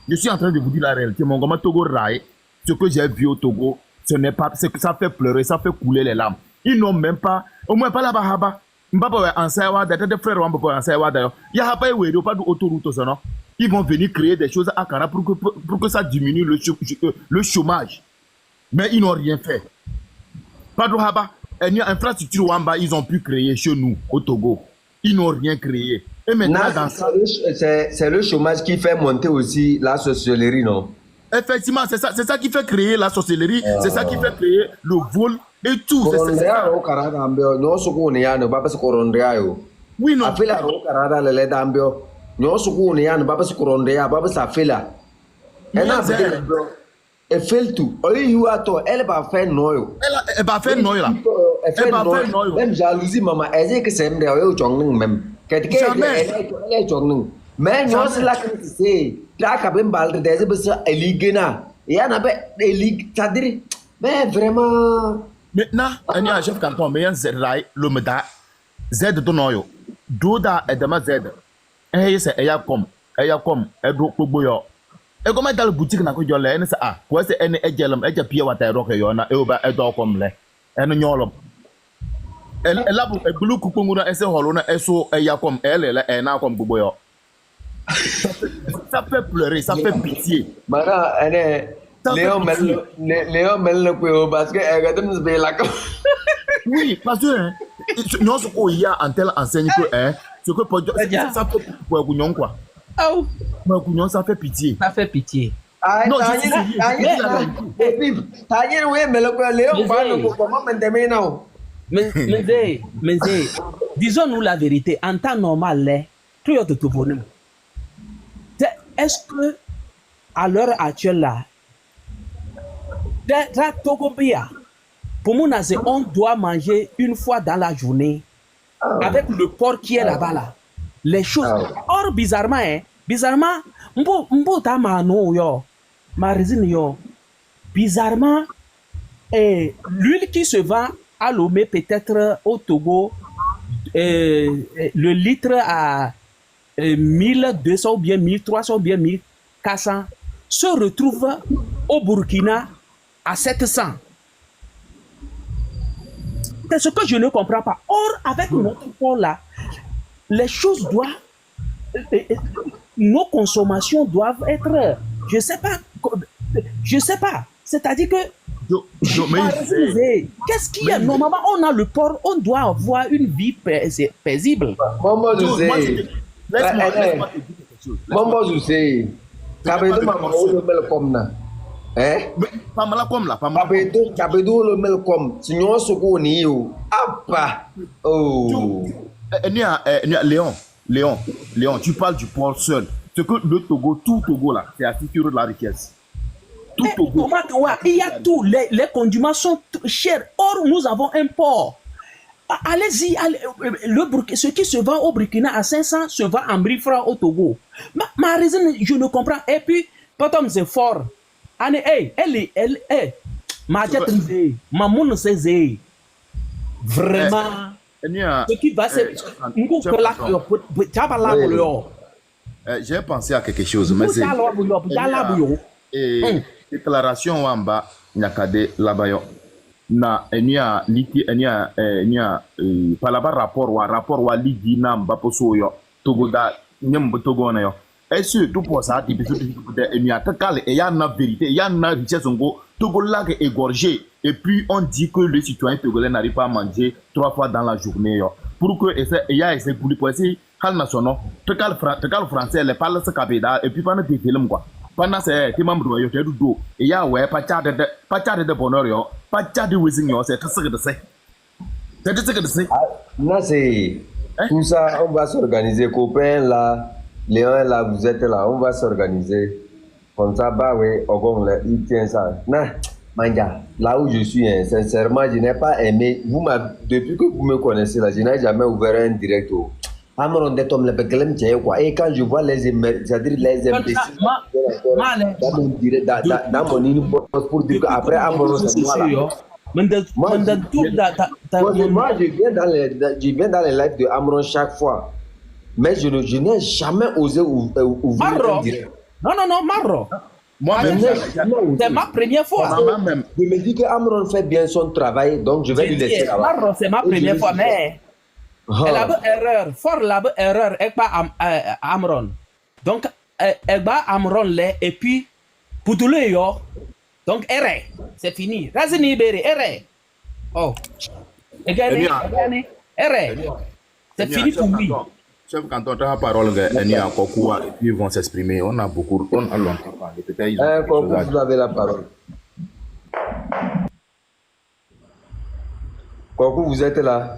Speaker 4: Je suis en train de vous dire la réalité. Mon gamin Togo Raï, ce que j'ai vu au Togo, ce n'est pas, c'est que ça fait pleurer, ça fait couler les larmes. Ils n'ont même pas, au moins pas là-bas, ils vont venir créer des choses à Kara pour que ça diminue le chômage. Mais ils n'ont rien fait. Pas de Haba. Une infrastructure Wamba, ils ont pu créer chez nous, au Togo. Ils n'ont rien créé. Et maintenant,
Speaker 2: c'est le chômage qui fait monter aussi la sorcellerie, non?
Speaker 4: Effectivement, c'est ça qui fait créer la sorcellerie, c'est ça qui fait créer le vol et tout. C'est ça. Oui, non.
Speaker 2: Elle fait tout. Elle va faire noyau.
Speaker 4: Elle va faire noyau là.
Speaker 2: Elle va faire noyau. Même jalousie, maman. Elle dit que c'est même même. Mais non, c'est là que c'est. Là, quand même, des éligena. Et on a c'est-à-dire, mais vraiment.
Speaker 4: Maintenant, il y a un chef canton, mais il y a un Zeraï, le Meda, Z de noyau. Doda et Dama Z. Et c'est Eyakom, Edo Koboyo. Et comment dans la boutique n'a que j'allais, et ça, quoi c'est un égelum, et puis à terre, et on a Eoba, et comme les, et non yolom. Elle a pour un blue coupon, et c'est Holona, et so, et Yakom, elle, et n'a comme Boboyo. Ça fait pleurer, ça fait pitié.
Speaker 2: Madame, elle est. Léon Mel, parce qu'elle a donné la com.
Speaker 4: Oui, parce que non, ce qu'il y a en telle enseigne que, hein, ce que ça fait pour Gougnon, quoi.
Speaker 3: Oh,
Speaker 4: Gougnon, ça fait pitié.
Speaker 3: Ça fait pitié.
Speaker 4: Non,
Speaker 3: mais disons-nous la vérité, en temps normal, tout est tout bonhomme. Est-ce que, à l'heure actuelle, là, pour mon âge, on doit manger une fois dans la journée avec le porc qui est là-bas, là. Les choses. Or, bizarrement, bizarrement, l'huile qui se vend à Lomé, peut-être au Togo, le litre à 1200 ou bien 1300 ou bien 1400 se retrouve au Burkina à 700. C'est ce que je ne comprends pas. Or, avec notre port là, les choses doivent, nos consommations doivent être, je sais pas. C'est-à-dire que, qu'est-ce qu'il y a? Normalement, on a le port, on doit avoir une vie paisible.
Speaker 2: Maman, je sais. Maman, je sais.
Speaker 4: Léon, tu parles du port seul. C'est que le Togo, tout Togo là, c'est assis sur la richesse. Tout Togo.
Speaker 3: Il y a tout, les condiments sont chers. Or, nous avons un port. Allez-y, ce qui se vend au Burkina à 500 se vend en 1000 francs au Togo. Ma raison, je ne comprends. Et puis, potom c'est fort. Vraiment. Ce qui va se.
Speaker 4: J'ai pensé à quelque chose, mais c'est. Déclaration Wamba, Nyakade Labayo. Na enia liki enia palaba rapport wa ligi na mbaposo yo Togo da nyem Togo na yo est-ce tout pour ça type de enia takale et y a na vérité y a na richesse ngo Togo là est égorgé et puis on dit que le citoyen togolais n'arrive pas à manger 3 fois dans la journée yo pour que y a essayer pour essayer hal nationaux, tekal français, les parle ce cabida, et puis pendant des films quoi. Pendant ces membres de Yotedo, et ya ouais, pas de bonheur, yo, pas de wishing yo, c'est tout ce que c'est. C'est tout ce que c'est.
Speaker 2: Là, c'est. Tout ça, on va s'organiser, copains là, Léon là, vous êtes là, on va s'organiser. Comme ça, bah oui, il tient ça. Non, Manga, là où je suis, hein, sincèrement, je n'ai pas aimé. Depuis que vous me connaissez là, je n'ai jamais ouvert un direct. Et quand je vois les c'est-à-dire les imbéciles dans mon inbox pour dire qu'après Amoron, c'est moi là. Moi, je viens dans les lives de Amoron chaque fois. Mais je n'ai jamais osé ouvrir un direct.
Speaker 3: Non, Marro.
Speaker 2: Moi-même,
Speaker 3: c'est ma première fois.
Speaker 2: Je me dis que Amoron fait bien son travail, donc je vais lui laisser là-bas.
Speaker 3: Marro, c'est ma première fois, mais elle a une erreur. Fort la erreur, elle va Amoron. Donc, elle va Amoron là, et puis, pour tout le monde, donc, erreur, c'est fini. Razini Bere, erreur. Oh. Regardez, erreur. C'est fini pour lui.
Speaker 4: Chef, quand on a la parole, il y a encore quoi, et puis ils vont s'exprimer. On a longtemps parlé. Peut-être ils ont
Speaker 2: vous avez la parole. Coucou, vous êtes là.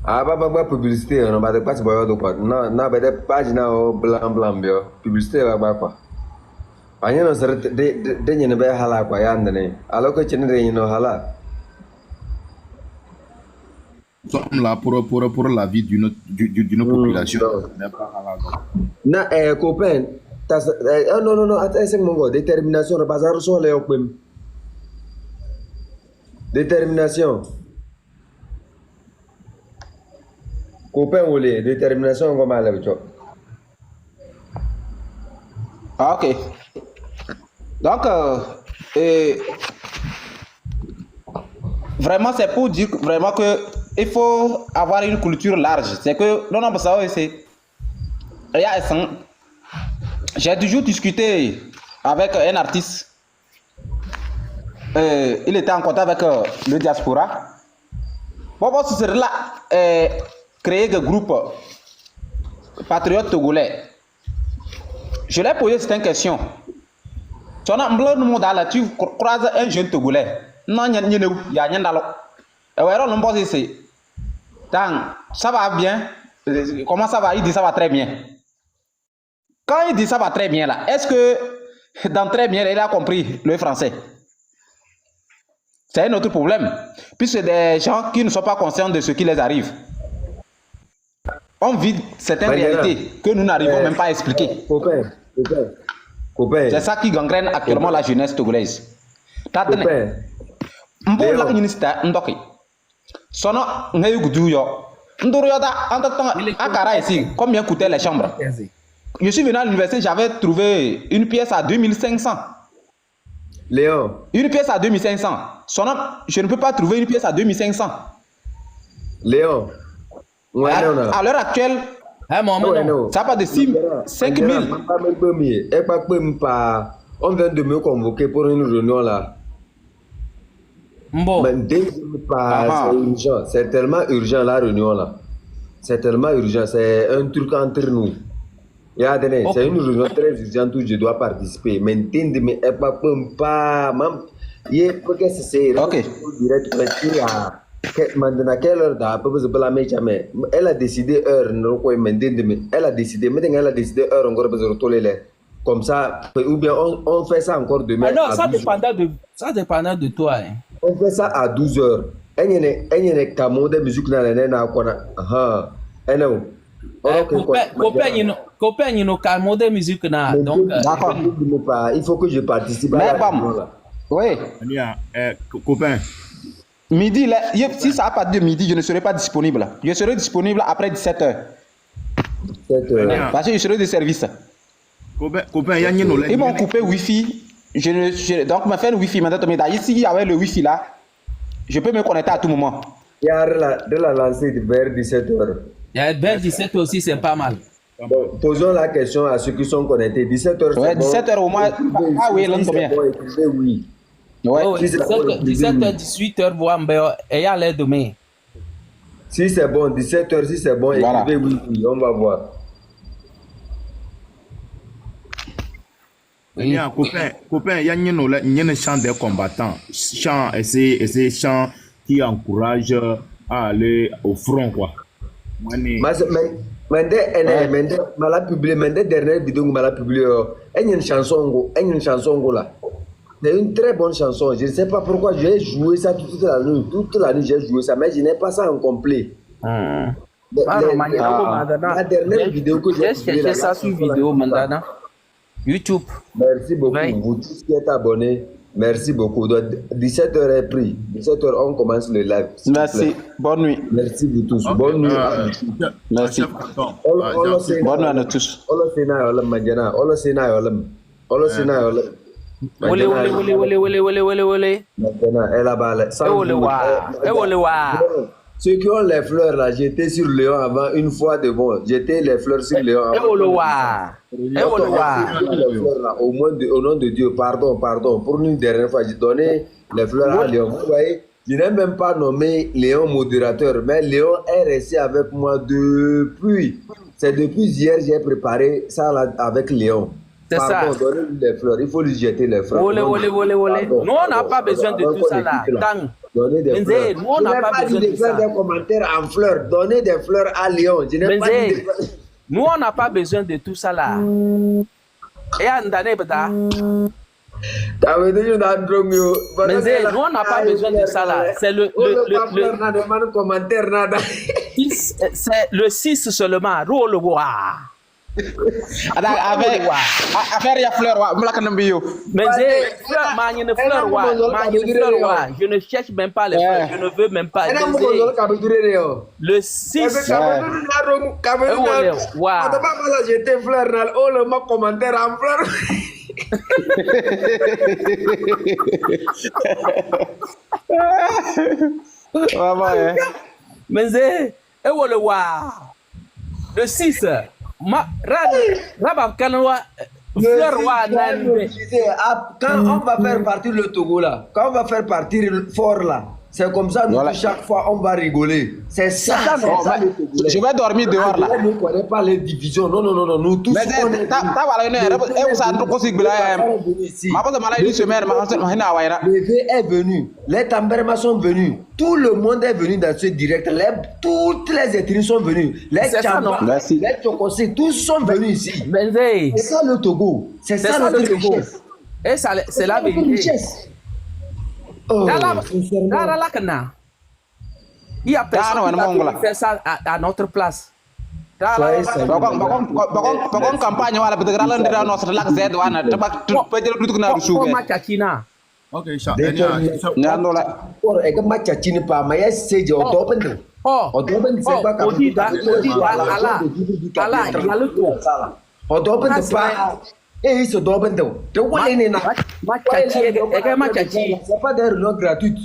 Speaker 2: Ah, bah, publicité, on va pas se voir de quoi. Non, des pages blanc, publicité, bah, quoi. Rien ne serait de ne hala, quoi, yandane. Alors que tu n'es pas hala.
Speaker 4: Nous sommes là pour la vie d'une population.
Speaker 2: Non, copain, non, attends, c'est mon gars, détermination, le bazar sur les open. Détermination. Copain, ou les détermination, comment aller,
Speaker 13: Ah, ok. Donc, vraiment, c'est pour dire vraiment que il faut avoir une culture large. C'est que, non, ça, c'est. J'ai toujours discuté avec un artiste. Il était en contact avec le diaspora. Bon, c'est là, créer des groupes patriotes togolais. Je l'ai posé cette question. Tu croises un jeune togolais. Non, il y a rien dans ça va bien. Comment ça va? Il dit ça va très bien. Quand il dit ça va très bien là, est-ce que dans très bien il a compris le français? C'est un autre problème. Puisque des gens qui ne sont pas conscients de ce qui les arrive. On vit certaines réalités que nous n'arrivons même pas à expliquer. C'est ça qui gangrène actuellement la jeunesse togolaise. Sono ici, combien coûtait les chambres? Je suis venu à l'université, j'avais trouvé une pièce à 2500.
Speaker 2: Léon.
Speaker 13: Une pièce à 2500. Sono, je ne peux pas trouver une pièce à 2500.
Speaker 2: Léon.
Speaker 13: Ouais, à l'heure actuelle, ça part de 5 000.
Speaker 2: On vient de me convoquer pour une réunion là.
Speaker 3: Bon.
Speaker 2: C'est urgent. C'est tellement urgent la réunion là. C'est tellement urgent. C'est un truc entre nous. C'est une réunion très urgente où je dois participer. Mais elle a décidé heure. Elle a décidé. Maintenant elle a décidé heure encore comme ça. Ou bien on fait ça encore demain.
Speaker 3: Non, ça dépendait de toi. Hein.
Speaker 2: On fait ça à 12h. Elle camo de musique dans les nains.
Speaker 3: Copain, il nous calme de musique.
Speaker 2: D'accord. Il faut que je participe à la
Speaker 13: oui.
Speaker 4: Copain.
Speaker 13: Midi, là, si ça n'a pas de midi, je ne serai pas disponible. Je serai disponible après 17h. Parce que je serai de service.
Speaker 4: Copain,
Speaker 13: ils m'ont coupé Wi-Fi. Donc, je me fait le Wi-Fi. Maintenant, ici, avec le Wi-Fi là, je peux me connecter à tout moment.
Speaker 2: Il y a de la lancée vers 17h.
Speaker 3: Vers 17h aussi, c'est pas mal.
Speaker 2: Bon, posons la question à ceux qui sont connectés. 17h,
Speaker 13: ouais, 17h au moins. Ah oui, l'on bien.
Speaker 2: Oui.
Speaker 3: Ouais. 17h, 18h, et il y a l'air demain.
Speaker 2: Si c'est bon, 17h, si c'est bon,
Speaker 13: Voilà.
Speaker 2: écrivez oui, on va voir.
Speaker 4: Il y a un copain, il y a un champ des combattants, champ, et c'est champ qui encourage à aller au front, quoi.
Speaker 2: Mais mala publié, dernière vidéo que mala publié, il y a une chanson là. C'est une très bonne chanson. Je ne sais pas pourquoi j'ai joué ça toute la nuit. Toute la nuit j'ai joué ça, mais je n'ai pas ça en complet. La dernière vidéo que j'ai
Speaker 3: cherché ça sur vidéo, Mandana. YouTube.
Speaker 2: Merci beaucoup. Vous tous qui êtes abonnés, merci beaucoup. 17h est pris. 17h, on commence le live.
Speaker 13: Merci. Bonne nuit.
Speaker 2: Merci vous tous. Bonne nuit.
Speaker 13: Merci. Bonne nuit à nous tous.
Speaker 2: Ceux qui ont les fleurs là, j'étais sur Léon avant une fois de bon. J'étais les fleurs sur Léon avant. Au moins au nom de Dieu, pardon. Pour une dernière fois, j'ai donné les fleurs à Léon. Vous voyez, je n'ai même pas nommé Léon modérateur, mais Léon est resté avec moi depuis. C'est depuis hier que j'ai préparé ça là avec Léon.
Speaker 3: C'est ça.
Speaker 2: Donnez-lui les fleurs, il faut lui jeter les fleurs.
Speaker 3: Nous, on n'a pas besoin de tout ça là.
Speaker 2: Donnez des fleurs.
Speaker 3: Nous, on n'a pas besoin de
Speaker 2: faire des commentaires en fleurs. Donnez des fleurs à Léon.
Speaker 3: Nous, on n'a pas besoin de tout ça là. Et Andane Bata. Nous, on n'a pas besoin de ça là. C'est le 6 seulement.
Speaker 13: Affaire ya fleur wa mlaka nambiyo.
Speaker 3: Mais je ne cherche même pas les fleurs, je ne veux même pas. Le 6 le 6
Speaker 2: quand on va faire partir le Togo là, quand on va faire partir le fort là, c'est comme ça, nous, chaque fois, on va rigoler. C'est ça,
Speaker 13: je vais dormir dehors là.
Speaker 2: Nous ne connaissons pas les divisions. Non, nous tous.
Speaker 13: Mais
Speaker 2: le V est venu, les Tamberma sont venus, tout le monde est venu dans ce direct. Toutes les ethnies sont venues. Les Tchamba, les Tchokosé, tous sont venus ici. C'est ça le Togo. C'est ça notre richesse.
Speaker 3: Et c'est la vérité. Il y a personne qui va faire ça à notre place.
Speaker 2: Et ils se doivent de c'est pas des réunions gratuites.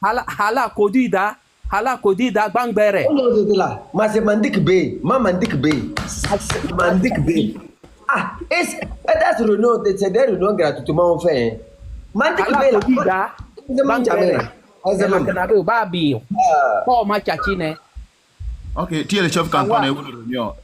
Speaker 3: Hala Kodida Bangbere.
Speaker 2: Mais c'est Mandik B. Mandik B. Ah, c'est des réunions gratuitement on fait. Mandik B.
Speaker 4: Ok, tu es le chef cantonais ou le réunion.